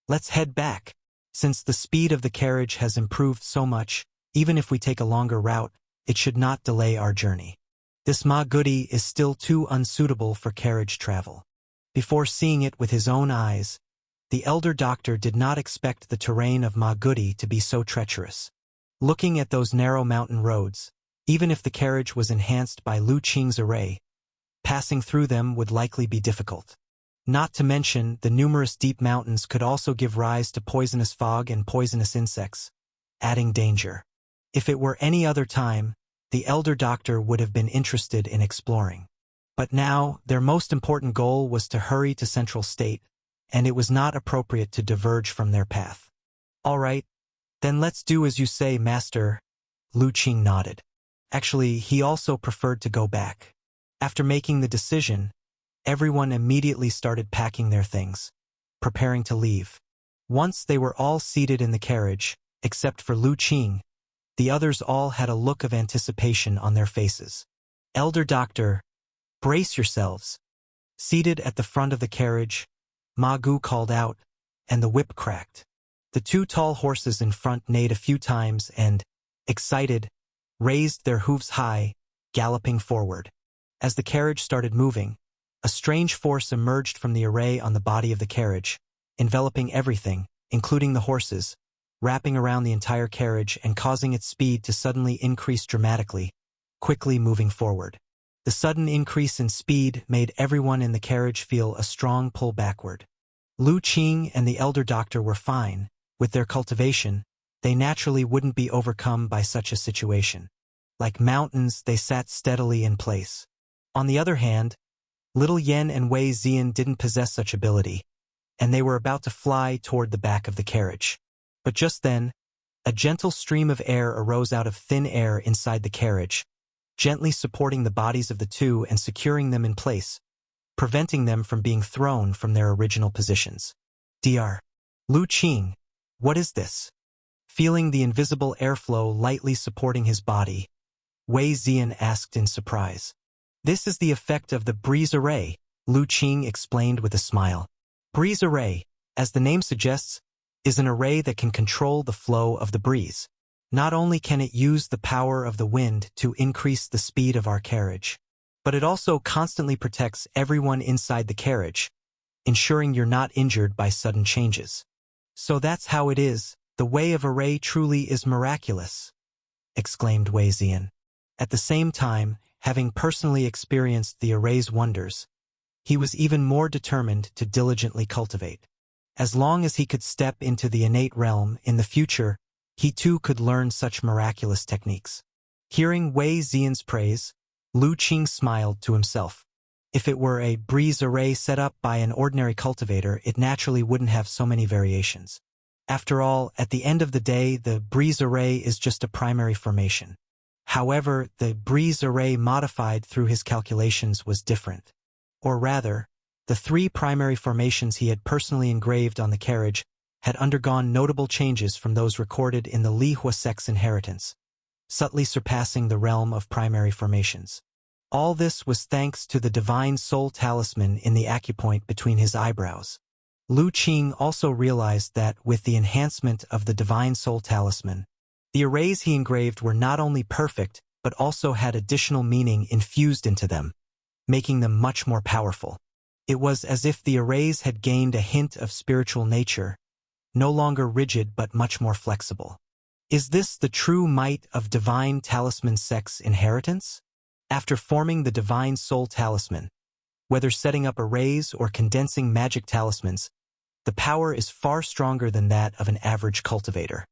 let's head back. Since the speed of the carriage has improved so much, even if we take a longer route, it should not delay our journey. This Ma Gudi is still too unsuitable for carriage travel. Before seeing it with his own eyes, the elder doctor did not expect the terrain of Ma Gudi to be so treacherous. Looking at those narrow mountain roads, even if the carriage was enhanced by Lu Qing's array, passing through them would likely be difficult. Not to mention, the numerous deep mountains could also give rise to poisonous fog and poisonous insects, adding danger. If it were any other time, the elder doctor would have been interested in exploring. But now, their most important goal was to hurry to Central State, and it was not appropriate to diverge from their path. All right, then let's do as you say, Master. Lu Qing nodded. Actually, he also preferred to go back. After making the decision, everyone immediately started packing their things, preparing to leave. Once they were all seated in the carriage, except for Lu Qing, the others all had a look of anticipation on their faces. Elder Doctor, brace yourselves. Seated at the front of the carriage, Ma Gu called out, and the whip cracked. The two tall horses in front neighed a few times and, excited, raised their hooves high, galloping forward. As the carriage started moving, a strange force emerged from the array on the body of the carriage, enveloping everything, including the horses, wrapping around the entire carriage and causing its speed to suddenly increase dramatically, quickly moving forward. The sudden increase in speed made everyone in the carriage feel a strong pull backward. Lu Qing and the elder doctor were fine. With their cultivation, they naturally wouldn't be overcome by such a situation. Like mountains, they sat steadily in place. On the other hand, little Yen and Wei Ziyan didn't possess such ability. and they were about to fly toward the back of the carriage. But just then, a gentle stream of air arose out of thin air inside the carriage, gently supporting the bodies of the two and securing them in place, preventing them from being thrown from their original positions. Dr. Lu Qing, what is this? Feeling the invisible airflow lightly supporting his body, Wei Ziyan asked in surprise. This is the effect of the breeze array, Lu Qing explained with a smile. Breeze array, as the name suggests, is an array that can control the flow of the breeze. Not only can it use the power of the wind to increase the speed of our carriage, but it also constantly protects everyone inside the carriage, ensuring you're not injured by sudden changes. So that's how it is, the way of array truly is miraculous, exclaimed Wei Ziyan. At the same time, having personally experienced the array's wonders, he was even more determined to diligently cultivate. As long as he could step into the innate realm in the future, he too could learn such miraculous techniques. Hearing Wei Ziyan's praise, Lu Qing smiled to himself. If it were a breeze array set up by an ordinary cultivator, it naturally wouldn't have so many variations. After all, at the end of the day, the breeze array is just a primary formation. However, the breeze array modified through his calculations was different. Or rather, the three primary formations he had personally engraved on the carriage had undergone notable changes from those recorded in the Li Huasek's inheritance, subtly surpassing the realm of primary formations. All this was thanks to the divine soul talisman in the acupoint between his eyebrows. Lu Qing also realized that with the enhancement of the divine soul talisman, the arrays he engraved were not only perfect but also had additional meaning infused into them, making them much more powerful. It was as if the arrays had gained a hint of spiritual nature, no longer rigid but much more flexible. Is this the true might of divine talisman sect's inheritance? After forming the divine soul talisman, whether setting up arrays or condensing magic talismans, the power is far stronger than that of an average cultivator.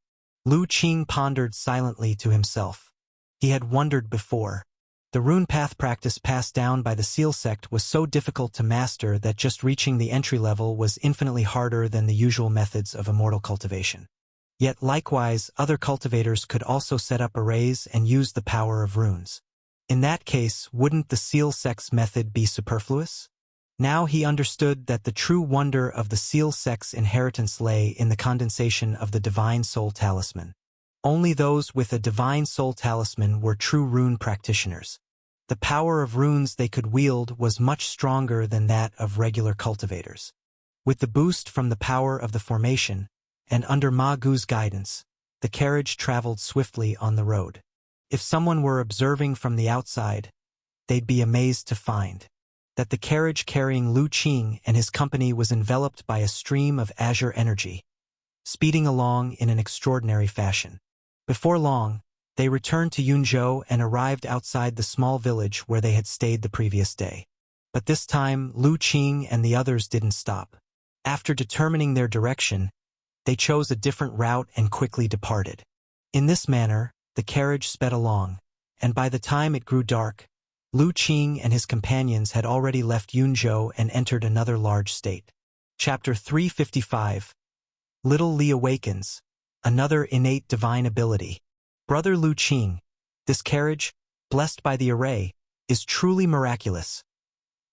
Lu Qing pondered silently to himself. He had wondered before. The rune path practice passed down by the Seal sect was so difficult to master that just reaching the entry level was infinitely harder than the usual methods of immortal cultivation. Yet likewise, other cultivators could also set up arrays and use the power of runes. In that case, wouldn't the Seal sect's method be superfluous? Now he understood that the true wonder of the Seal sect's inheritance lay in the condensation of the divine soul talisman. Only those with a divine soul talisman were true rune practitioners. The power of runes they could wield was much stronger than that of regular cultivators. With the boost from the power of the formation, and under Ma Gu's guidance, the carriage traveled swiftly on the road. If someone were observing from the outside, they'd be amazed to find that the carriage carrying Lu Qing and his company was enveloped by a stream of azure energy, speeding along in an extraordinary fashion. Before long, they returned to Yunzhou and arrived outside the small village where they had stayed the previous day. But this time, Lu Qing and the others didn't stop. After determining their direction, they chose a different route and quickly departed. In this manner, the carriage sped along, and by the time it grew dark, Lu Qing and his companions had already left Yunzhou and entered another large state. Chapter 355. Little Li awakens, another innate divine ability. Brother Lu Qing, this carriage, blessed by the array, is truly miraculous,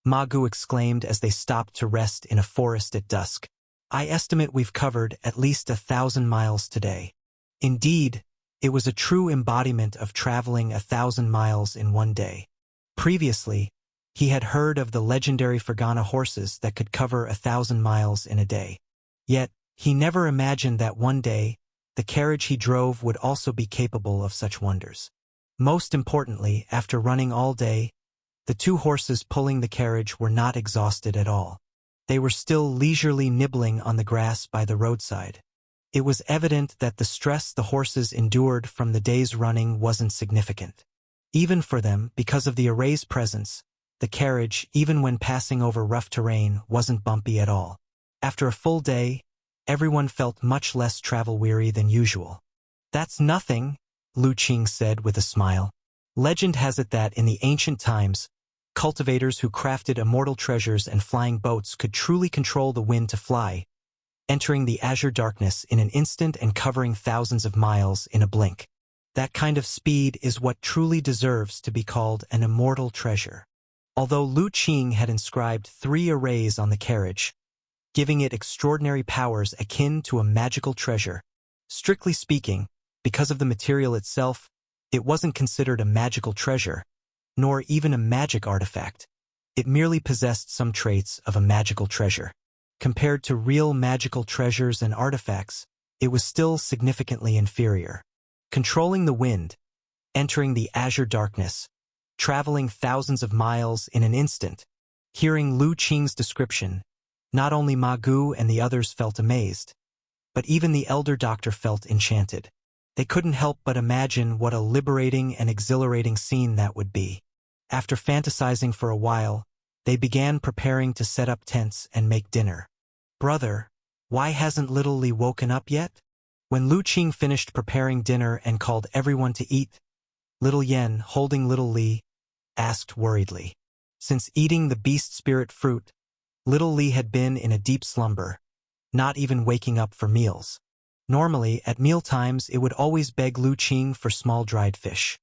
Ma Gu exclaimed as they stopped to rest in a forest at dusk. I estimate we've covered at least 1,000 miles today. Indeed, it was a true embodiment of traveling 1,000 miles in one day. Previously, he had heard of the legendary Fergana horses that could cover 1,000 miles in a day. Yet, he never imagined that one day, the carriage he drove would also be capable of such wonders. Most importantly, after running all day, the two horses pulling the carriage were not exhausted at all. They were still leisurely nibbling on the grass by the roadside. It was evident that the stress the horses endured from the day's running wasn't significant. Even for them, because of the array's presence, the carriage, even when passing over rough terrain, wasn't bumpy at all. After a full day, everyone felt much less travel-weary than usual. That's nothing, Lu Qing said with a smile. Legend has it that in the ancient times, Cultivators who crafted immortal treasures and flying boats could truly control the wind to fly, entering the azure darkness in an instant and covering thousands of miles in a blink. That kind of speed is what truly deserves to be called an immortal treasure. Although Lu Qing had inscribed 3 arrays on the carriage, giving it extraordinary powers akin to a magical treasure, strictly speaking, because of the material itself, it wasn't considered a magical treasure, nor even a magic artifact. It merely possessed some traits of a magical treasure. Compared to real magical treasures and artifacts, it was still significantly inferior. Controlling the wind, entering the azure darkness, traveling thousands of miles in an instant, hearing Lu Qing's description, not only Ma Gu and the others felt amazed, but even the elder doctor felt enchanted. They couldn't help but imagine what a liberating and exhilarating scene that would be. After fantasizing for a while, they began preparing to set up tents and make dinner. "Brother, why hasn't little Li woken up yet?" When Lu Qing finished preparing dinner and called everyone to eat, little Yen, holding little Li, asked worriedly. Since eating the beast spirit fruit, little Li had been in a deep slumber, not even waking up for meals. Normally, at mealtimes it would always beg Lu Qing for small dried fish.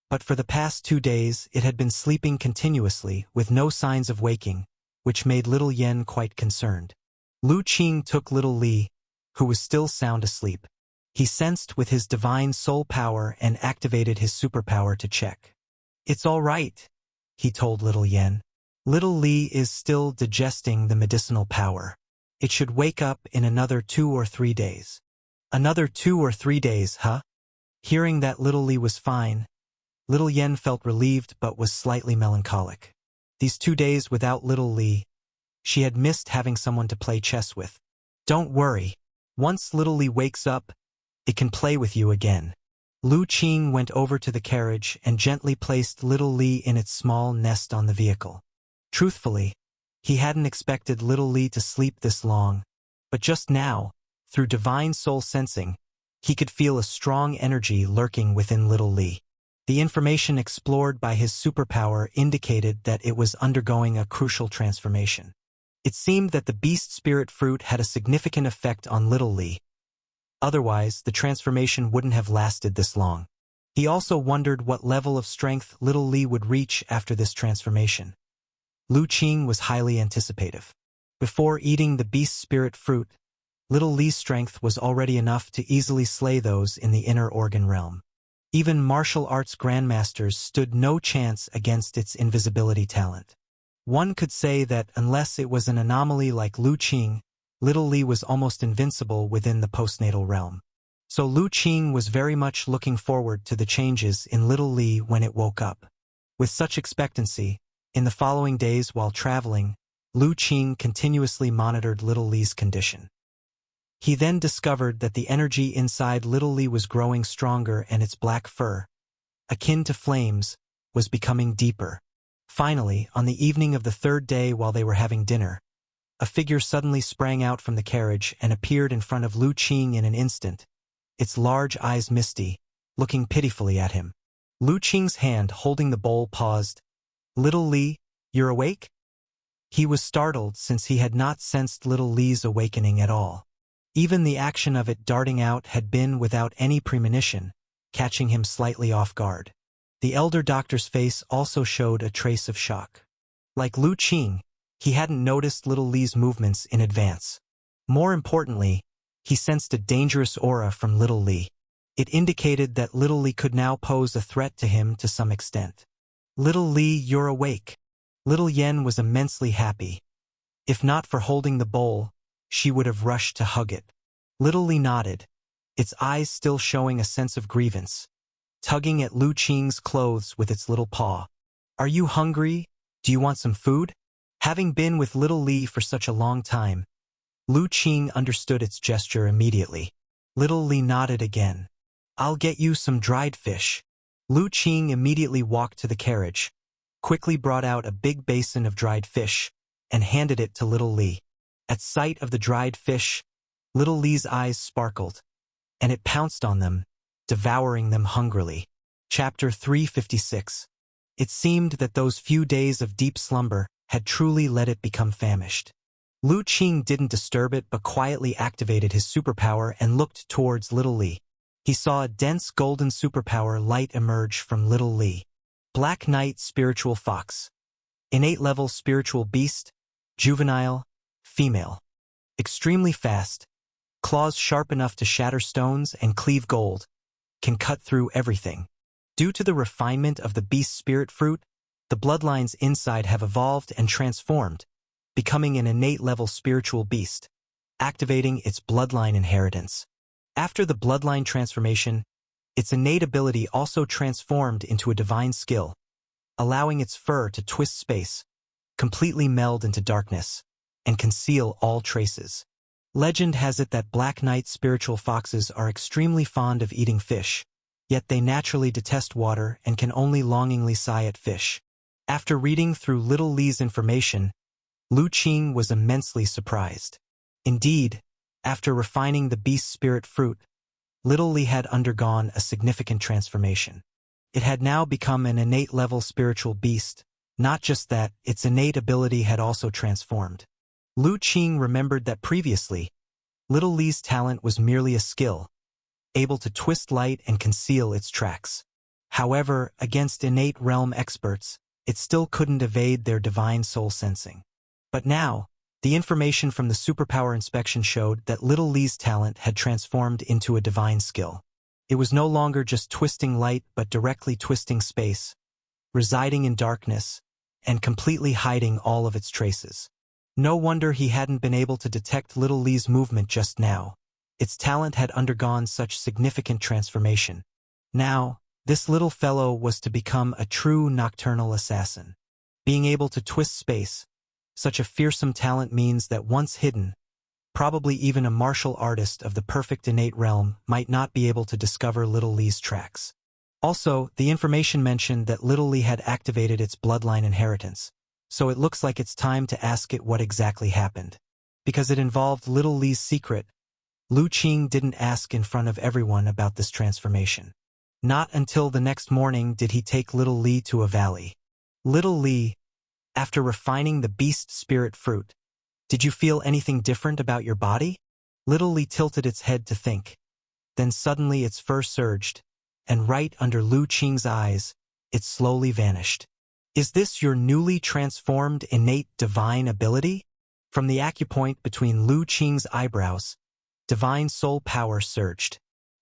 But for the past 2 days it had been sleeping continuously with no signs of waking, which made little Yen quite concerned. Lu Qing took little Li, who was still sound asleep. He sensed with his divine soul power and activated his superpower to check. "It's all right," he told little Yen. "Little Li is still digesting the medicinal power. It should wake up in another 2 or 3 days. "Another 2 or 3 days, huh?" Hearing that little Li was fine, little Yen felt relieved but was slightly melancholic. These 2 days without little Li, she had missed having someone to play chess with. "Don't worry. Once little Li wakes up, it can play with you again." Lu Qing went over to the carriage and gently placed little Li in its small nest on the vehicle. Truthfully, he hadn't expected little Li to sleep this long, but just now, through divine soul sensing, he could feel a strong energy lurking within little Li. The information explored by his superpower indicated that it was undergoing a crucial transformation. It seemed that the beast spirit fruit had a significant effect on little Li. Otherwise, the transformation wouldn't have lasted this long. He also wondered what level of strength little Li would reach after this transformation. Lu Qing was highly anticipative. Before eating the beast spirit fruit, little Li's strength was already enough to easily slay those in the inner organ realm. Even martial arts grandmasters stood no chance against its invisibility talent. One could say that unless it was an anomaly like Lu Qing, little Li was almost invincible within the postnatal realm. So Lu Qing was very much looking forward to the changes in little Li when it woke up. With such expectancy, in the following days while traveling, Lu Qing continuously monitored little Li's condition. He then discovered that the energy inside little Li was growing stronger and its black fur, akin to flames, was becoming deeper. Finally, on the evening of the 3rd day while they were having dinner, a figure suddenly sprang out from the carriage and appeared in front of Lu Qing in an instant, its large eyes misty, looking pitifully at him. Lu Qing's hand holding the bowl paused. "Little Li, you're awake?" He was startled since he had not sensed little Li's awakening at all. Even the action of it darting out had been without any premonition, catching him slightly off guard. The elder doctor's face also showed a trace of shock. Like Lu Qing, he hadn't noticed little Li's movements in advance. More importantly, he sensed a dangerous aura from little Li. It indicated that little Li could now pose a threat to him to some extent. "Little Li, you're awake." Little Yen was immensely happy. If not for holding the bowl, she would have rushed to hug it. Little Li nodded, its eyes still showing a sense of grievance, tugging at Lu Qing's clothes with its little paw. "Are you hungry? Do you want some food?" Having been with little Li for such a long time, Lu Qing understood its gesture immediately. Little Li nodded again. "I'll get you some dried fish." Lu Qing immediately walked to the carriage, quickly brought out a big basin of dried fish, and handed it to little Li. At sight of the dried fish, little Li's eyes sparkled, and it pounced on them, devouring them hungrily. Chapter 356. It seemed that those few days of deep slumber had truly let it become famished. Lu Qing didn't disturb it but quietly activated his superpower and looked towards Little Li. He saw a dense golden superpower light emerge from Little Li. Black Knight Spiritual Fox. Innate level spiritual beast, juvenile, female. Extremely fast, claws sharp enough to shatter stones and cleave gold, can cut through everything. Due to the refinement of the beast spirit fruit, the bloodlines inside have evolved and transformed, becoming an innate level spiritual beast, activating its bloodline inheritance. After the bloodline transformation, its innate ability also transformed into a divine skill, allowing its fur to twist space, completely meld into darkness, and conceal all traces. Legend has it that Black Knight spiritual foxes are extremely fond of eating fish, yet they naturally detest water and can only longingly sigh at fish. After reading through Little Li's information, Lu Qing was immensely surprised. Indeed, after refining the beast spirit fruit, Little Li had undergone a significant transformation. It had now become an innate level spiritual beast. Not just that, its innate ability had also transformed. Lu Qing remembered that previously, Little Li's talent was merely a skill, able to twist light and conceal its tracks. However, against innate realm experts, it still couldn't evade their divine soul sensing. But now, the information from the superpower inspection showed that Little Li's talent had transformed into a divine skill. It was no longer just twisting light but directly twisting space, residing in darkness, and completely hiding all of its traces. No wonder he hadn't been able to detect Little Li's movement just now. Its talent had undergone such significant transformation. Now, this little fellow was to become a true nocturnal assassin. Being able to twist space, such a fearsome talent means that once hidden, probably even a martial artist of the perfect innate realm might not be able to discover Little Li's tracks. Also, the information mentioned that Little Li had activated its bloodline inheritance, so it looks like it's time to ask it what exactly happened. Because it involved Little Li's secret, Lu Qing didn't ask in front of everyone about this transformation. Not until the next morning did he take Little Li to a valley. Little Li, after refining the beast spirit fruit, did you feel anything different about your body? Little Li tilted its head to think. Then suddenly its fur surged, and right under Lu Qing's eyes, it slowly vanished. Is this your newly transformed innate divine ability? From the acupoint between Lu Qing's eyebrows, divine soul power surged.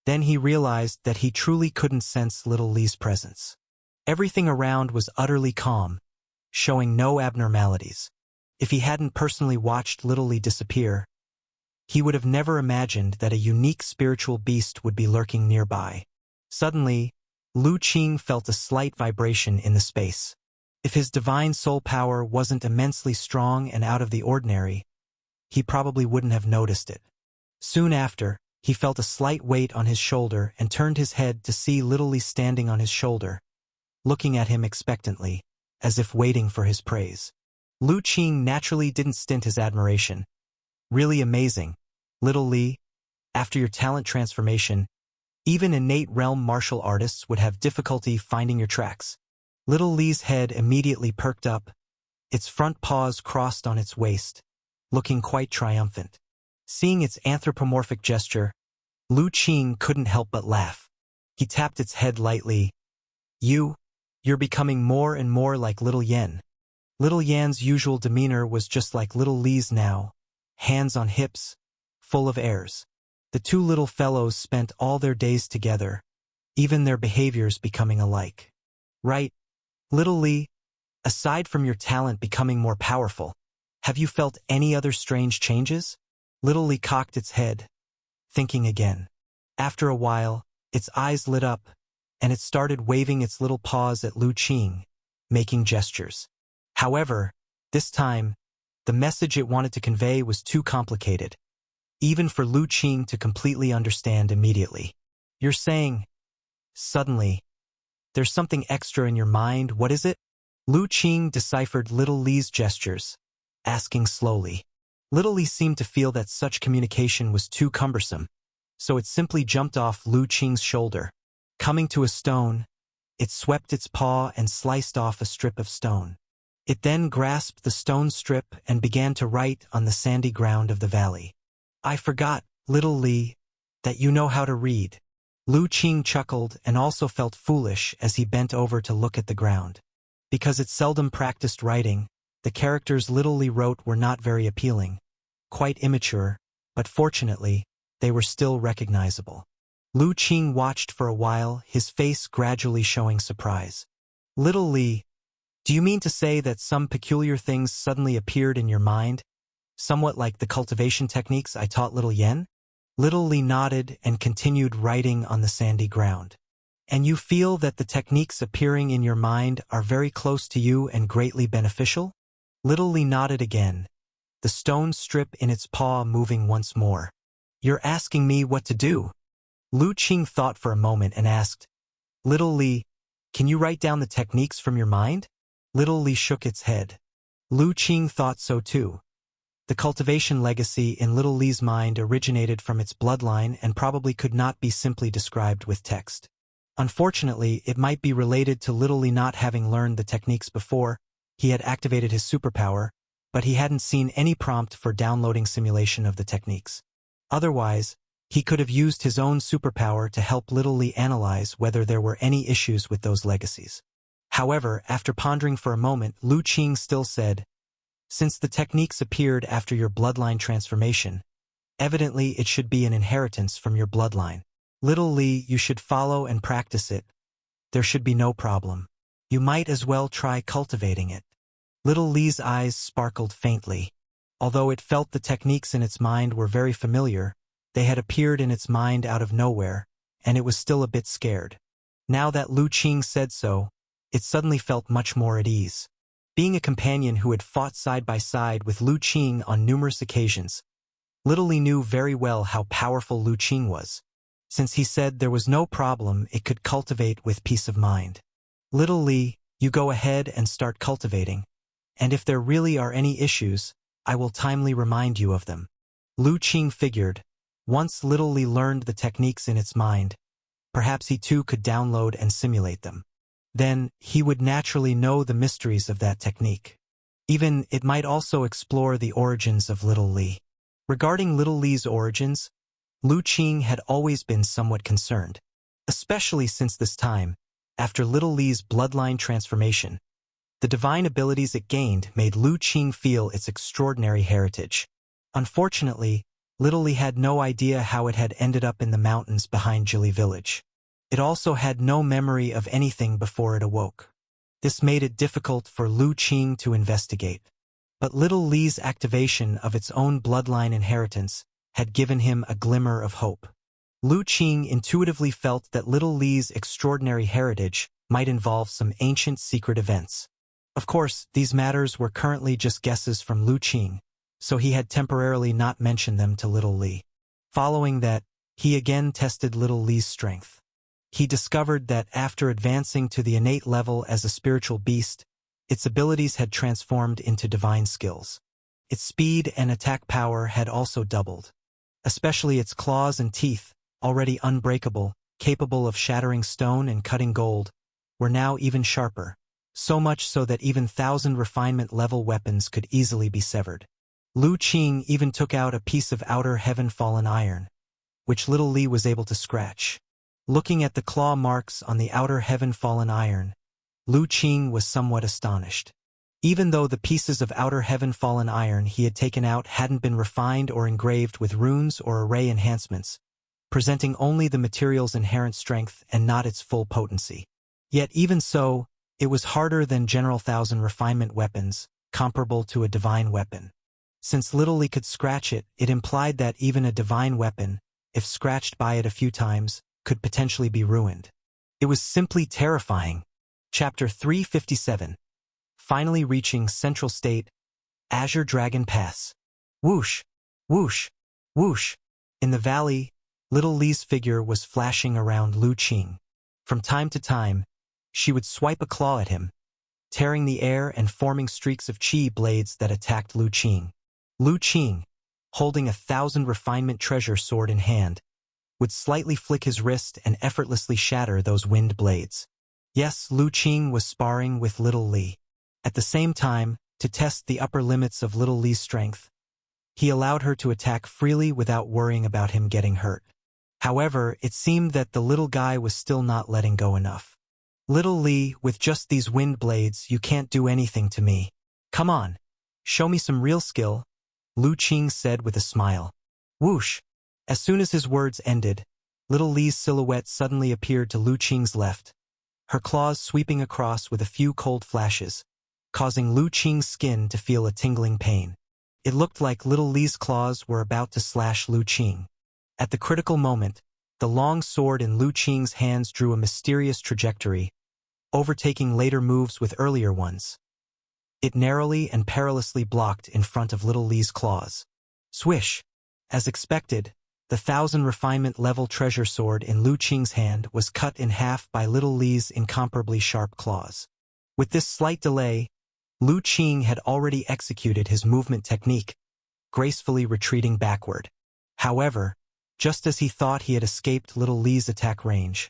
Then he realized that he truly couldn't sense Little Li's presence. Everything around was utterly calm, showing no abnormalities. If he hadn't personally watched Little Li disappear, he would have never imagined that a unique spiritual beast would be lurking nearby. Suddenly, Lu Qing felt a slight vibration in the space. If his divine soul power wasn't immensely strong and out of the ordinary, he probably wouldn't have noticed it. Soon after, he felt a slight weight on his shoulder and turned his head to see Little Li standing on his shoulder, looking at him expectantly, as if waiting for his praise. Lu Qing naturally didn't stint his admiration. Really amazing, Little Li. After your talent transformation, even innate realm martial artists would have difficulty finding your tracks. Little Li's head immediately perked up, its front paws crossed on its waist, looking quite triumphant. Seeing its anthropomorphic gesture, Lu Qing couldn't help but laugh. He tapped its head lightly. You're becoming more and more like Little Yan. Little Yan's usual demeanor was just like Little Li's now, hands on hips, full of airs. The two little fellows spent all their days together, even their behaviors becoming alike. Right, Little Li, aside from your talent becoming more powerful, have you felt any other strange changes? Little Li cocked its head, thinking again. After a while, its eyes lit up, and it started waving its little paws at Lu Qing, making gestures. However, this time, the message it wanted to convey was too complicated, even for Lu Qing to completely understand immediately. You're saying, suddenly, there's something extra in your mind, what is it? Lu Qing deciphered Little Li's gestures, asking slowly. Little Li seemed to feel that such communication was too cumbersome, so it simply jumped off Lu Qing's shoulder. Coming to a stone, It swept its paw and sliced off a strip of stone. It then grasped the stone strip and began to write on the sandy ground of the valley. "I forgot, little Li, that you know how to read." Lu Qing chuckled and also felt foolish as he bent over to look at the ground. Because it seldom practiced writing, the characters little Li wrote were not very appealing, quite immature, but fortunately, they were still recognizable. Lu Qing watched for a while, his face gradually showing surprise. "Little Li, do you mean to say that some peculiar things suddenly appeared in your mind, somewhat like the cultivation techniques I taught little Yen?" Little Li nodded and continued writing on the sandy ground. "And you feel that the techniques appearing in your mind are very close to you and greatly beneficial?" Little Li nodded again, the stone strip in its paw moving once more. "You're asking me what to do?" Lu Qing thought for a moment and asked, "Little Li, can you write down the techniques from your mind?" Little Li shook its head. Lu Qing thought so too. The cultivation legacy in Little Li's mind originated from its bloodline and probably could not be simply described with text. Unfortunately, it might be related to Little Li not having learned the techniques before he had activated his superpower, but he hadn't seen any prompt for downloading simulation of the techniques. Otherwise, he could have used his own superpower to help Little Li analyze whether there were any issues with those legacies. However, after pondering for a moment, Lu Qing still said, "Since the techniques appeared after your bloodline transformation, evidently it should be an inheritance from your bloodline. Little Li, you should follow and practice it. There should be no problem. You might as well try cultivating it." Little Li's eyes sparkled faintly. Although it felt the techniques in its mind were very familiar, they had appeared in its mind out of nowhere, and it was still a bit scared. Now that Lu Qing said so, it suddenly felt much more at ease. Being a companion who had fought side by side with Lu Qing on numerous occasions, Little Li knew very well how powerful Lu Qing was. Since he said there was no problem it could cultivate with peace of mind. "Little Li, you go ahead and start cultivating, and if there really are any issues, I will timely remind you of them." Lu Qing figured, once Little Li learned the techniques in its mind, perhaps he too could download and simulate them. Then, he would naturally know the mysteries of that technique. Even, it might also explore the origins of Little Li. Regarding Little Li's origins, Lu Qing had always been somewhat concerned, especially since this time, after Little Li's bloodline transformation. The divine abilities it gained made Lu Qing feel its extraordinary heritage. Unfortunately, Little Li had no idea how it had ended up in the mountains behind Jili village. It also had no memory of anything before it awoke. This made it difficult for Lu Qing to investigate. But Little Li's activation of its own bloodline inheritance had given him a glimmer of hope. Lu Qing intuitively felt that Little Li's extraordinary heritage might involve some ancient secret events. Of course, these matters were currently just guesses from Lu Qing, so he had temporarily not mentioned them to Little Li. Following that, he again tested Little Li's strength. He discovered that after advancing to the innate level as a spiritual beast, its abilities had transformed into divine skills. Its speed and attack power had also doubled. Especially its claws and teeth, already unbreakable, capable of shattering stone and cutting gold, were now even sharper, so much so that even 1,000 refinement level weapons could easily be severed. Lu Qing even took out a piece of outer heaven fallen iron, which Little Li was able to scratch. Looking at the claw marks on the outer heaven fallen iron, Lu Qing was somewhat astonished. Even though the pieces of outer heaven fallen iron he had taken out hadn't been refined or engraved with runes or array enhancements, presenting only the material's inherent strength and not its full potency. Yet even so, it was harder than general 1,000 refinement weapons, comparable to a divine weapon. Since Little Li could scratch it, it implied that even a divine weapon, if scratched by it a few times, could potentially be ruined. It was simply terrifying. Chapter 357. Finally reaching Central State, Azure Dragon Pass. Whoosh, whoosh, whoosh. In the valley, Little Li's figure was flashing around Lu Qing. From time to time, she would swipe a claw at him, tearing the air and forming streaks of chi blades that attacked Lu Qing. Lu Qing, holding 1,000 refinement treasure sword in hand, would slightly flick his wrist and effortlessly shatter those wind blades. Yes, Lu Qing was sparring with Little Li. At the same time, to test the upper limits of Little Li's strength, he allowed her to attack freely without worrying about him getting hurt. However, it seemed that the little guy was still not letting go enough. Little Li, with just these wind blades, you can't do anything to me. Come on, show me some real skill, Lu Qing said with a smile. Whoosh! As soon as his words ended, Little Li's silhouette suddenly appeared to Lu Qing's left, her claws sweeping across with a few cold flashes, causing Lu Qing's skin to feel a tingling pain. It looked like Little Li's claws were about to slash Lu Qing. At the critical moment, the long sword in Lu Qing's hands drew a mysterious trajectory, overtaking later moves with earlier ones. It narrowly and perilously blocked in front of Little Li's claws. Swish! As expected, the 1000 refinement level treasure sword in Lu Qing's hand was cut in half by Little Li's incomparably sharp claws. With this slight delay, Lu Qing had already executed his movement technique, gracefully retreating backward. However, just as he thought he had escaped Little Li's attack range,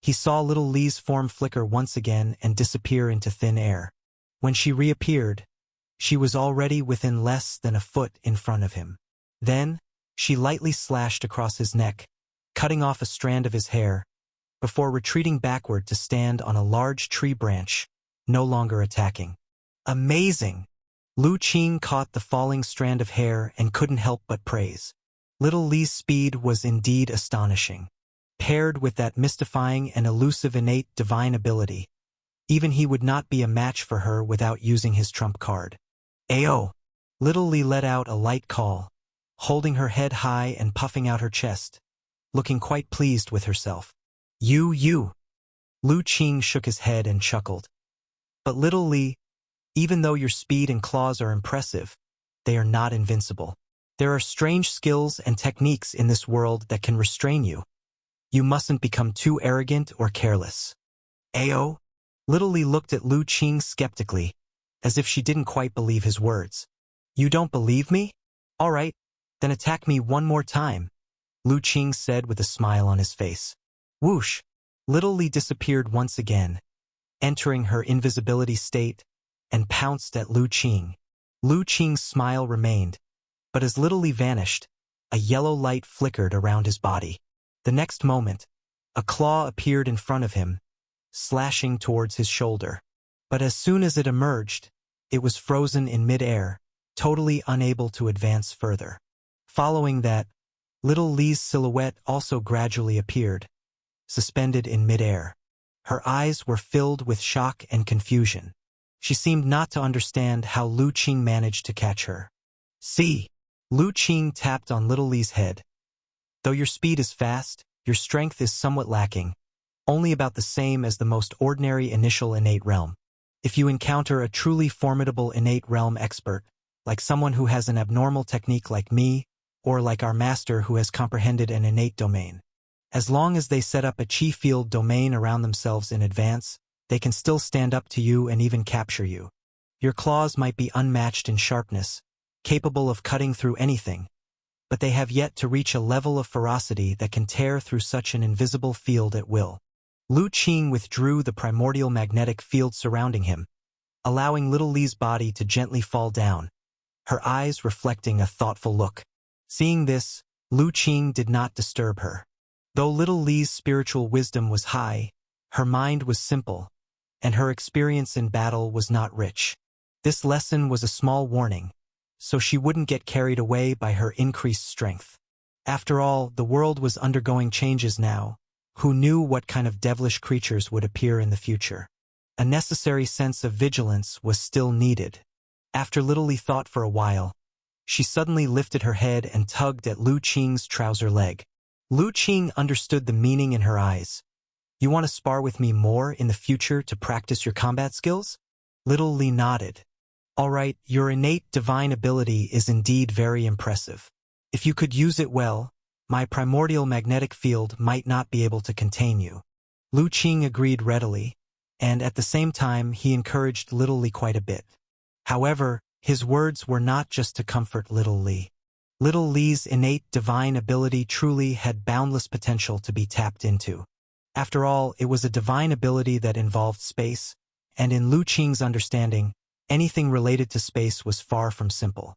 he saw Little Li's form flicker once again and disappear into thin air. When she reappeared, she was already within less than a foot in front of him. Then, she lightly slashed across his neck, cutting off a strand of his hair, before retreating backward to stand on a large tree branch, no longer attacking. Amazing! Lu Qing caught the falling strand of hair and couldn't help but praise. Little Li's speed was indeed astonishing. Paired with that mystifying and elusive innate divine ability, even he would not be a match for her without using his trump card. Ayo! Little Li let out a light call, holding her head high and puffing out her chest, looking quite pleased with herself. You! Lu Qing shook his head and chuckled. But Little Li, even though your speed and claws are impressive, they are not invincible. There are strange skills and techniques in this world that can restrain you. You mustn't become too arrogant or careless. Ayo? Little Li looked at Lu Qing skeptically, as if she didn't quite believe his words. You don't believe me? All right, then attack me one more time, Lu Qing said with a smile on his face. Whoosh! Little Li disappeared once again, entering her invisibility state, and pounced at Lu Qing. Lu Qing's smile remained, but as Little Li vanished, a yellow light flickered around his body. The next moment, a claw appeared in front of him, slashing towards his shoulder. But as soon as it emerged, it was frozen in mid-air, totally unable to advance further. Following that, Little Li's silhouette also gradually appeared, suspended in mid-air. Her eyes were filled with shock and confusion. She seemed not to understand how Lu Qing managed to catch her. See? Lu Qing tapped on Little Li's head. Though your speed is fast, your strength is somewhat lacking, only about the same as the most ordinary initial innate realm. If you encounter a truly formidable innate realm expert, like someone who has an abnormal technique like me, or like our master who has comprehended an innate domain, as long as they set up a chi field domain around themselves in advance, they can still stand up to you and even capture you. Your claws might be unmatched in sharpness, capable of cutting through anything, but they have yet to reach a level of ferocity that can tear through such an invisible field at will. Lu Qing withdrew the primordial magnetic field surrounding him, allowing Little Li's body to gently fall down, her eyes reflecting a thoughtful look. Seeing this, Lu Qing did not disturb her. Though Little Li's spiritual wisdom was high, her mind was simple, and her experience in battle was not rich. This lesson was a small warning, so she wouldn't get carried away by her increased strength. After all, the world was undergoing changes now. Who knew what kind of devilish creatures would appear in the future? A necessary sense of vigilance was still needed. After Little Li thought for a while, she suddenly lifted her head and tugged at Lu Qing's trouser leg. Lu Qing understood the meaning in her eyes. You want to spar with me more in the future to practice your combat skills? Little Li nodded. All right, your innate divine ability is indeed very impressive. If you could use it well, my primordial magnetic field might not be able to contain you. Lu Qing agreed readily, and at the same time he encouraged Little Li quite a bit. However, his words were not just to comfort Little Li. Little Li's innate divine ability truly had boundless potential to be tapped into. After all, it was a divine ability that involved space, and in Lu Qing's understanding, anything related to space was far from simple.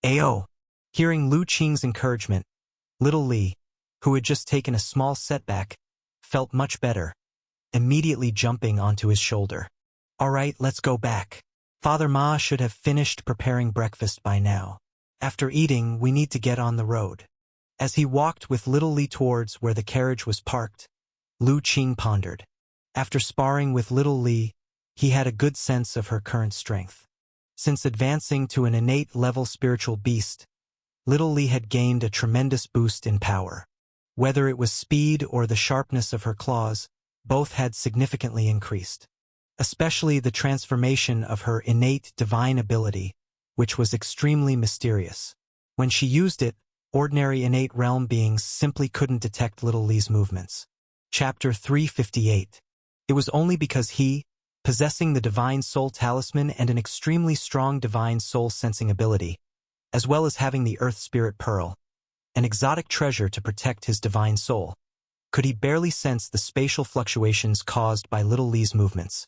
Ayo! Hearing Lu Qing's encouragement, little Li, who had just taken a small setback, felt much better, immediately jumping onto his shoulder. All right, let's go back. Father Ma should have finished preparing breakfast by now. After eating, we need to get on the road. As he walked with little Li towards where the carriage was parked, Lu Qing pondered. After sparring with little Li, he had a good sense of her current strength. Since advancing to an innate level spiritual beast, little Li had gained a tremendous boost in power. Whether it was speed or the sharpness of her claws, both had significantly increased. Especially the transformation of her innate divine ability, which was extremely mysterious. When she used it, ordinary innate realm beings simply couldn't detect little Li's movements. Chapter 358. It was only because he, possessing the Divine Soul Talisman and an extremely strong Divine Soul sensing ability, as well as having the Earth Spirit Pearl, an exotic treasure to protect his Divine Soul, could he barely sense the spatial fluctuations caused by little Li's movements.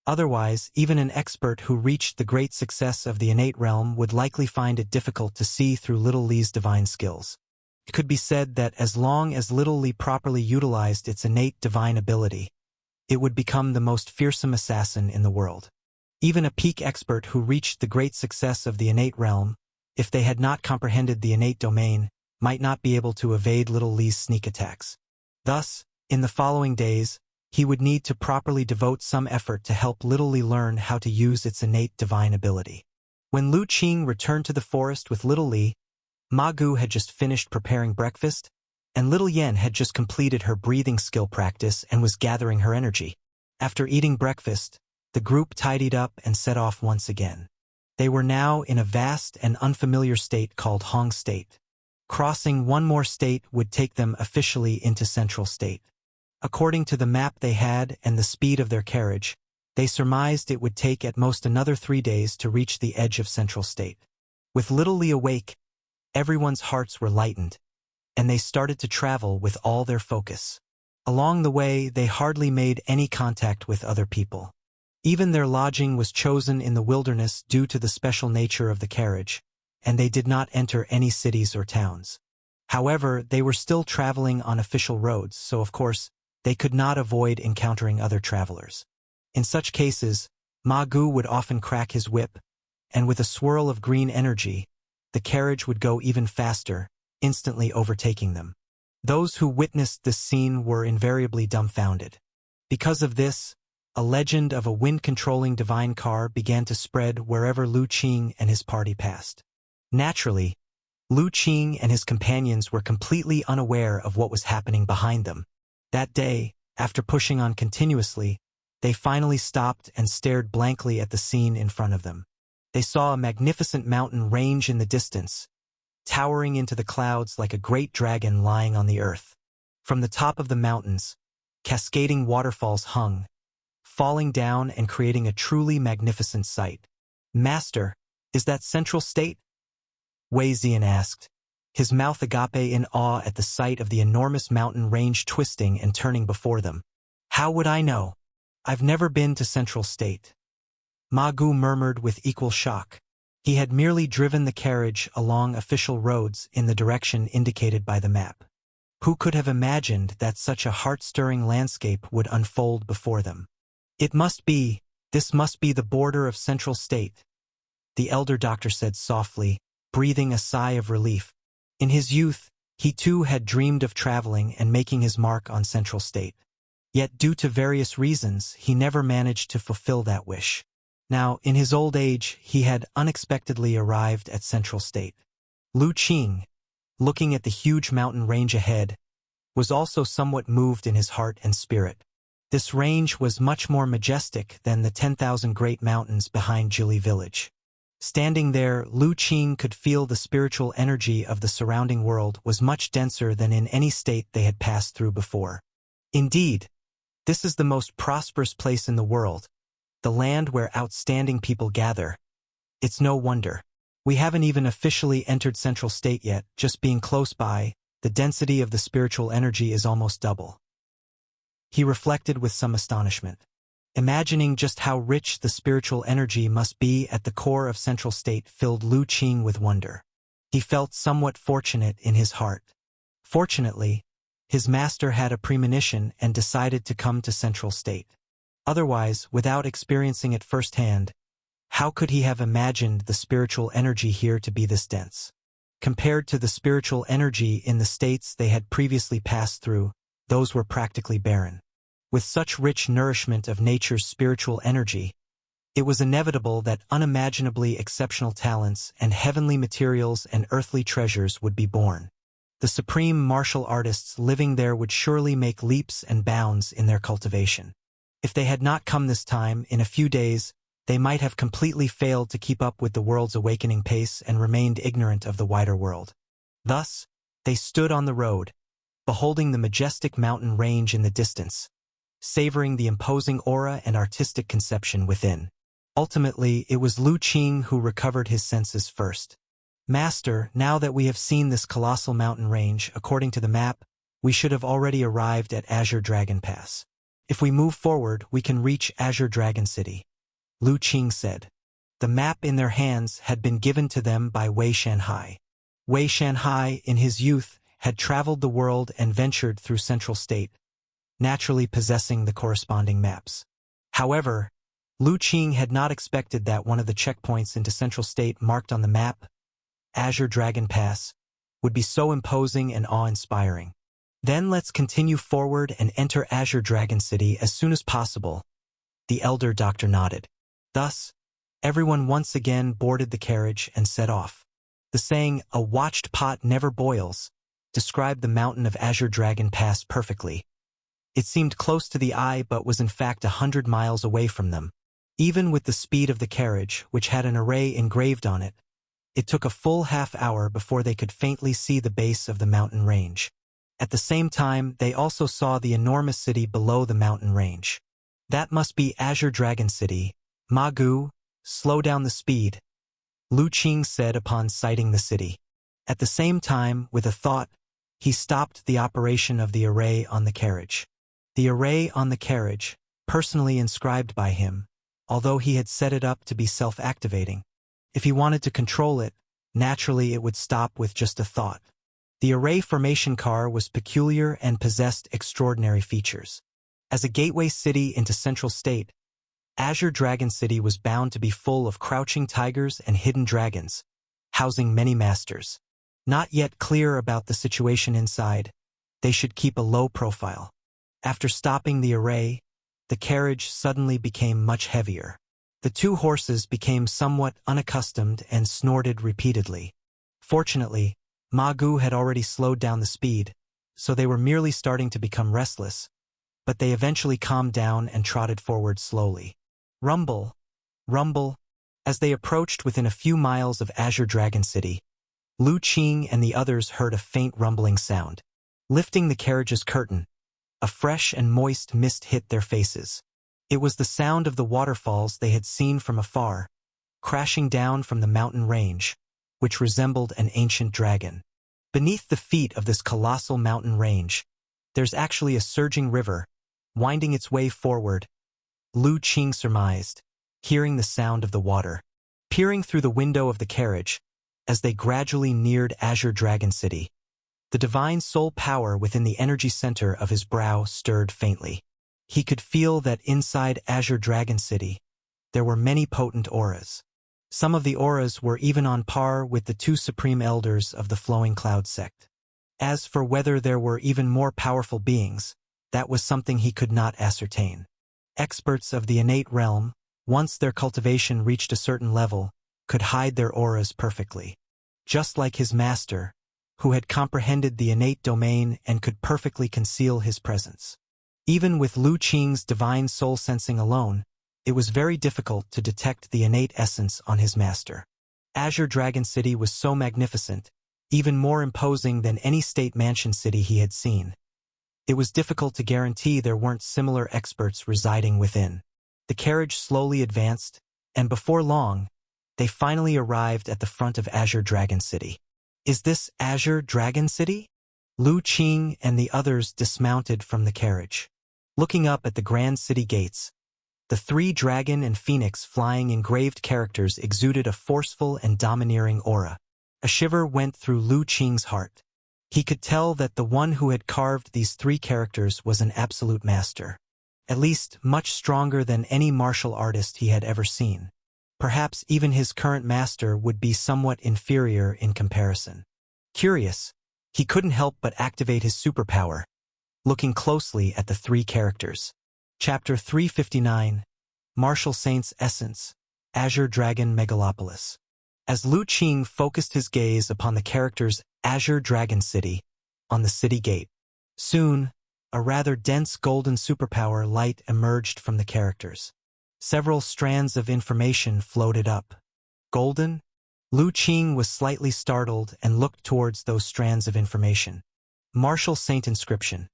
Otherwise, even an expert who reached the great success of the innate realm would likely find it difficult to see through little Li's divine skills. It could be said that as long as little Li properly utilized its innate divine ability, it would become the most fearsome assassin in the world. Even a peak expert who reached the great success of the innate realm, if they had not comprehended the innate domain, might not be able to evade little Li's sneak attacks. Thus, in the following days, he would need to properly devote some effort to help little Li learn how to use its innate divine ability. When Lu Qing returned to the forest with little Li, Ma Gu had just finished preparing breakfast, and little Yen had just completed her breathing skill practice and was gathering her energy. After eating breakfast, the group tidied up and set off once again. They were now in a vast and unfamiliar state called Hong State. Crossing one more state would take them officially into Central State. According to the map they had and the speed of their carriage, they surmised it would take at most another 3 days to reach the edge of Central State. With little Li awake, everyone's hearts were lightened, and they started to travel with all their focus. Along the way, they hardly made any contact with other people. Even their lodging was chosen in the wilderness due to the special nature of the carriage, and they did not enter any cities or towns. However, they were still traveling on official roads, so of course, they could not avoid encountering other travelers. In such cases, Ma Gu would often crack his whip, and with a swirl of green energy, the carriage would go even faster, instantly overtaking them. Those who witnessed this scene were invariably dumbfounded. Because of this, a legend of a wind-controlling divine car began to spread wherever Lu Qing and his party passed. Naturally, Lu Qing and his companions were completely unaware of what was happening behind them. That day, after pushing on continuously, they finally stopped and stared blankly at the scene in front of them. They saw a magnificent mountain range in the distance, towering into the clouds like a great dragon lying on the earth. From the top of the mountains, cascading waterfalls hung, falling down and creating a truly magnificent sight. "Master, is that Central State?" Wei Ziyan asked, his mouth agape in awe at the sight of the enormous mountain range twisting and turning before them. "How would I know? I've never been to Central State." Ma Gu murmured with equal shock. He had merely driven the carriage along official roads in the direction indicated by the map. Who could have imagined that such a heart-stirring landscape would unfold before them? This must be the border of Central State," the elder doctor said softly, breathing a sigh of relief. In his youth, he too had dreamed of traveling and making his mark on Central State. Yet due to various reasons, he never managed to fulfill that wish. Now, in his old age, he had unexpectedly arrived at Central State. Lu Qing, looking at the huge mountain range ahead, was also somewhat moved in his heart and spirit. This range was much more majestic than the 10,000 great mountains behind Jili village. Standing there, Lu Qing could feel the spiritual energy of the surrounding world was much denser than in any state they had passed through before. Indeed, this is the most prosperous place in the world, the land where outstanding people gather. It's no wonder. We haven't even officially entered Central State yet, just being close by, the density of the spiritual energy is almost double. He reflected with some astonishment, imagining just how rich the spiritual energy must be at the core of Central State filled Lu Qing with wonder. He felt somewhat fortunate in his heart. Fortunately, his master had a premonition and decided to come to Central State. Otherwise, without experiencing it firsthand, how could he have imagined the spiritual energy here to be this dense? Compared to the spiritual energy in the states they had previously passed through, those were practically barren. With such rich nourishment of nature's spiritual energy, it was inevitable that unimaginably exceptional talents and heavenly materials and earthly treasures would be born. The supreme martial artists living there would surely make leaps and bounds in their cultivation. If they had not come this time, in a few days, they might have completely failed to keep up with the world's awakening pace and remained ignorant of the wider world. Thus, they stood on the road, beholding the majestic mountain range in the distance, savoring the imposing aura and artistic conception within. Ultimately, it was Lu Qing who recovered his senses first. Master, now that we have seen this colossal mountain range, according to the map, we should have already arrived at Azure Dragon Pass. If we move forward, we can reach Azure Dragon City, Lu Qing said. The map in their hands had been given to them by Wei Shanhai. Wei Shanhai, in his youth, had traveled the world and ventured through Central State, naturally possessing the corresponding maps. However, Lu Qing had not expected that one of the checkpoints into Central State marked on the map, Azure Dragon Pass, would be so imposing and awe-inspiring. Then let's continue forward and enter Azure Dragon City as soon as possible, the elder doctor nodded. Thus, everyone once again boarded the carriage and set off. The saying, "a watched pot never boils," described the mountain of Azure Dragon Pass perfectly. It seemed close to the eye but was in fact 100 miles away from them. Even with the speed of the carriage, which had an array engraved on it, it took a full half-hour before they could faintly see the base of the mountain range. At the same time, they also saw the enormous city below the mountain range. That must be Azure Dragon City. Ma Gu, slow down the speed, Lu Qing said upon sighting the city. At the same time, with a thought, he stopped the operation of the array on the carriage. The array on the carriage, personally inscribed by him, although he had set it up to be self-activating. If he wanted to control it, naturally it would stop with just a thought. The array formation car was peculiar and possessed extraordinary features. As a gateway city into Central State, Azure Dragon City was bound to be full of crouching tigers and hidden dragons, housing many masters. Not yet clear about the situation inside, they should keep a low profile. After stopping the array, the carriage suddenly became much heavier. The two horses became somewhat unaccustomed and snorted repeatedly. Fortunately, Ma Gu had already slowed down the speed, so they were merely starting to become restless, but they eventually calmed down and trotted forward slowly. Rumble, rumble. As they approached within a few miles of Azure Dragon City, Lu Qing and the others heard a faint rumbling sound. Lifting the carriage's curtain, a fresh and moist mist hit their faces. It was the sound of the waterfalls they had seen from afar, crashing down from the mountain range, which resembled an ancient dragon. Beneath the feet of this colossal mountain range, there's actually a surging river, winding its way forward, Lu Qing surmised, hearing the sound of the water. Peering through the window of the carriage, as they gradually neared Azure Dragon City, the divine soul power within the energy center of his brow stirred faintly. He could feel that inside Azure Dragon City, there were many potent auras. Some of the auras were even on par with the two supreme elders of the Flowing Cloud sect. As for whether there were even more powerful beings, that was something he could not ascertain. Experts of the innate realm, once their cultivation reached a certain level, could hide their auras perfectly. Just like his master, who had comprehended the innate domain and could perfectly conceal his presence. Even with Lu Qing's divine soul sensing alone, it was very difficult to detect the innate essence on his master. Azure Dragon City was so magnificent, even more imposing than any state mansion city he had seen. It was difficult to guarantee there weren't similar experts residing within. The carriage slowly advanced, and before long, they finally arrived at the front of Azure Dragon City. Is this Azure Dragon City? Lu Qing and the others dismounted from the carriage. Looking up at the grand city gates, the three dragon and phoenix flying engraved characters exuded a forceful and domineering aura. A shiver went through Lu Qing's heart. He could tell that the one who had carved these three characters was an absolute master. At least much stronger than any martial artist he had ever seen. Perhaps even his current master would be somewhat inferior in comparison. Curious, he couldn't help but activate his superpower, looking closely at the three characters. Chapter 359, Martial Saint's Essence, Azure Dragon Megalopolis. As Lu Qing focused his gaze upon the characters Azure Dragon City, on the city gate, soon, a rather dense golden superpower light emerged from the characters. Several strands of information floated up. Golden? Lu Qing was slightly startled and looked towards those strands of information. Martial Saint Inscription.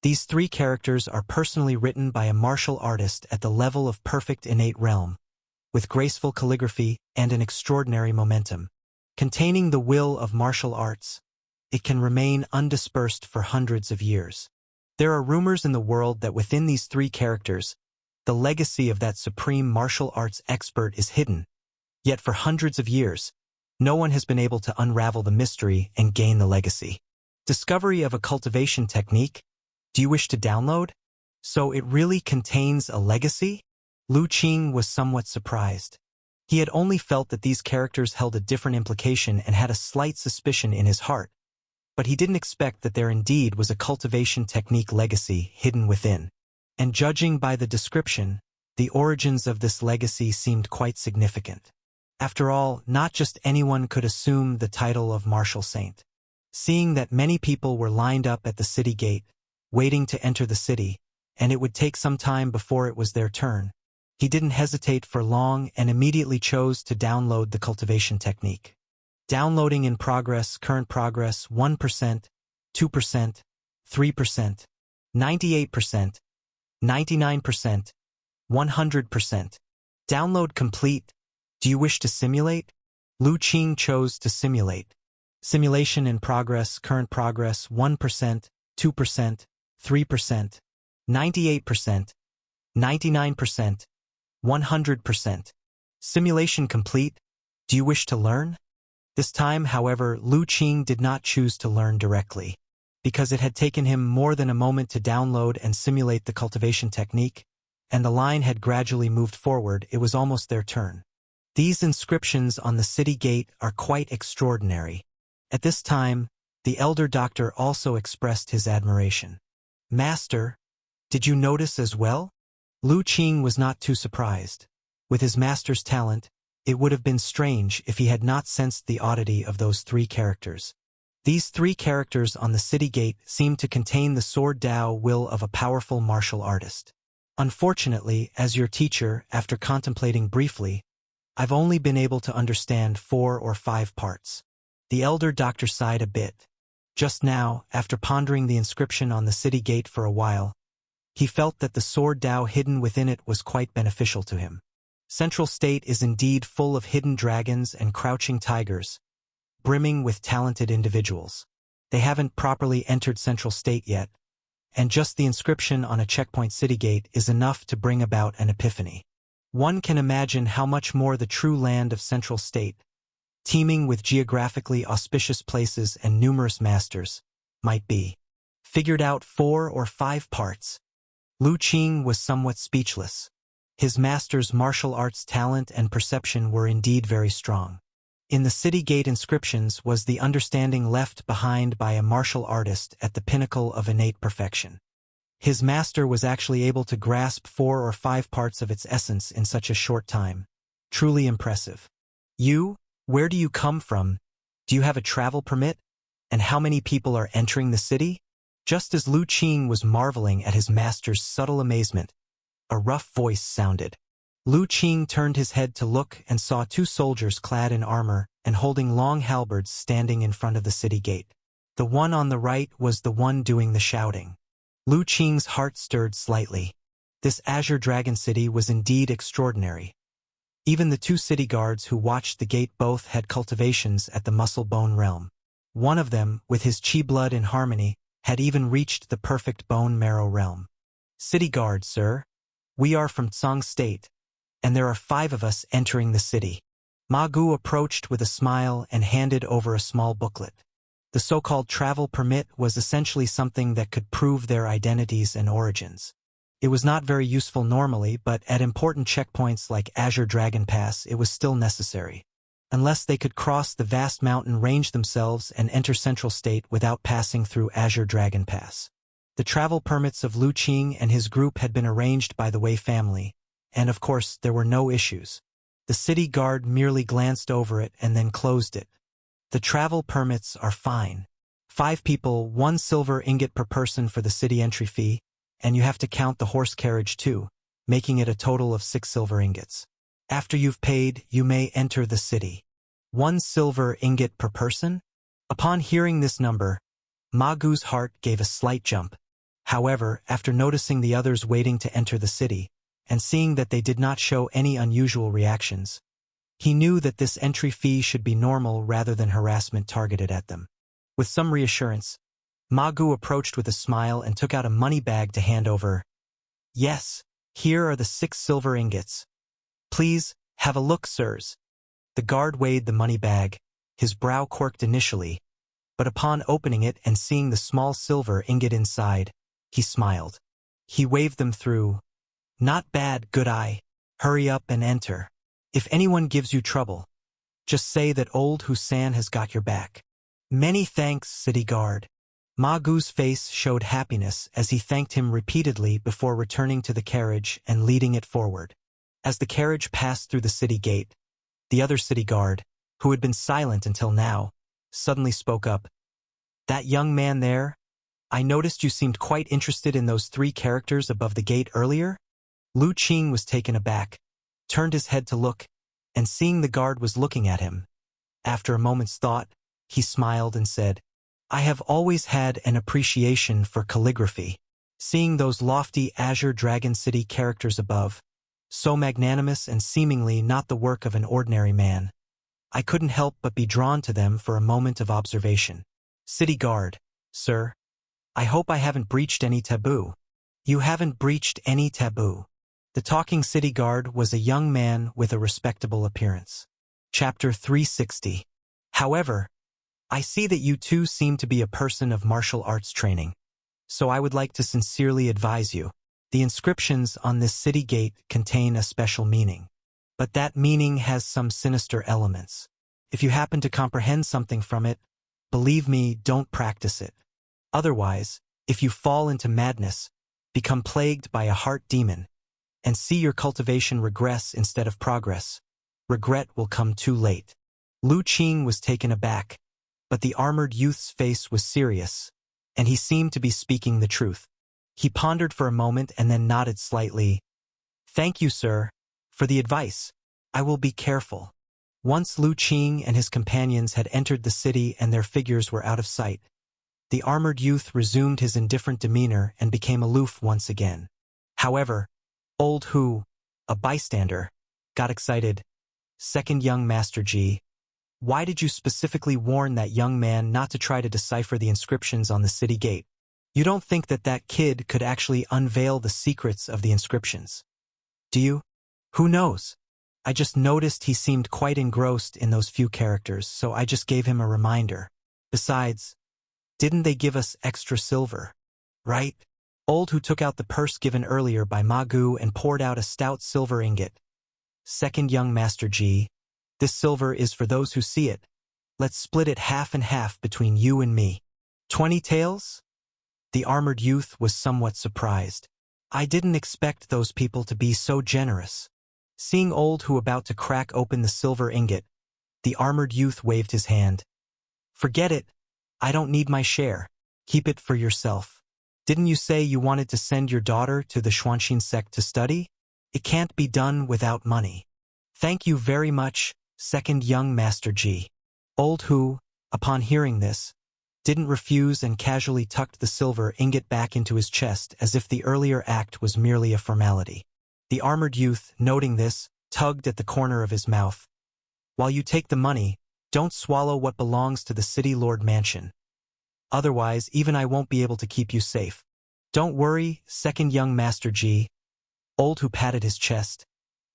These three characters are personally written by a martial artist at the level of perfect innate realm, with graceful calligraphy and an extraordinary momentum. Containing the will of martial arts, it can remain undispersed for hundreds of years. There are rumors in the world that within these three characters, the legacy of that supreme martial arts expert is hidden. Yet for hundreds of years, no one has been able to unravel the mystery and gain the legacy. Discovery of a cultivation technique? Do you wish to download? So it really contains a legacy? Lu Qing was somewhat surprised. He had only felt that these characters held a different implication and had a slight suspicion in his heart. But he didn't expect that there indeed was a cultivation technique legacy hidden within. And judging by the description, the origins of this legacy seemed quite significant. After all, not just anyone could assume the title of martial saint. Seeing that many people were lined up at the city gate, waiting to enter the city, and it would take some time before it was their turn, he didn't hesitate for long and immediately chose to download the cultivation technique. Downloading in progress, current progress, 1%, 2%, 3%, 98%, 99%, 100%. Download complete. Do you wish to simulate? Lu Qing chose to simulate. Simulation in progress, current progress, 1%, 2%, 3%, 98%, 99%, 100%. Simulation complete. Do you wish to learn? This time, however, Lu Qing did not choose to learn directly. Because it had taken him more than a moment to download and simulate the cultivation technique, and the line had gradually moved forward, it was almost their turn. These inscriptions on the city gate are quite extraordinary. At this time, the elder doctor also expressed his admiration. Master, did you notice as well? Lu Qing was not too surprised. With his master's talent, it would have been strange if he had not sensed the oddity of those three characters. These three characters on the city gate seemed to contain the sword Dao will of a powerful martial artist. Unfortunately, as your teacher, after contemplating briefly, I've only been able to understand 4 or 5 parts. The elder doctor sighed a bit. Just now, after pondering the inscription on the city gate for a while, he felt that the sword Dao hidden within it was quite beneficial to him. Central State is indeed full of hidden dragons and crouching tigers, brimming with talented individuals. They haven't properly entered Central State yet, and just the inscription on a checkpoint city gate is enough to bring about an epiphany. One can imagine how much more the true land of Central State, teeming with geographically auspicious places and numerous masters, might be. Figured out 4 or 5 parts. Lu Qing was somewhat speechless. His master's martial arts talent and perception were indeed very strong. In the city gate inscriptions was the understanding left behind by a martial artist at the pinnacle of innate perfection. His master was actually able to grasp 4 or 5 parts of its essence in such a short time. Truly impressive. You, where do you come from? Do you have a travel permit? And how many people are entering the city? Just as Lu Qing was marveling at his master's subtle amazement, a rough voice sounded. Lu Qing turned his head to look and saw 2 soldiers clad in armor and holding long halberds standing in front of the city gate. The one on the right was the one doing the shouting. Lu Qing's heart stirred slightly. This Azure Dragon City was indeed extraordinary. Even the 2 city guards who watched the gate both had cultivations at the muscle bone realm. One of them, with his chi blood in harmony, had even reached the perfect bone marrow realm. City guard, sir. We are from Tsang State, and there are 5 of us entering the city. Ma Gu approached with a smile and handed over a small booklet. The so-called travel permit was essentially something that could prove their identities and origins. It was not very useful normally, but at important checkpoints like Azure Dragon Pass, it was still necessary. Unless they could cross the vast mountain range themselves and enter Central State without passing through Azure Dragon Pass. The travel permits of Lu Qing and his group had been arranged by the Wei family, and of course there were no issues. The city guard merely glanced over it and then closed it. The travel permits are fine. 5 people, 1 silver ingot per person for the city entry fee, and you have to count the horse carriage too, making it a total of 6 silver ingots. After you've paid, you may enter the city. 1 silver ingot per person? Upon hearing this number, Ma Gu's heart gave a slight jump. However, after noticing the others waiting to enter the city, and seeing that they did not show any unusual reactions, he knew that this entry fee should be normal rather than harassment targeted at them. With some reassurance, Ma Gu approached with a smile and took out a money bag to hand over. Yes, here are the 6 silver ingots. Please, have a look, sirs. The guard weighed the money bag, his brow quirked initially, but upon opening it and seeing the small silver ingot inside, he smiled. He waved them through. Not bad, good eye. Hurry up and enter. If anyone gives you trouble, just say that old Husan has got your back. Many thanks, city guard. Ma Gu's face showed happiness as he thanked him repeatedly before returning to the carriage and leading it forward. As the carriage passed through the city gate, the other city guard, who had been silent until now, suddenly spoke up. That young man there? I noticed you seemed quite interested in those 3 characters above the gate earlier? Lu Qing was taken aback, turned his head to look, and seeing the guard was looking at him. After a moment's thought, he smiled and said, I have always had an appreciation for calligraphy. Seeing those lofty Azure Dragon City characters above, so magnanimous and seemingly not the work of an ordinary man, I couldn't help but be drawn to them for a moment of observation. City guard, sir. I hope I haven't breached any taboo. You haven't breached any taboo. The talking city guard was a young man with a respectable appearance. Chapter 360. However, I see that you too seem to be a person of martial arts training, so I would like to sincerely advise you. The inscriptions on this city gate contain a special meaning, but that meaning has some sinister elements. If you happen to comprehend something from it, believe me, don't practice it. Otherwise, if you fall into madness, become plagued by a heart demon, and see your cultivation regress instead of progress, regret will come too late. Lu Qing was taken aback, but the armored youth's face was serious, and he seemed to be speaking the truth. He pondered for a moment and then nodded slightly. Thank you, sir, for the advice. I will be careful. Once Lu Qing and his companions had entered the city and their figures were out of sight, the armored youth resumed his indifferent demeanor and became aloof once again. However, old Hu, a bystander, got excited. Second young Master Ji, why did you specifically warn that young man not to try to decipher the inscriptions on the city gate? You don't think that that kid could actually unveil the secrets of the inscriptions, do you? Who knows? I just noticed he seemed quite engrossed in those few characters, so I just gave him a reminder. Besides, didn't they give us extra silver? Right? Old Hu took out the purse given earlier by Ma Gu and poured out a stout silver ingot. Second young Master Ji, this silver is for those who see it. Let's split it half and half between you and me. 20 taels? The armored youth was somewhat surprised. I didn't expect those people to be so generous. Seeing Old Hu about to crack open the silver ingot, the armored youth waved his hand. Forget it. I don't need my share. Keep it for yourself. Didn't you say you wanted to send your daughter to the Xuanxin sect to study? It can't be done without money. Thank you very much, second young Master Ji. Old Hu, upon hearing this, didn't refuse and casually tucked the silver ingot back into his chest as if the earlier act was merely a formality. The armored youth, noting this, tugged at the corner of his mouth. While you take the money, don't swallow what belongs to the city lord mansion. Otherwise, even I won't be able to keep you safe. Don't worry, second young Master Ji, Old Who patted his chest.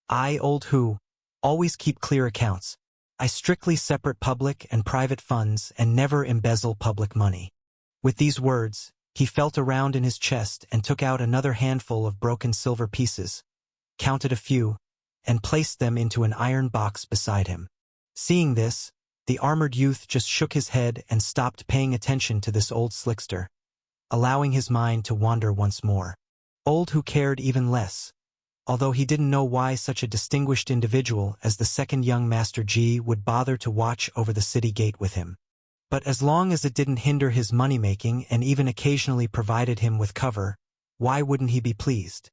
I, Old Who, always keep clear accounts. I strictly separate public and private funds and never embezzle public money. With these words, he felt around in his chest and took out another handful of broken silver pieces, counted a few, and placed them into an iron box beside him. Seeing this, the armored youth just shook his head and stopped paying attention to this old slickster, allowing his mind to wander once more. Old Who cared even less, although he didn't know why such a distinguished individual as the second young Master Ji would bother to watch over the city gate with him. But as long as it didn't hinder his money-making and even occasionally provided him with cover, why wouldn't he be pleased?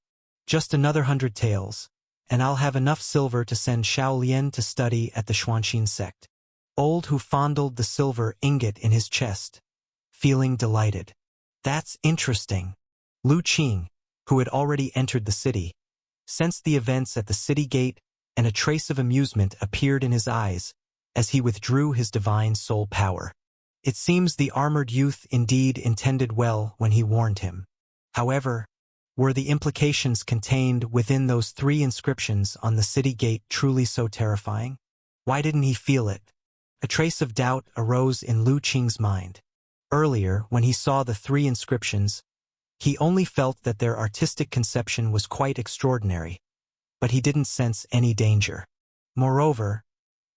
Just another 100 taels, and I'll have enough silver to send Xiao Lian to study at the Xuanxin sect. Old Who fondled the silver ingot in his chest, feeling delighted. That's interesting. Lu Qing, who had already entered the city, sensed the events at the city gate, and a trace of amusement appeared in his eyes as he withdrew his divine soul power. It seems the armored youth indeed intended well when he warned him. However, were the implications contained within those 3 inscriptions on the city gate truly so terrifying? Why didn't he feel it? A trace of doubt arose in Lu Qing's mind. Earlier, when he saw the 3 inscriptions, he only felt that their artistic conception was quite extraordinary, but he didn't sense any danger. Moreover,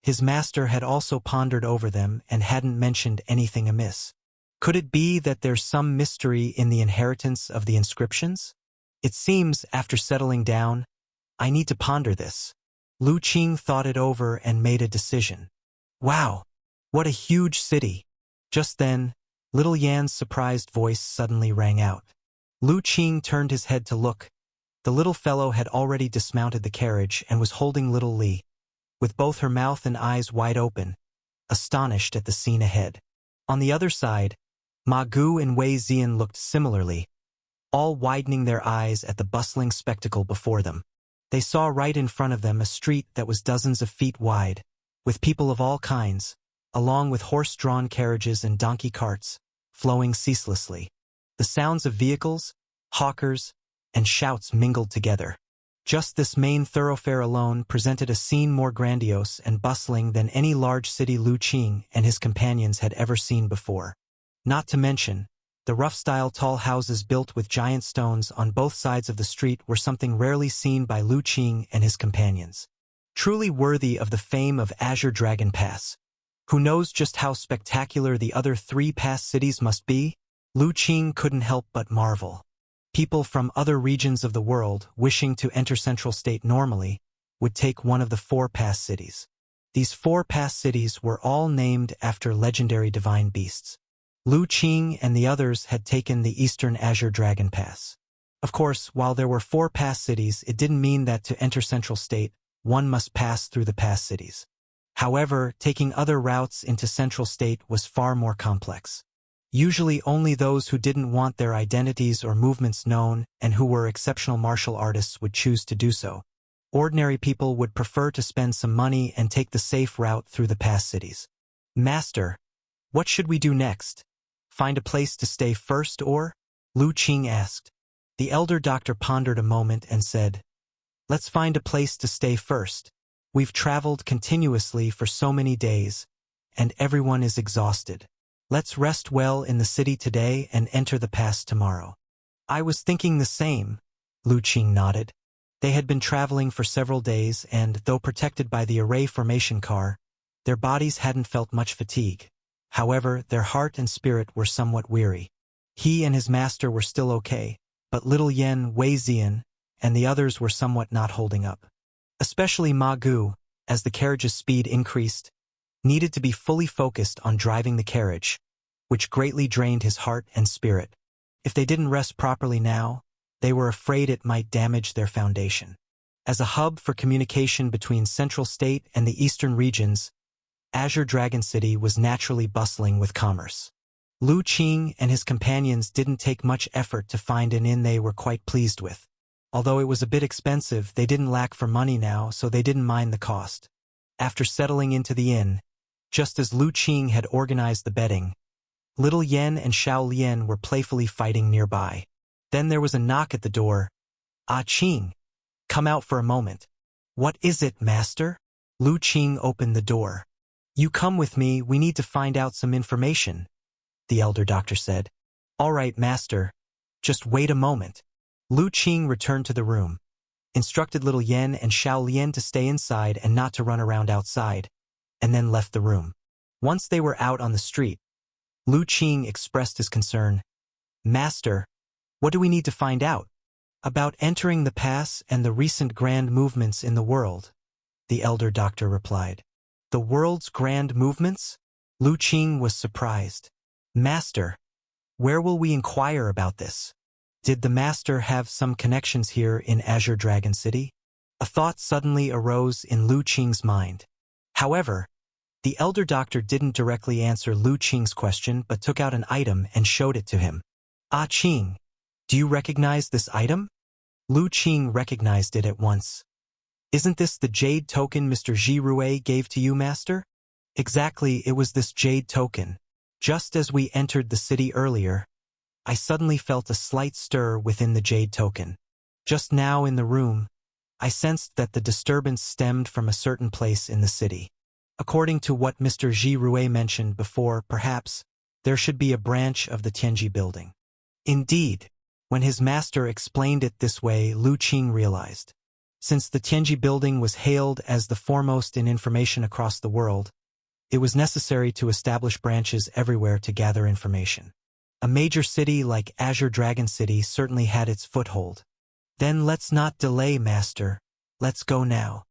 his master had also pondered over them and hadn't mentioned anything amiss. Could it be that there's some mystery in the inheritance of the inscriptions? It seems, after settling down, I need to ponder this. Lu Qing thought it over and made a decision. Wow! What a huge city! Just then, little Yan's surprised voice suddenly rang out. Lu Qing turned his head to look. The little fellow had already dismounted the carriage and was holding little Li, with both her mouth and eyes wide open, astonished at the scene ahead. On the other side, Ma Gu and Wei Zian looked similarly, all widening their eyes at the bustling spectacle before them. They saw right in front of them a street that was dozens of feet wide, with people of all kinds, along with horse-drawn carriages and donkey carts, flowing ceaselessly. The sounds of vehicles, hawkers, and shouts mingled together. Just this main thoroughfare alone presented a scene more grandiose and bustling than any large city Lu Qing and his companions had ever seen before. Not to mention, the rough-style tall houses built with giant stones on both sides of the street were something rarely seen by Lu Qing and his companions. Truly worthy of the fame of Azure Dragon Pass. Who knows just how spectacular the other 3 pass cities must be? Lu Qing couldn't help but marvel. People from other regions of the world wishing to enter Central State normally would take one of the 4 pass cities. These 4 pass cities were all named after legendary divine beasts. Lu Qing and the others had taken the Eastern Azure Dragon Pass. Of course, while there were 4 pass cities, it didn't mean that to enter Central State, one must pass through the pass cities. However, taking other routes into Central State was far more complex. Usually only those who didn't want their identities or movements known and who were exceptional martial artists would choose to do so. Ordinary people would prefer to spend some money and take the safe route through the pass cities. Master, what should we do next? Find a place to stay first or? Lu Qing asked. The elder doctor pondered a moment and said, Let's find a place to stay first. We've traveled continuously for so many days, and everyone is exhausted. Let's rest well in the city today and enter the pass tomorrow. I was thinking the same, Lu Qing nodded. They had been traveling for several days and, though protected by the array formation car, their bodies hadn't felt much fatigue. However, their heart and spirit were somewhat weary. He and his master were still okay, but little Yan, Wei Zian, and the others were somewhat not holding up. Especially Ma Gu, as the carriage's speed increased, needed to be fully focused on driving the carriage, which greatly drained his heart and spirit. If they didn't rest properly now, they were afraid it might damage their foundation. As a hub for communication between Central State and the eastern regions, Azure Dragon City was naturally bustling with commerce. Lu Qing and his companions didn't take much effort to find an inn they were quite pleased with. Although it was a bit expensive, they didn't lack for money now, so they didn't mind the cost. After settling into the inn, just as Lu Qing had organized the bedding, little Yan and Xiao Lian were playfully fighting nearby. Then there was a knock at the door. Ah Ching, come out for a moment. What is it, master? Lu Qing opened the door. You come with me, we need to find out some information, the elder doctor said. All right, master. Just wait a moment. Lu Qing returned to the room, instructed little Yen and Xiao Lian to stay inside and not to run around outside, and then left the room. Once they were out on the street, Lu Qing expressed his concern. Master, what do we need to find out? About entering the pass and the recent grand movements in the world, the elder doctor replied. The world's grand movements? Lu Qing was surprised. Master, where will we inquire about this? Did the master have some connections here in Azure Dragon City? A thought suddenly arose in Lu Qing's mind. However, the elder doctor didn't directly answer Lu Qing's question but took out an item and showed it to him. Ah Qing, do you recognize this item? Lu Qing recognized it at once. Isn't this the jade token Mr. Ji Rui gave to you, master? Exactly, it was this jade token. Just as we entered the city earlier, I suddenly felt a slight stir within the jade token. Just now in the room, I sensed that the disturbance stemmed from a certain place in the city. According to what Mr. Ji Rui mentioned before, perhaps, there should be a branch of the Tianji building. Indeed, when his master explained it this way, Lu Qing realized. Since the Tianji building was hailed as the foremost in information across the world, it was necessary to establish branches everywhere to gather information. A major city like Azure Dragon City certainly had its foothold. Then let's not delay, master. Let's go now.